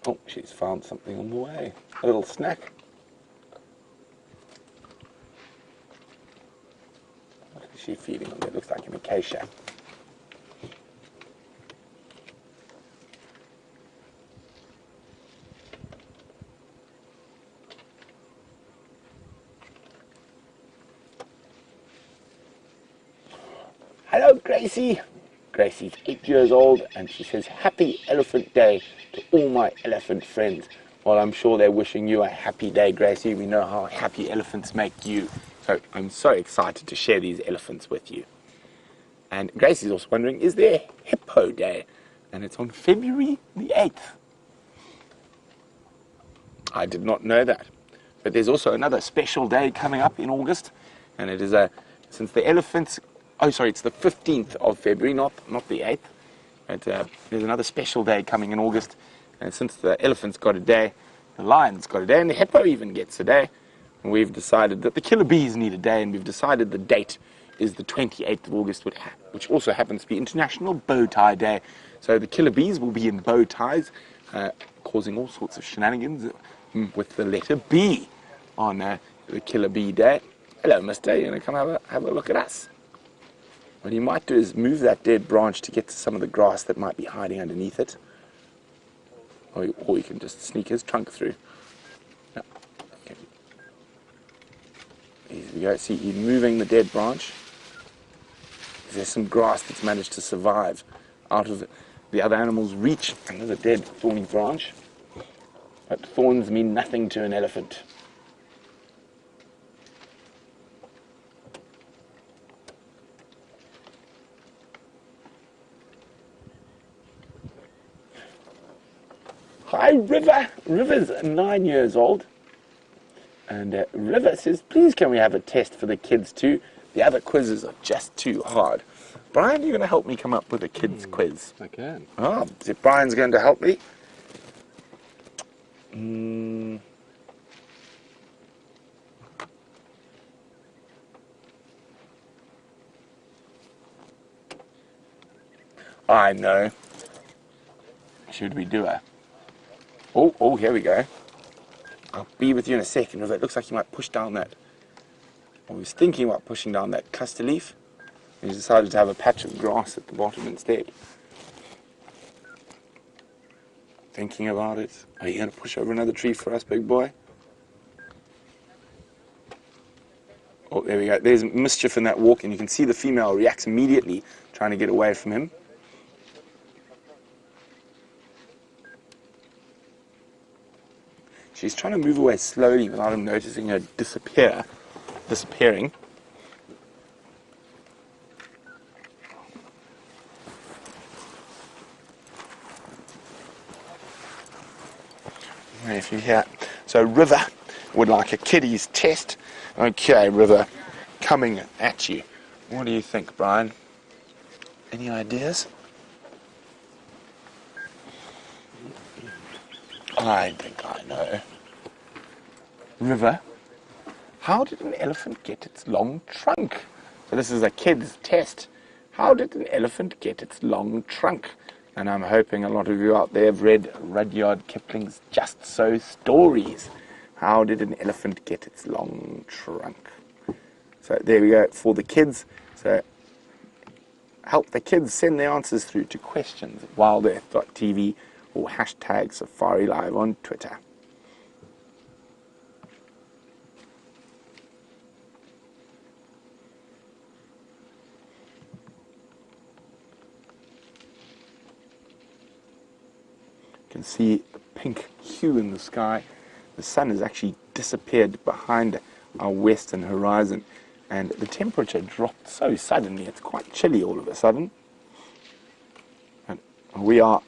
Oh, she's found something on the way. A little snack. What is she feeding on there? Looks like an acacia. Hello, Gracie. Gracie's 8 years old, and she says, Happy Elephant Day to all my elephant friends. Well, I'm sure they're wishing you a happy day, Gracie. We know how happy elephants make you. So I'm so excited to share these elephants with you. And Gracie's also wondering, is there Hippo Day? And it's on February the 8th. I did not know that. But there's also another special day coming up in August, and it is since the elephants... Oh, sorry, it's the 15th of February, not the 8th. But there's another special day coming in August. And since the elephant's got a day, the lion's got a day, and the hippo even gets a day. And we've decided that the killer bees need a day, and we've decided the date is the 28th of August, which also happens to be International Bow Tie Day. So the killer bees will be in bow ties, causing all sorts of shenanigans with the letter B on the killer bee day. Hello, mister, you're going to come have a look at us. What you might do is move that dead branch to get to some of the grass that might be hiding underneath it. Or you can just sneak his trunk through. No. Okay. Here we go. See, you're moving the dead branch. There's some grass that's managed to survive out of the other animal's reach under the dead thorny branch. But thorns mean nothing to an elephant. Hi, River. River's 9 years old. And River says, please can we have a test for the kids too? The other quizzes are just too hard. Brian, are you going to help me come up with a kids quiz? I can. Oh, is Brian's going to help me? I know. Should we do a... Oh, here we go. I'll be with you in a second. It looks like you might push down that... I was thinking about pushing down that cluster leaf. And he decided to have a patch of grass at the bottom instead. Thinking about it. Are you going to push over another tree for us, big boy? Oh, there we go. There's mischief in that walk, and you can see the female reacts immediately, trying to get away from him. She's trying to move away slowly without him noticing her disappearing. If you hear, so River would like a kiddie's test. Okay, River, coming at you. What do you think, Brian? Any ideas? I think I know. River, how did an elephant get its long trunk? So this is a kid's test. How did an elephant get its long trunk? And I'm hoping a lot of you out there have read Rudyard Kipling's Just So stories. How did an elephant get its long trunk? So there we go for the kids. So help the kids send their answers through to questions at wildearth.tv or hashtag Safari Live on Twitter. You can see the pink hue in the sky. The sun has actually disappeared behind our western horizon, and the temperature dropped so suddenly. It's quite chilly all of a sudden. And we are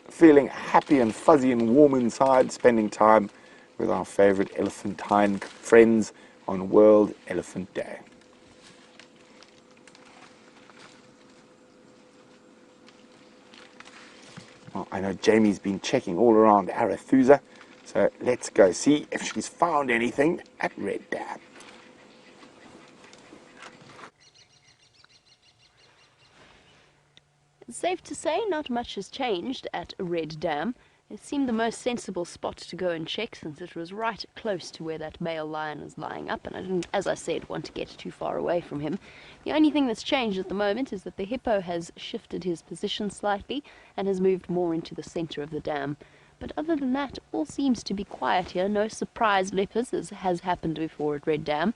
feeling happy and fuzzy and warm inside, spending time with our favorite elephantine friends on World Elephant Day. Well, I know Jamie's been checking all around Arathusa, so let's go see if she's found anything at Red Dam. It's safe to say not much has changed at Red Dam. It seemed the most sensible spot to go and check, since it was right close to where that male lion was lying up, and I didn't, as I said, want to get too far away from him. The only thing that's changed at the moment is that the hippo has shifted his position slightly and has moved more into the center of the dam. But other than that, all seems to be quiet here. No surprise leopards, as has happened before at Red Dam.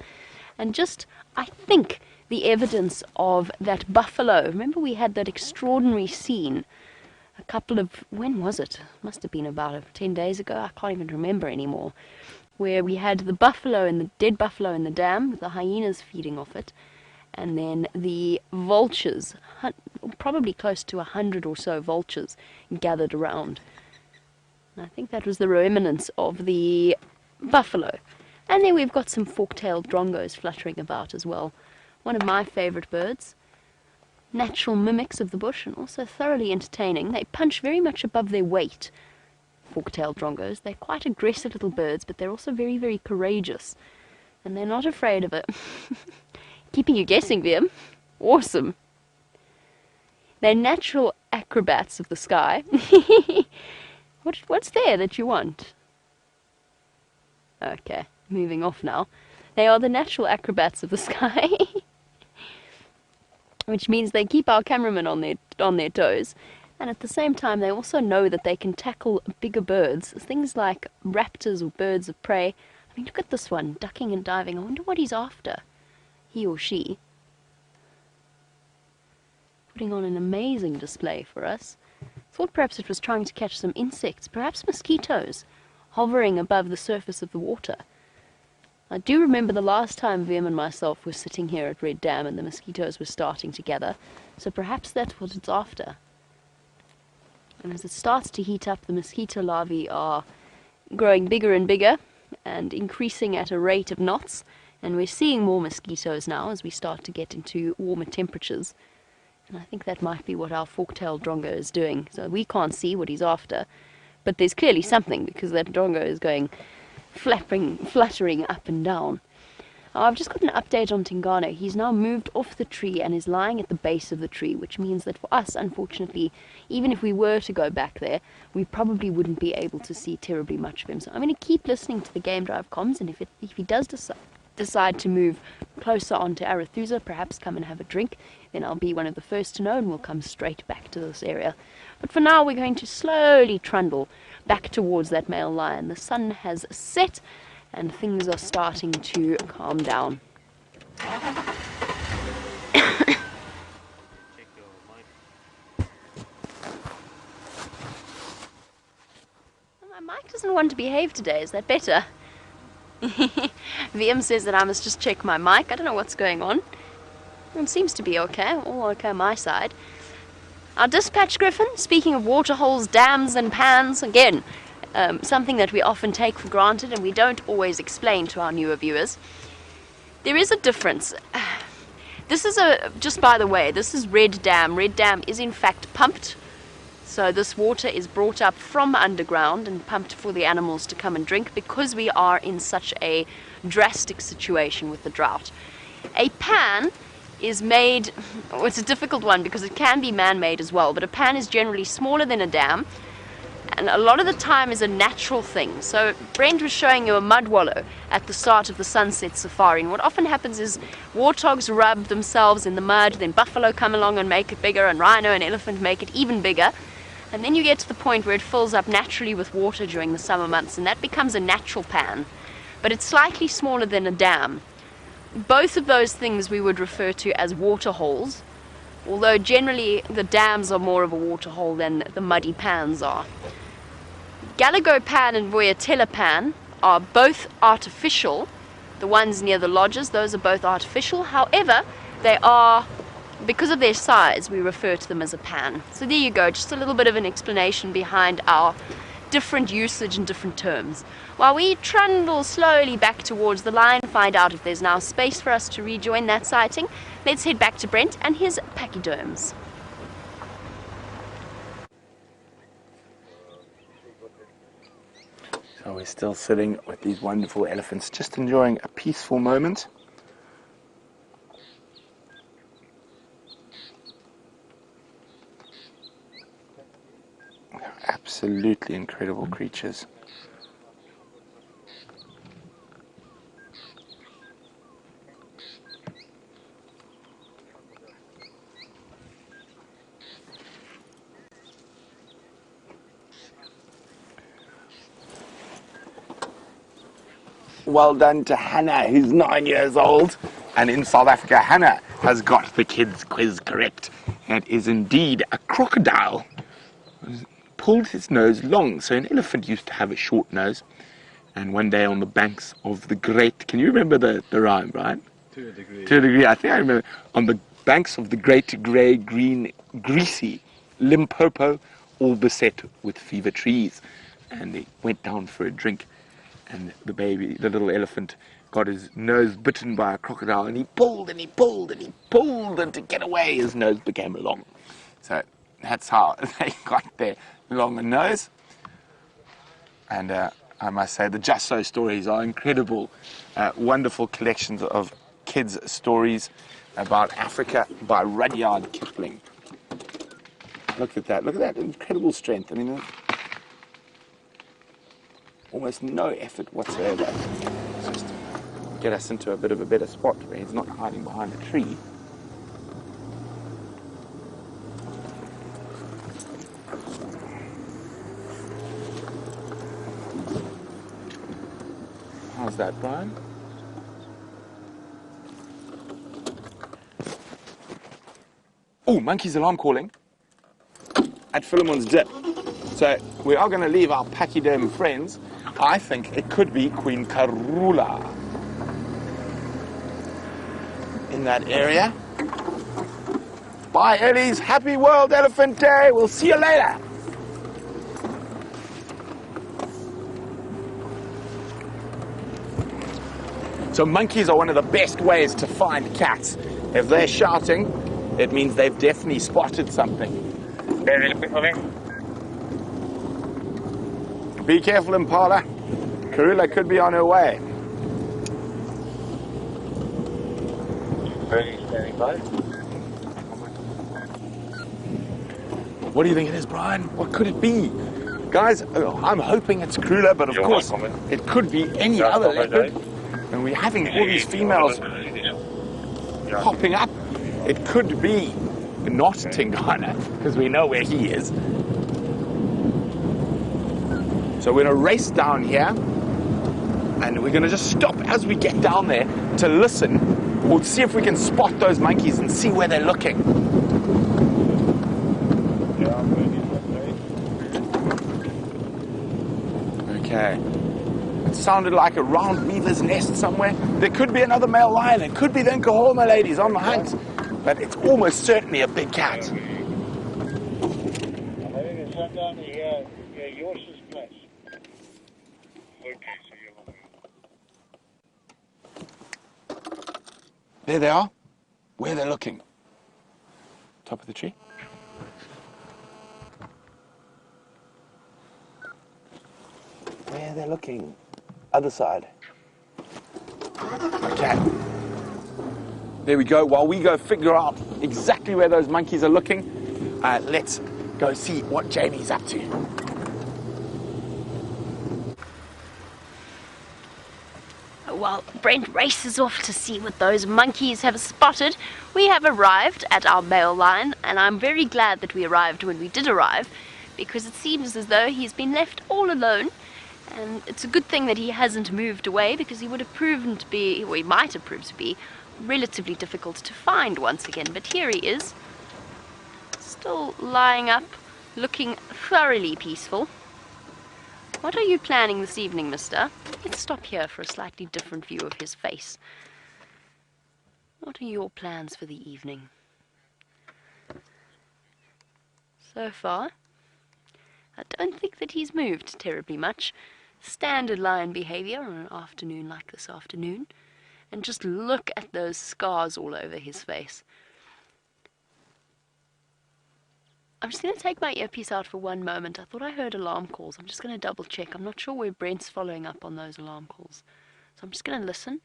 And just, I think, the evidence of that buffalo. Remember we had that extraordinary scene a couple of, when was it? Must have been about 10 days ago, I can't even remember anymore, where we had the buffalo and the dead buffalo in the dam, with the hyenas feeding off it, and then the vultures, probably close to 100 or so vultures, gathered around. And I think that was the remnants of the buffalo. And then we've got some fork-tailed drongos fluttering about as well. One of my favourite birds. Natural mimics of the bush, and also thoroughly entertaining. They punch very much above their weight, fork-tailed drongos. They're quite aggressive little birds, but they're also very, very courageous. And they're not afraid of it. Keeping you guessing, Liam. Awesome. They're natural acrobats of the sky. What's there that you want? Okay, moving off now. They are the natural acrobats of the sky. Which means they keep our cameramen on their toes, and at the same time they also know that they can tackle bigger birds, things like raptors or birds of prey. I mean, look at this one, ducking and diving. I wonder what he's after, he or she. Putting on an amazing display for us. Thought perhaps it was trying to catch some insects, perhaps mosquitoes, hovering above the surface of the water. I do remember the last time Liam and myself were sitting here at Red Dam and the mosquitoes were starting to gather, so perhaps that's what it's after. And as it starts to heat up, the mosquito larvae are growing bigger and bigger and increasing at a rate of knots, and we're seeing more mosquitoes now as we start to get into warmer temperatures. And I think that might be what our fork-tailed drongo is doing. So we can't see what he's after, but there's clearly something, because that drongo is going fluttering up and down. I've just got an update on Tingana. He's now moved off the tree and is lying at the base of the tree, which means that for us, unfortunately, even if we were to go back there, we probably wouldn't be able to see terribly much of him. So I'm going to keep listening to the Game Drive comms, and if he does decide to move closer onto Arathusa, perhaps come and have a drink, then I'll be one of the first to know, and we'll come straight back to this area. But for now, we're going to slowly trundle back towards that male lion. The sun has set, and things are starting to calm down. Check your mic. My mic doesn't want to behave today. Is that better? VM says that I must just check my mic. I don't know what's going on. It seems to be okay. All okay on my side. Our dispatch griffin, speaking of waterholes, dams and pans, again, something that we often take for granted and we don't always explain to our newer viewers. There is a difference. This is just by the way, this is Red Dam. Red Dam is in fact pumped. So this water is brought up from underground and pumped for the animals to come and drink because we are in such a drastic situation with the drought. A pan is made, well, it's a difficult one because it can be man-made as well, but a pan is generally smaller than a dam and a lot of the time is a natural thing. So Brent was showing you a mud wallow at the start of the sunset safari, and what often happens is warthogs rub themselves in the mud, then buffalo come along and make it bigger, and rhino and elephant make it even bigger. And then you get to the point where it fills up naturally with water during the summer months, and that becomes a natural pan. But it's slightly smaller than a dam. Both of those things we would refer to as water holes, although generally the dams are more of a water hole than the muddy pans are. Galago pan and Voyatella pan are both artificial. The ones near the lodges, those are both artificial. However, they are, because of their size, we refer to them as a pan. So there you go, just a little bit of an explanation behind our different usage and different terms. While we trundle slowly back towards the line, find out if there's now space for us to rejoin that sighting, let's head back to Brent and his pachyderms. So we're still sitting with these wonderful elephants, just enjoying a peaceful moment. Absolutely incredible creatures. Well done to Hannah, who's 9 years old. And in South Africa, Hannah has got the kids' quiz correct. It is indeed a crocodile. Pulled his nose long. So an elephant used to have a short nose. And one day on the banks of the great... Can you remember the rhyme, Brian? To a degree. To a degree. I think I remember. On the banks of the great grey, green, greasy Limpopo, all beset with fever trees. And they went down for a drink. And the baby, the little elephant, got his nose bitten by a crocodile, and he pulled and he pulled and he pulled, and to get away, his nose became long. So that's how they got their longer nose. And I must say, the Just So stories are incredible, wonderful collections of kids' stories about Africa by Rudyard Kipling. Look at that incredible strength. I mean, almost no effort whatsoever. Just to get us into a bit of a better spot where he's not hiding behind a tree. How's that, Brian? Oh, monkey's alarm calling at Philemon's Dip. So we are going to leave our pachyderm friends. I think it could be Queen Karula in that area. Bye, Ellies. Happy World Elephant Day. We'll see you later. So monkeys are one of the best ways to find cats. If they're shouting, it means they've definitely spotted something. Be careful, Impala. Karula could be on her way. Standing by. What do you think it is, Brian? What could it be? Guys, I'm hoping it's Karula, but of course, it could be any other leopard. And we're having all these females popping up. It could be not Tingana, because we know where he is. So we're going to race down here, and we're going to just stop as we get down there to listen, or see if we can spot those monkeys and see where they're looking. Okay. It sounded like a round weaver's nest somewhere. There could be another male lion. It could be the Nkahoma ladies on the hunt. But it's almost certainly a big cat. I'm having a shut down here. Yours is place. Okay, so you're looking. There they are. where they're looking. Top of the tree. Where they're looking. Other side. Okay. There we go. While we go figure out exactly where those monkeys are looking, let's go see what Jamie's up to. While Brent races off to see what those monkeys have spotted, we have arrived at our male lion, and I'm very glad that we arrived when we did arrive, because it seems as though he's been left all alone, and it's a good thing that he hasn't moved away, because he would have proven to be, or he might have proved to be, relatively difficult to find once again. But here he is, still lying up, looking thoroughly peaceful. What are you planning this evening, mister? Let's stop here for a slightly different view of his face. What are your plans for the evening? So far, I don't think that he's moved terribly much. Standard lion behavior on an afternoon like this afternoon. And just look at those scars all over his face. I'm just going to take my earpiece out for one moment. I thought I heard alarm calls. I'm just going to double check. I'm not sure where Brent's following up on those alarm calls. So I'm just going to listen.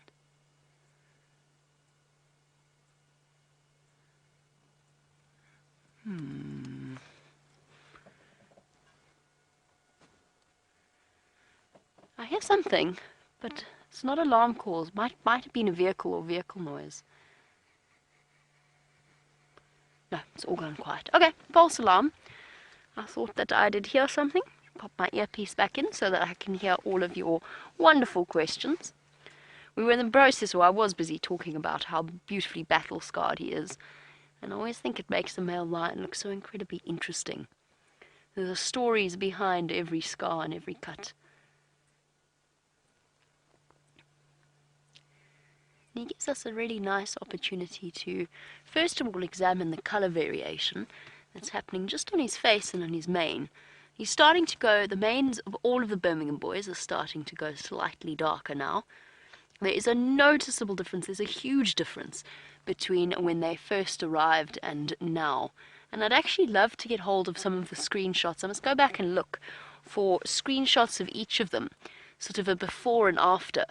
I hear something, but it's not alarm calls. Might have been a vehicle or vehicle noise. No, it's all gone quiet. Okay, false alarm. I thought that I did hear something. Pop my earpiece back in so that I can hear all of your wonderful questions. We were in the process, or I was busy talking about how beautifully battle-scarred he is. And I always think it makes the male lion look so incredibly interesting. There are stories behind every scar and every cut. And he gives us a really nice opportunity to, first of all, examine the color variation that's happening just on his face and on his mane. He's starting to go, the manes of all of the Birmingham boys are starting to go slightly darker now. There is a noticeable difference, there's a huge difference between when they first arrived and now. And I'd actually love to get hold of some of the screenshots. I must go back and look for screenshots of each of them, sort of a before and after.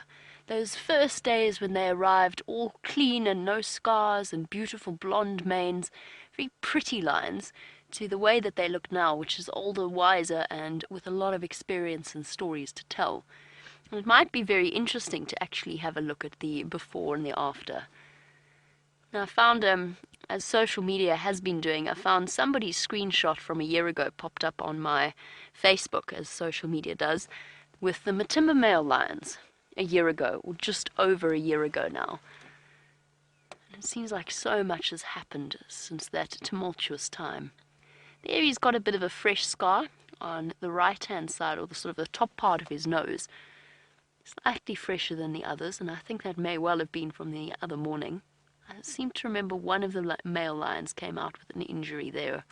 Those first days when they arrived, all clean and no scars and beautiful blonde manes, very pretty lions, to the way that they look now, which is older, wiser, and with a lot of experience and stories to tell. And it might be very interesting to actually have a look at the before and the after. Now I found, as social media has been doing, I found somebody's screenshot from a year ago popped up on my Facebook, as social media does, with the Matimba male lions. A year ago, or just over a year ago now. And it seems like so much has happened since that tumultuous time. There he's got a bit of a fresh scar on the right-hand side, or the sort of the top part of his nose. Slightly fresher than the others, and I think that may well have been from the other morning. I seem to remember one of the male lions came out with an injury there.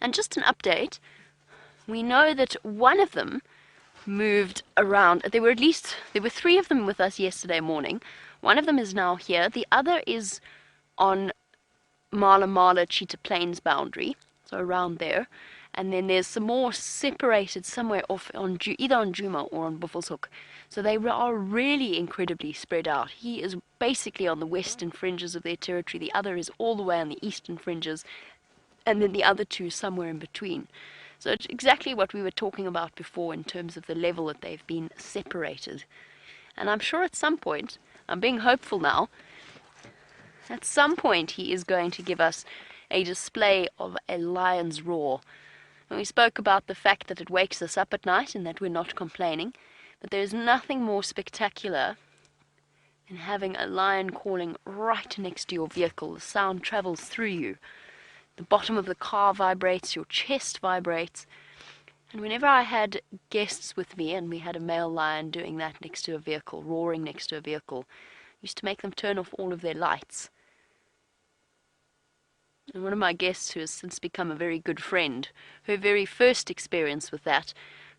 And just an update, we know that one of them moved around. There were three of them with us yesterday morning. One of them is now here. The other is on Mala Cheetah Plains boundary, so around there. And then there's some more separated somewhere off on either on Djuma or on Buffelshoek. So they are really incredibly spread out. He is basically on the western fringes of their territory. The other is all the way on the eastern fringes, and then the other two somewhere in between. So it's exactly what we were talking about before in terms of the level that they've been separated. And I'm sure at some point, I'm being hopeful now, at some point he is going to give us a display of a lion's roar. And we spoke about the fact that it wakes us up at night and that we're not complaining, but there's nothing more spectacular than having a lion calling right next to your vehicle. The sound travels through you. The bottom of the car vibrates, your chest vibrates. And whenever I had guests with me and we had a male lion doing that next to a vehicle, roaring next to a vehicle, I used to make them turn off all of their lights. And one of my guests, who has since become a very good friend, her very first experience with that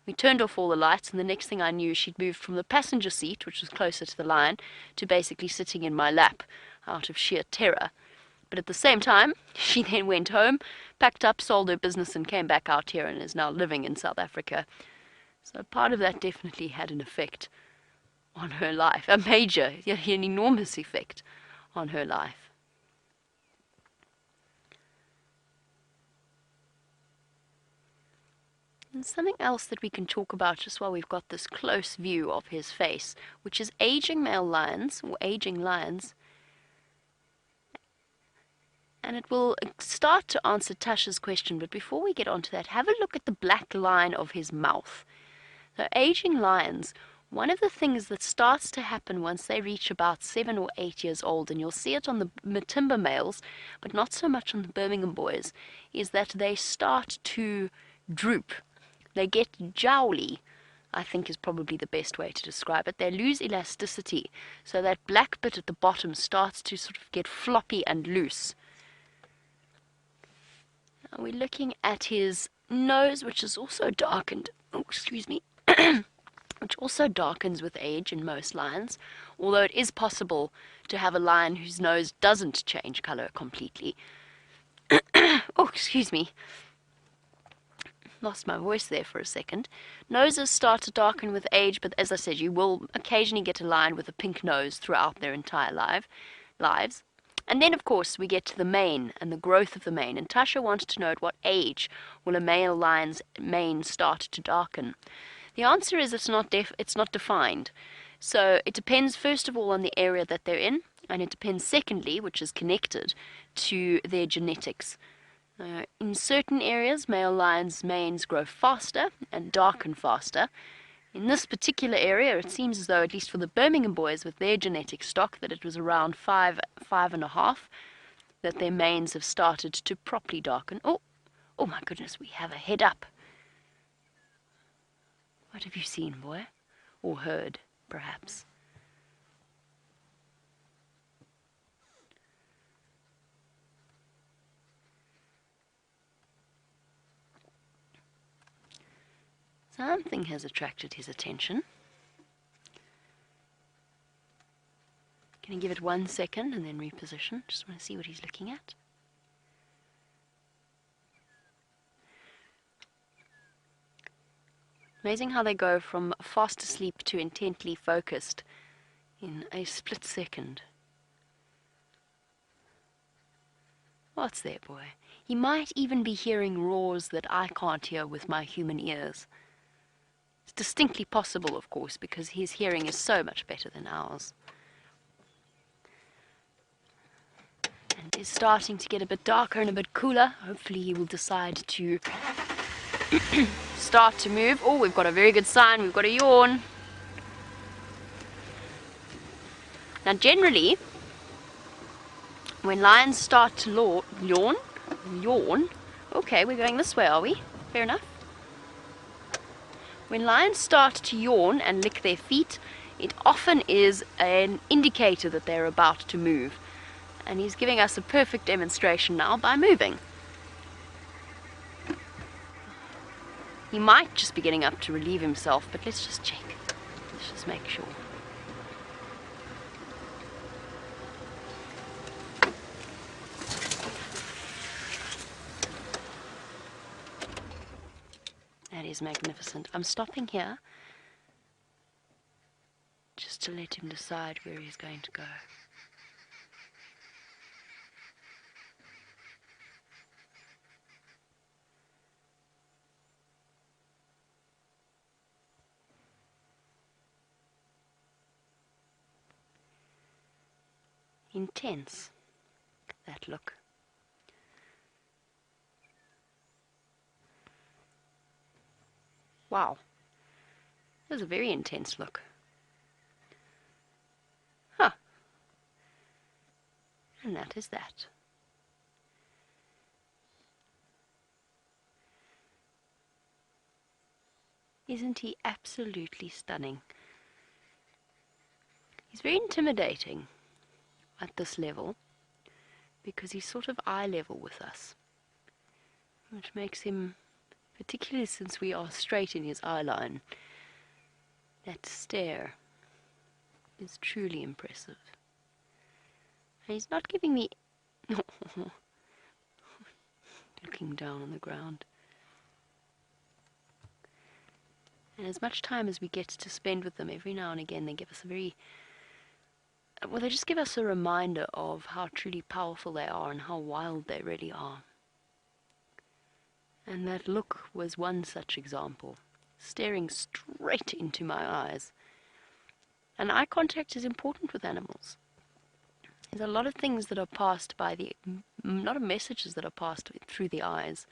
We turned off all the lights, and the next thing I knew, she'd moved from the passenger seat, which was closer to the lion, to basically sitting in my lap out of sheer terror. But at the same time, she then went home, packed up, sold her business, and came back out here and is now living in South Africa. So part of that definitely had an effect on her life, a major, an enormous effect on her life. And something else that we can talk about just while we've got this close view of his face, which is aging male lions, or aging lions. And it will start to answer Tasha's question, but before we get on to that, have a look at the black line of his mouth. So aging lions, one of the things that starts to happen once they reach about 7 or 8 years old, and you'll see it on the Matimba males, but not so much on the Birmingham boys, is that they start to droop. They get jowly, I think is probably the best way to describe it. They lose elasticity, so that black bit at the bottom starts to sort of get floppy and loose. Now we're looking at his nose, which is also darkened. Oh, excuse me. Which also darkens with age in most lions, although it is possible to have a lion whose nose doesn't change color completely. Oh, excuse me. Lost my voice there for a second. Noses start to darken with age, but as I said, you will occasionally get a lion with a pink nose throughout their entire lives. And then, of course, we get to the mane and the growth of the mane. And Tasha wanted to know at what age will a male lion's mane start to darken. The answer is it's not defined. So it depends, first of all, on the area that they're in, and it depends, secondly, which is connected to their genetics. In certain areas, male lions' manes grow faster and darken faster. In this particular area, it seems as though, at least for the Birmingham boys with their genetic stock, that it was around 5.5 that their manes have started to properly darken. Oh my goodness, we have a head up. What have you seen, boy? Or heard, perhaps? Something has attracted his attention. Can you give it 1 second and then reposition? Just want to see what he's looking at. Amazing how they go from fast asleep to intently focused in a split second. What's there, boy? He might even be hearing roars that I can't hear with my human ears. It's distinctly possible, of course, because his hearing is so much better than ours. And it's starting to get a bit darker and a bit cooler. Hopefully he will decide to start to move. Oh, we've got a very good sign. We've got a yawn. Now, generally, when lions start to yawn. Okay, we're going this way, are we? Fair enough. When lions start to yawn and lick their feet, it often is an indicator that they're about to move. And he's giving us a perfect demonstration now by moving. He might just be getting up to relieve himself, but let's just check. Let's just make sure. That is magnificent. I'm stopping here just to let him decide where he's going to go. Intense, that look. Wow, that was a very intense look. Huh. And that is that. Isn't he absolutely stunning? He's very intimidating at this level because he's sort of eye level with us, which makes him particularly since we are straight in his eye line. That stare is truly impressive. And he's not giving me looking down on the ground. And as much time as we get to spend with them, every now and again they give us they just give us a reminder of how truly powerful they are and how wild they really are. And that look was one such example, staring straight into my eyes. And eye contact is important with animals. There's a lot of things that are passed by a lot of messages that are passed through the eyes.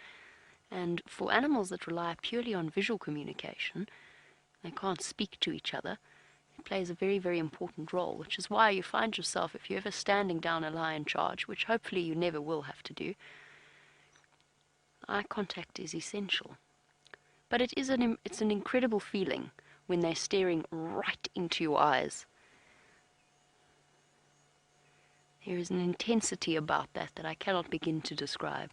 And for animals that rely purely on visual communication, they can't speak to each other, it plays a very, very important role, which is why you find yourself, if you're ever standing down a lion charge, which hopefully you never will have to do, eye contact is essential. But it's an incredible feeling when they're staring right into your eyes. There is an intensity about that I cannot begin to describe.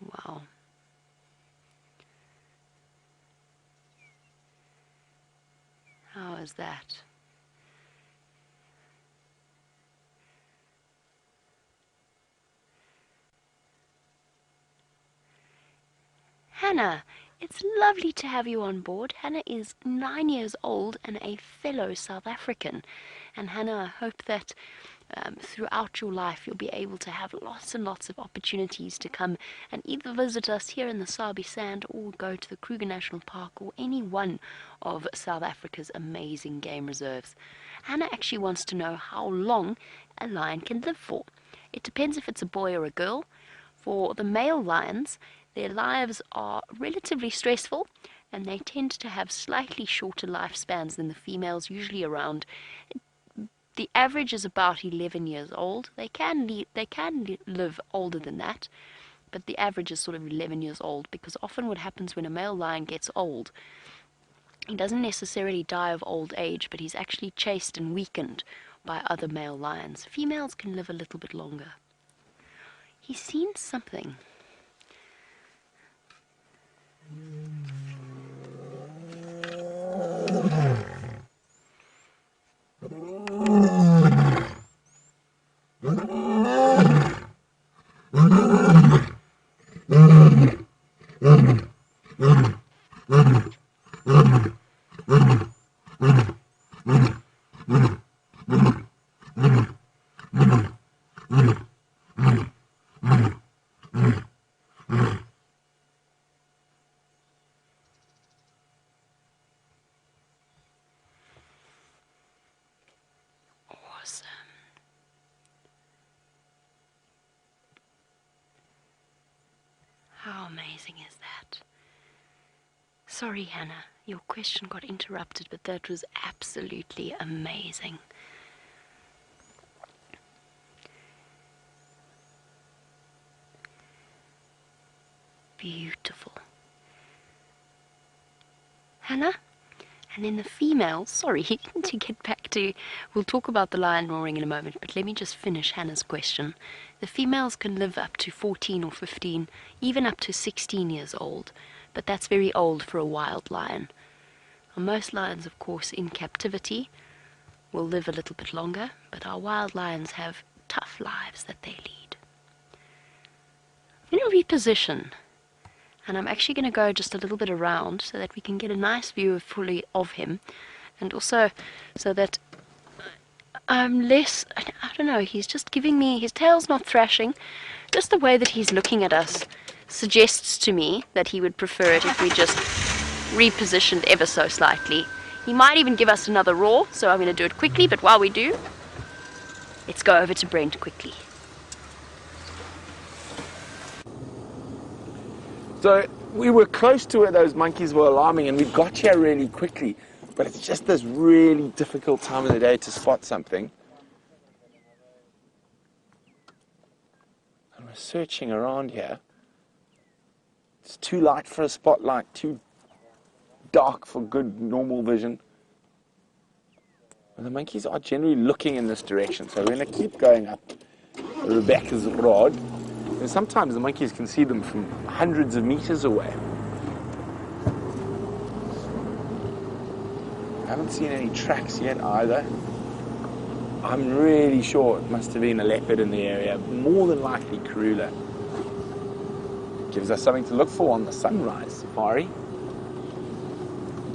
Wow. How is that? Hannah, it's lovely to have you on board. Hannah is 9 years old and a fellow South African. And Hannah, I hope that throughout your life you'll be able to have lots and lots of opportunities to come and either visit us here in the Sabi Sand or go to the Kruger National Park or any one of South Africa's amazing game reserves. Hannah actually wants to know how long a lion can live for. It depends if it's a boy or a girl. For the male lions, their lives are relatively stressful and they tend to have slightly shorter lifespans than the females, usually around, the average is about 11 years old. They can live older than that, but the average is sort of 11 years old, because often what happens when a male lion gets old, he doesn't necessarily die of old age, but he's actually chased and weakened by other male lions. Females can live a little bit longer. He's seen something. Awesome. How amazing is that? Sorry, Hannah, your question got interrupted, but that was absolutely amazing. Beautiful. Hannah? And then the females, sorry, to get back to, we'll talk about the lion roaring in a moment, but let me just finish Hannah's question. The females can live up to 14 or 15, even up to 16 years old, but that's very old for a wild lion. Well, most lions, of course, in captivity will live a little bit longer, but our wild lions have tough lives that they lead. I'm going to reposition. And I'm actually going to go just a little bit around so that we can get a nice view fully of him. And also so that I'm less, I don't know, he's just giving me, his tail's not thrashing. Just the way that he's looking at us suggests to me that he would prefer it if we just repositioned ever so slightly. He might even give us another roar, so I'm going to do it quickly. But while we do, let's go over to Brent quickly. So we were close to where those monkeys were alarming, and we got here really quickly. But it's just this really difficult time of the day to spot something. And we're searching around here. It's too light for a spotlight, too dark for good normal vision. And the monkeys are generally looking in this direction, so we're going to keep going up Rebecca's rod. And sometimes the monkeys can see them from hundreds of meters away. I haven't seen any tracks yet either. I'm really sure it must have been a leopard in the area, more than likely Karula. Gives us something to look for on the sunrise safari.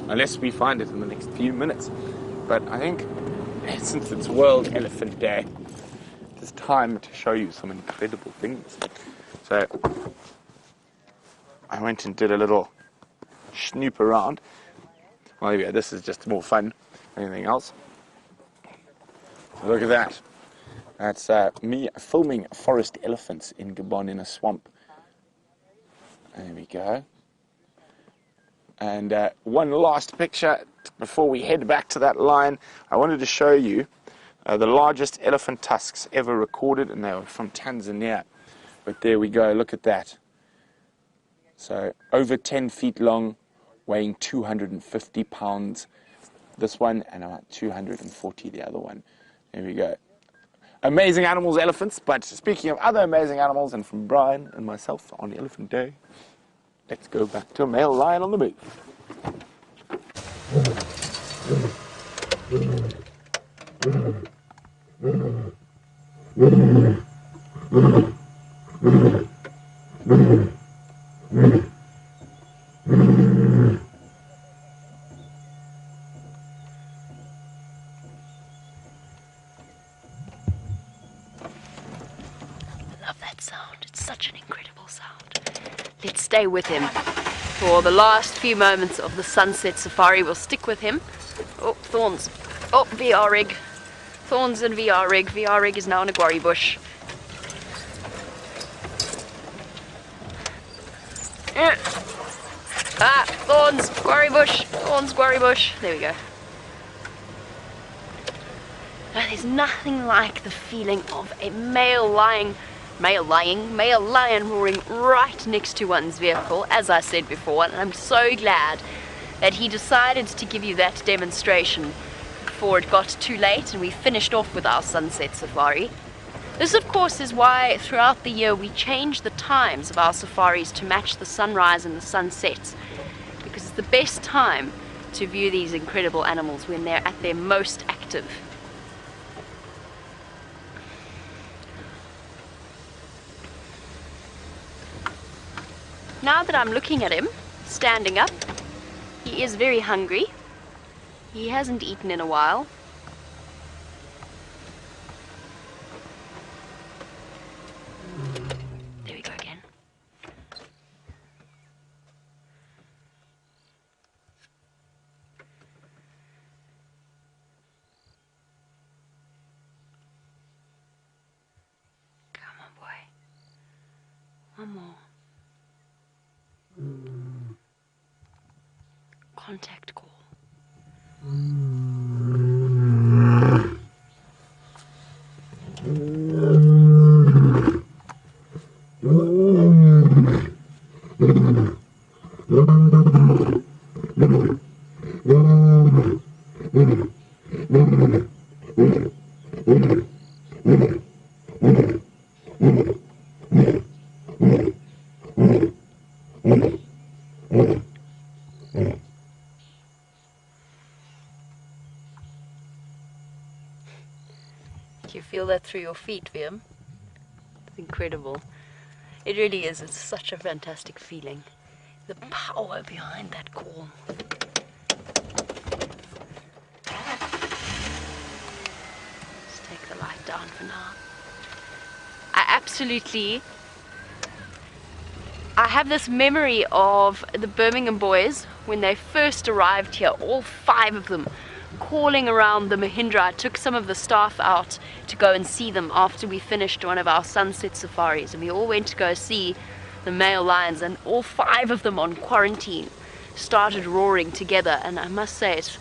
Unless we find it in the next few minutes. But I think since it's World Elephant Day, it's time to show you some incredible things. So I went and did a little snoop around. Well, yeah, this is just more fun than anything else. Look at that. That's me filming forest elephants in Gabon in a swamp. There we go. And one last picture before we head back to that line. I wanted to show you the largest elephant tusks ever recorded, and they were from Tanzania. But there we go, look at that. So over 10 feet long, weighing 250 pounds. This one, and about 240 the other one. There we go. Amazing animals, elephants. But speaking of other amazing animals, and from Brian and myself on Elephant Day, let's go back to a male lion on the move. Love that sound. It's such an incredible sound. Let's stay with him for the last few moments of the sunset safari. We'll stick with him. Oh, thorns. Oh, VR rig. Thorns and VR rig. VR rig is now in a guarri bush. Thorns, guarri bush. Thorns, guarri bush. There we go. Now, there's nothing like the feeling of a male lion roaring right next to one's vehicle, as I said before, and I'm so glad that he decided to give you that demonstration before it got too late and we finished off with our sunset safari. This, of course, is why throughout the year we change the times of our safaris to match the sunrise and the sunset, because it's the best time to view these incredible animals when they're at their most active. Now that I'm looking at him, standing up, he is very hungry. He hasn't eaten in a while. There we go again. Come on, boy. One more. Contact call. You feel that through your feet, Viam? It's incredible. It really is. It's such a fantastic feeling. The power behind that call. Let's take the light down for now. I have this memory of the Birmingham boys when they first arrived here, all 5 of them, calling around the Mahindra. I took some of the staff out to go and see them after we finished one of our sunset safaris, and we all went to go see the male lions, and all 5 of them on quarantine started roaring together, and I must say it's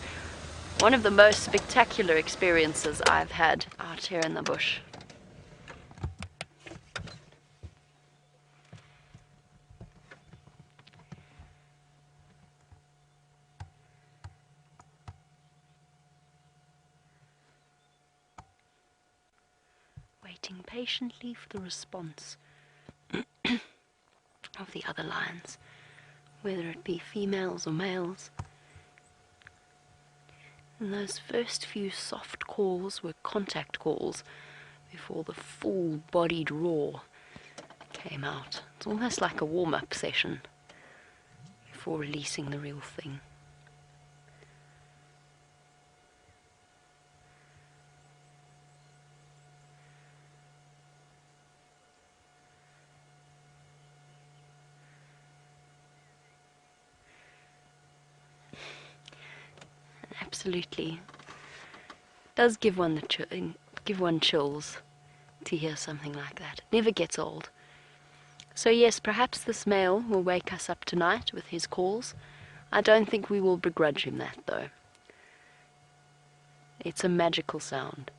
one of the most spectacular experiences I've had out here in the bush. waiting patiently for the response of the other lions, whether it be females or males. And those first few soft calls were contact calls before the full-bodied roar came out. It's almost like a warm-up session before releasing the real thing. Absolutely. It does give one chills to hear something like that. It never gets old. So yes, perhaps this male will wake us up tonight with his calls. I don't think we will begrudge him that, though. It's a magical sound.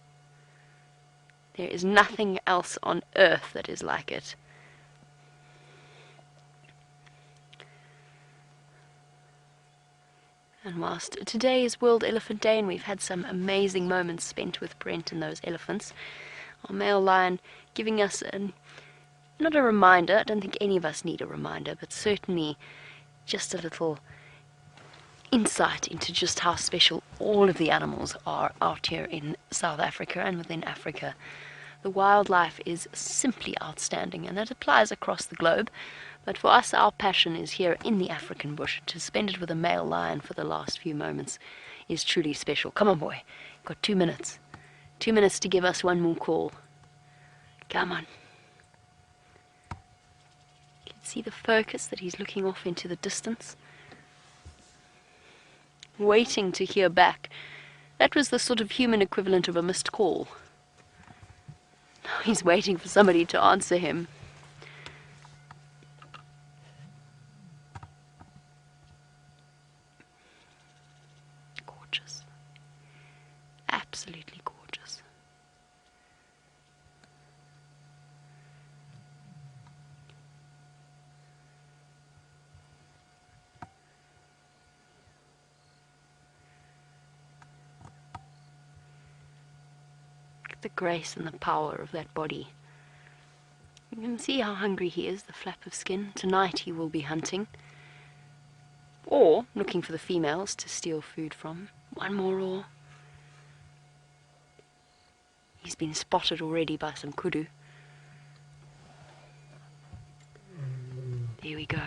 There is nothing else on earth that is like it. And whilst today is World Elephant Day and we've had some amazing moments spent with Brent and those elephants, our male lion giving us not a reminder, I don't think any of us need a reminder, but certainly just a little insight into just how special all of the animals are out here in South Africa and within Africa. The wildlife is simply outstanding, and that applies across the globe. But for us, our passion is here in the African bush. To spend it with a male lion for the last few moments is truly special. Come on, boy. Got 2 minutes. 2 minutes to give us one more call. Come on. You can see the focus that he's looking off into the distance, waiting to hear back. That was the sort of human equivalent of a missed call. Now he's waiting for somebody to answer him. Gorgeous. Absolutely gorgeous. The grace and the power of that body. You can see how hungry he is, the flap of skin. Tonight he will be hunting, or looking for the females to steal food from. One more roar. He's been spotted already by some kudu. There we go.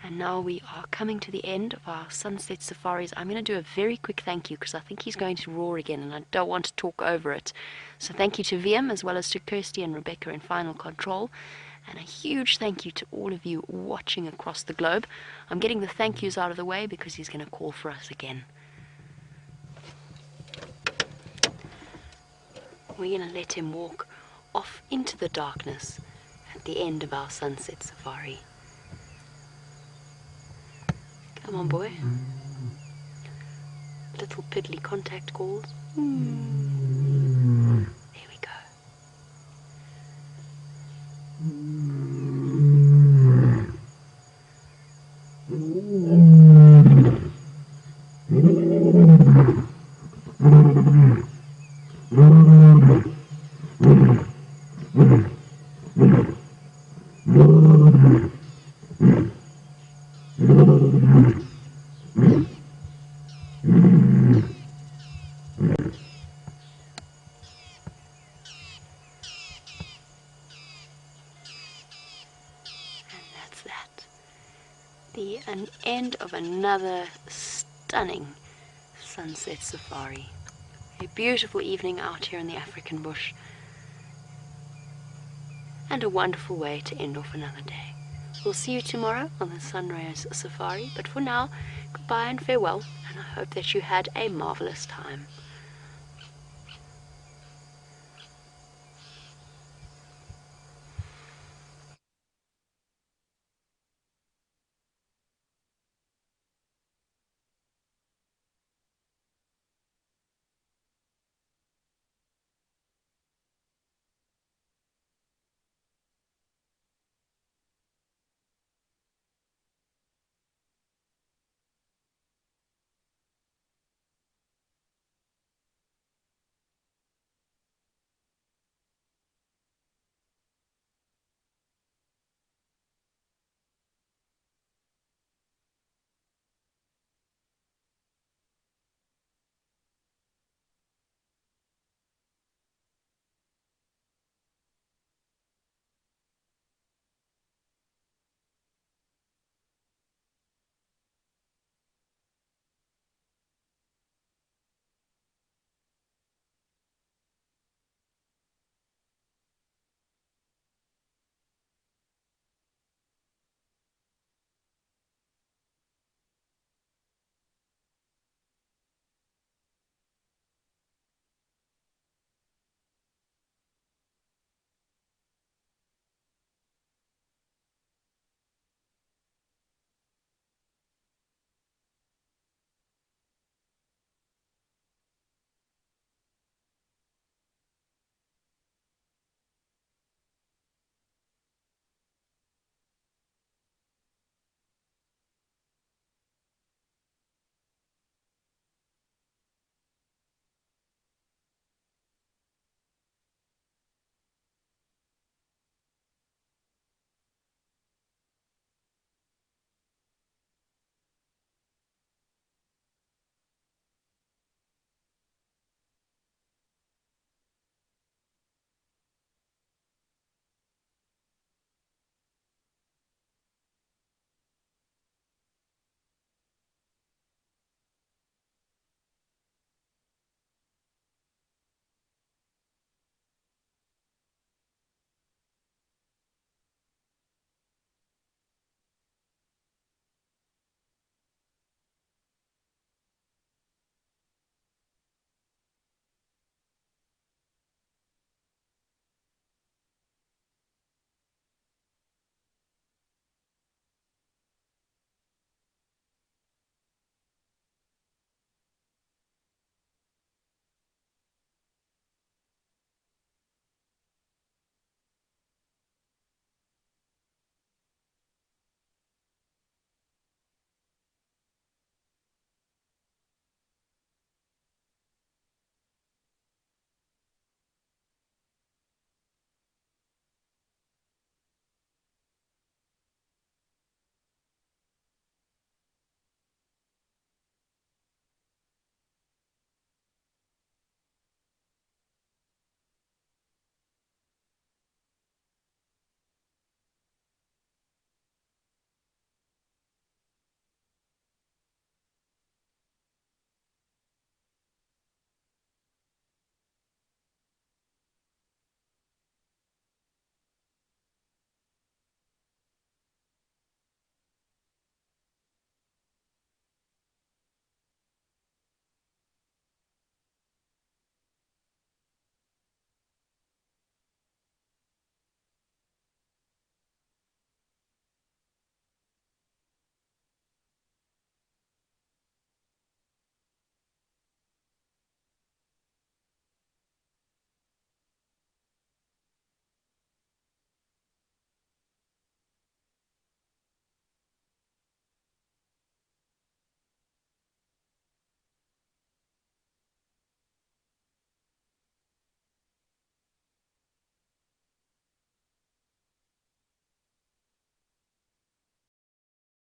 And now we are coming to the end of our sunset safaris. I'm going to do a very quick thank you because I think he's going to roar again and I don't want to talk over it. So thank you to VM as well as to Kirsty and Rebecca in Final Control. And a huge thank you to all of you watching across the globe. I'm getting the thank yous out of the way because he's going to call for us again. We're going to let him walk off into the darkness at the end of our sunset safari. Come on, boy. Little piddly contact calls. There we go. An end of another stunning sunset safari. A beautiful evening out here in the African bush, and a wonderful way to end off another day. We'll see you tomorrow on the sunrise safari, but for now, goodbye and farewell, and I hope that you had a marvelous time.